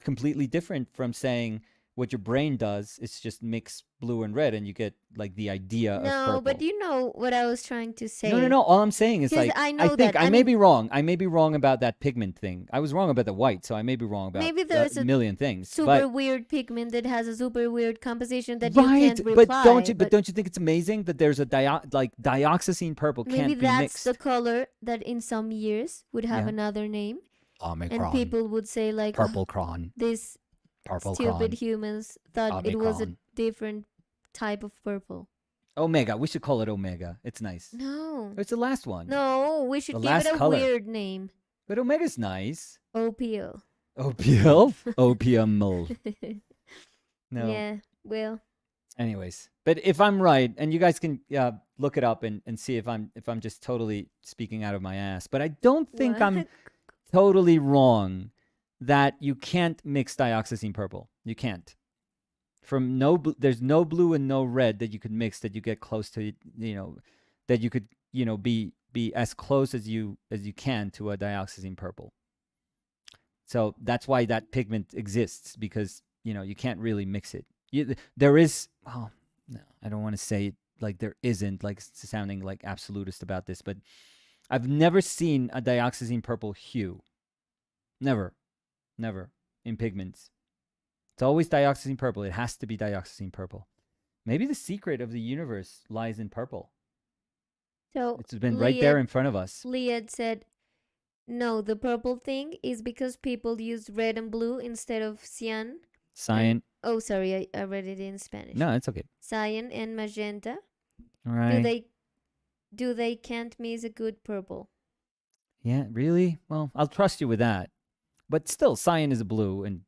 completely different from saying what your brain does. It's just mix blue and red and you get like the idea of purple. no, but you know what I was trying to say. No. All I'm saying is 'Cause like I know think that. I I may mean- be wrong. I may be wrong about that pigment thing. I was wrong about the white, so I may be wrong about Maybe there's a a million things. super But weird pigment that has a super weird composition that you right, can't reply. but don't you think it's amazing that there's a dioxazine purple maybe can't be that's mixed? the color that in some years would have Yeah. another name, and Omicron, people would say like, purple cron, this purple stupid cron, humans thought it was a Omicron. different type of purple. Omega. We should call it Omega. It's nice. No, It's the last one. no, we should The give last it a color. weird name. But Omega's nice. OPO. Opium? Opium. No. Yeah. Well. Anyways, but if I'm right, and you guys can look it up and see if I'm just totally speaking out of my ass, but I don't think I'm What? totally wrong that you can't mix dioxazine purple. You can't. There's no blue and no red that you could mix that you get close to, that you could, be as close as you can to a dioxazine purple. So that's why that pigment exists, because you can't really mix it. There is, oh no, I don't want to say it like there isn't, like sounding like absolutist about this, but I've never seen a dioxazine purple hue. Never in pigments. It's always dioxazine purple. It has to be dioxazine purple. Maybe the secret of the universe lies in purple. So It's been right there in front of us. Liad said, no, the purple thing is because people use red and blue instead of cyan. Cyan. Oh, sorry, I read it in Spanish. No, it's okay. Cyan and magenta. All right. Do they can't miss a good purple? Yeah, really? Well, I'll trust you with that. But still, cyan is a blue and,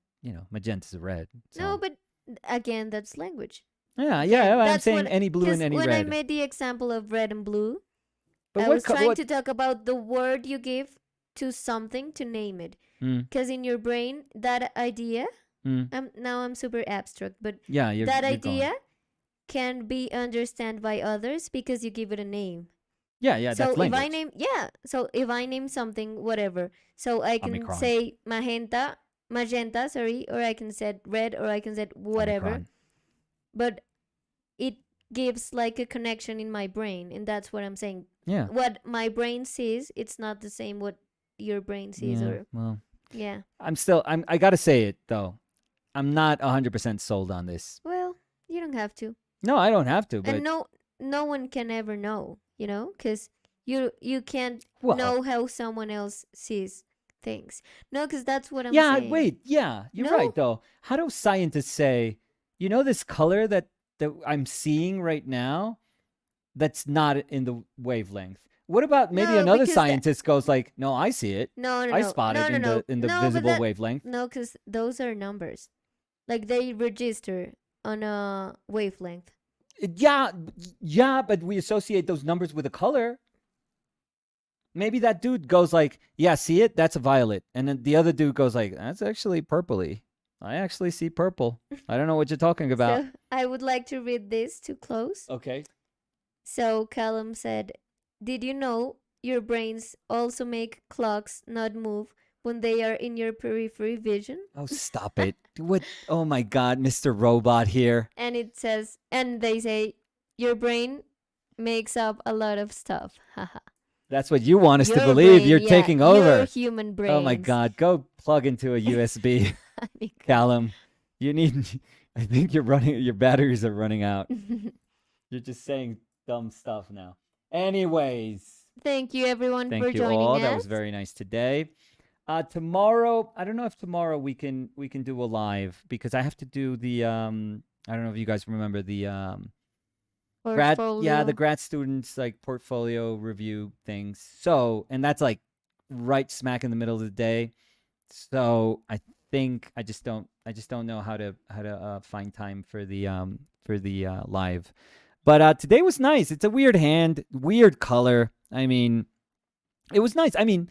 magenta is a red. So. No, but Again, that's language. Yeah, Again, I'm that's saying what. any blue and Because any when I red. made the example of red and blue, But I was trying what? to talk about the word you give to something to name it. Mm, Because in your brain, that idea, mm, now I'm super abstract, but yeah, that you're going. idea can be understood by others because you give it a name. Yeah, that's So if I language. name, yeah, so if I name something, whatever, so I can Omicron. say magenta, sorry, or I can say red, or I can say whatever, Omicron. but it gives like a connection in my brain, and that's what I'm saying. Yeah. What my brain sees, it's not the same what your brain sees, Yeah. or Well, yeah. I got to say it though. I'm not 100% sold on this. Well, you don't have to, No, I don't have to, and but no one can ever know, because you can't well, know how someone else sees things. No, because that's what I'm yeah, saying. wait. Yeah, you're right No, though. How do scientists say, this color that I'm seeing right now that's not in the wavelength? What about maybe no, another because that scientist goes like, "No, I see it. no, no, I no, spot no, it no, in no, the no, but visible that wavelength." no, because those are numbers. Like they register on a wavelength. Yeah, yeah, but we associate those numbers with a color. Maybe that dude goes like, "Yeah, see it? That's a violet," and then the other dude goes like, "That's actually purpley. I actually see purple. I don't know what you're talking about." So I would like to read this to close. Okay. So Callum said, "Did you know your brains also make clocks not move when they are in your periphery vision?" Oh, stop it. What? Oh my God, Mr. Robot here. And it says, and they say, your brain makes up a lot of stuff. Haha. That's what you want us to Your believe. brain, You're yeah, taking your over. human Oh my brains. God, go plug into a USB, Callum. You need. I think your batteries are running out. You're just saying dumb stuff now. Anyways, Thank you, everyone, for thank you joining all. That us. was very nice today. Tomorrow, I don't know if tomorrow we can do a live because I have to do the I don't know if you guys remember the the Portfolio. grad students like portfolio review things. So, and that's like right smack in the middle of the day. So, I just don't know how to find time for the live. But today was nice. It's a weird hand, weird color. I mean, it was nice. I mean,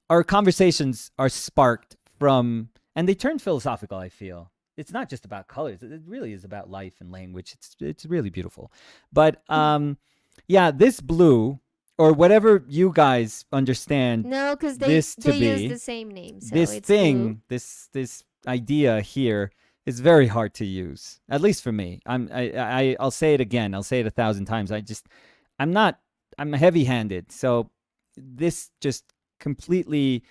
our conversations are sparked from, and they turn philosophical. I feel it's not just about colors. It really is about life and language. It's really beautiful. But yeah, this blue or whatever you guys understand No, because this to they use be, the same name, so this it's blue. thing, this idea here is very hard to use. At least for me. I'll say it again. I'll say it 1,000 times. I'm not. I'm heavy-handed. So this just completely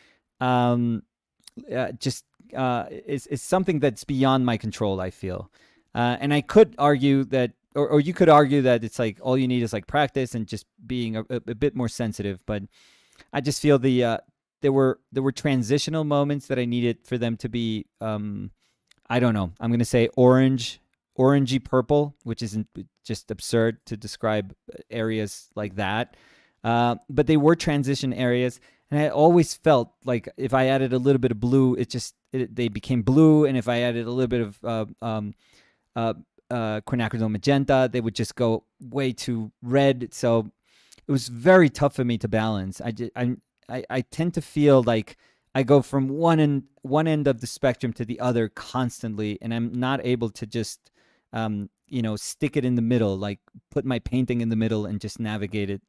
just is something that's beyond my control. I feel, and I could argue that, or you could argue that it's like all you need is like practice and just being a bit more sensitive. But I just feel there were transitional moments that I needed for them to be I don't know. I'm gonna say orangey purple, which isn't just absurd to describe areas like that. But they were transition areas, and I always felt like if I added a little bit of blue, they became blue, and if I added a little bit of uh, quinacridone magenta, they would just go way too red. So it was very tough for me to balance. I tend to feel like I go from one end of the spectrum to the other constantly, and I'm not able to just stick it in the middle, like put my painting in the middle and just navigate it,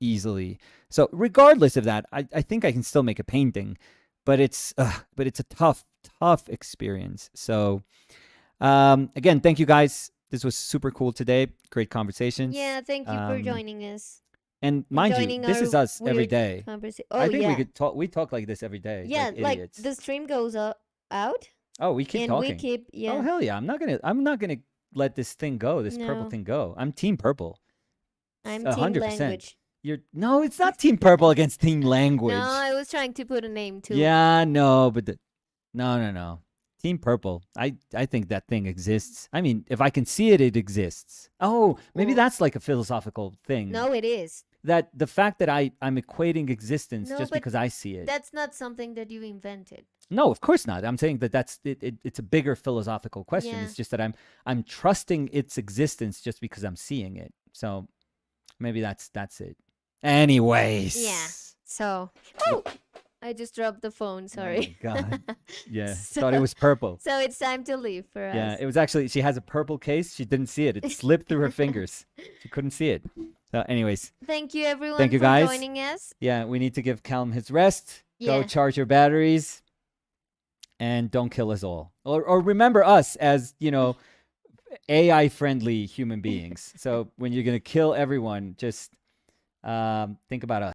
easily. So regardless of that, I think I can still make a painting, but it's a tough experience. So again, thank you guys. This was super cool today. Great conversations. Yeah, thank you for joining us And and mind you, joining this our is us every weird day. conversation. I Oh think we yeah, could talk. We talk like this every day, yeah. like Like idiots. the stream goes out, Oh, we keep and we talking. keep Oh yeah. hell yeah! I'm not gonna let this thing go. This purple No, thing go. I'm Team Purple. I'm team 100%. language. No, it's not Team Purple against Team No, Language. I was trying to put a name to. Yeah, no, but no. Team Purple. I think that thing exists. I mean, if I can see it, it exists. Oh, maybe Well, that's like a philosophical thing. no, it is. That the fact that I'm equating existence No, just but because I see it. that's not something that you invented. No, of course not. I'm saying that it's a bigger philosophical question. Yeah. It's just that I'm trusting its existence just because I'm seeing it. So maybe that's it. Yeah. Anyways. So, Yep. oh, I just dropped the phone. Oh my Sorry. god. Yeah. so, Thought it was purple. so it's time to leave for Yeah, us. it was actually she has a purple case. She didn't see it. It slipped through her fingers. She couldn't see it. So anyways, Thank you, thank everyone, you for guys. joining us. Yeah, we need to give Calm his rest. Go Yeah. charge your batteries and don't kill us all. Or remember us as, AI friendly human beings. So when you're going to kill everyone, just think about us.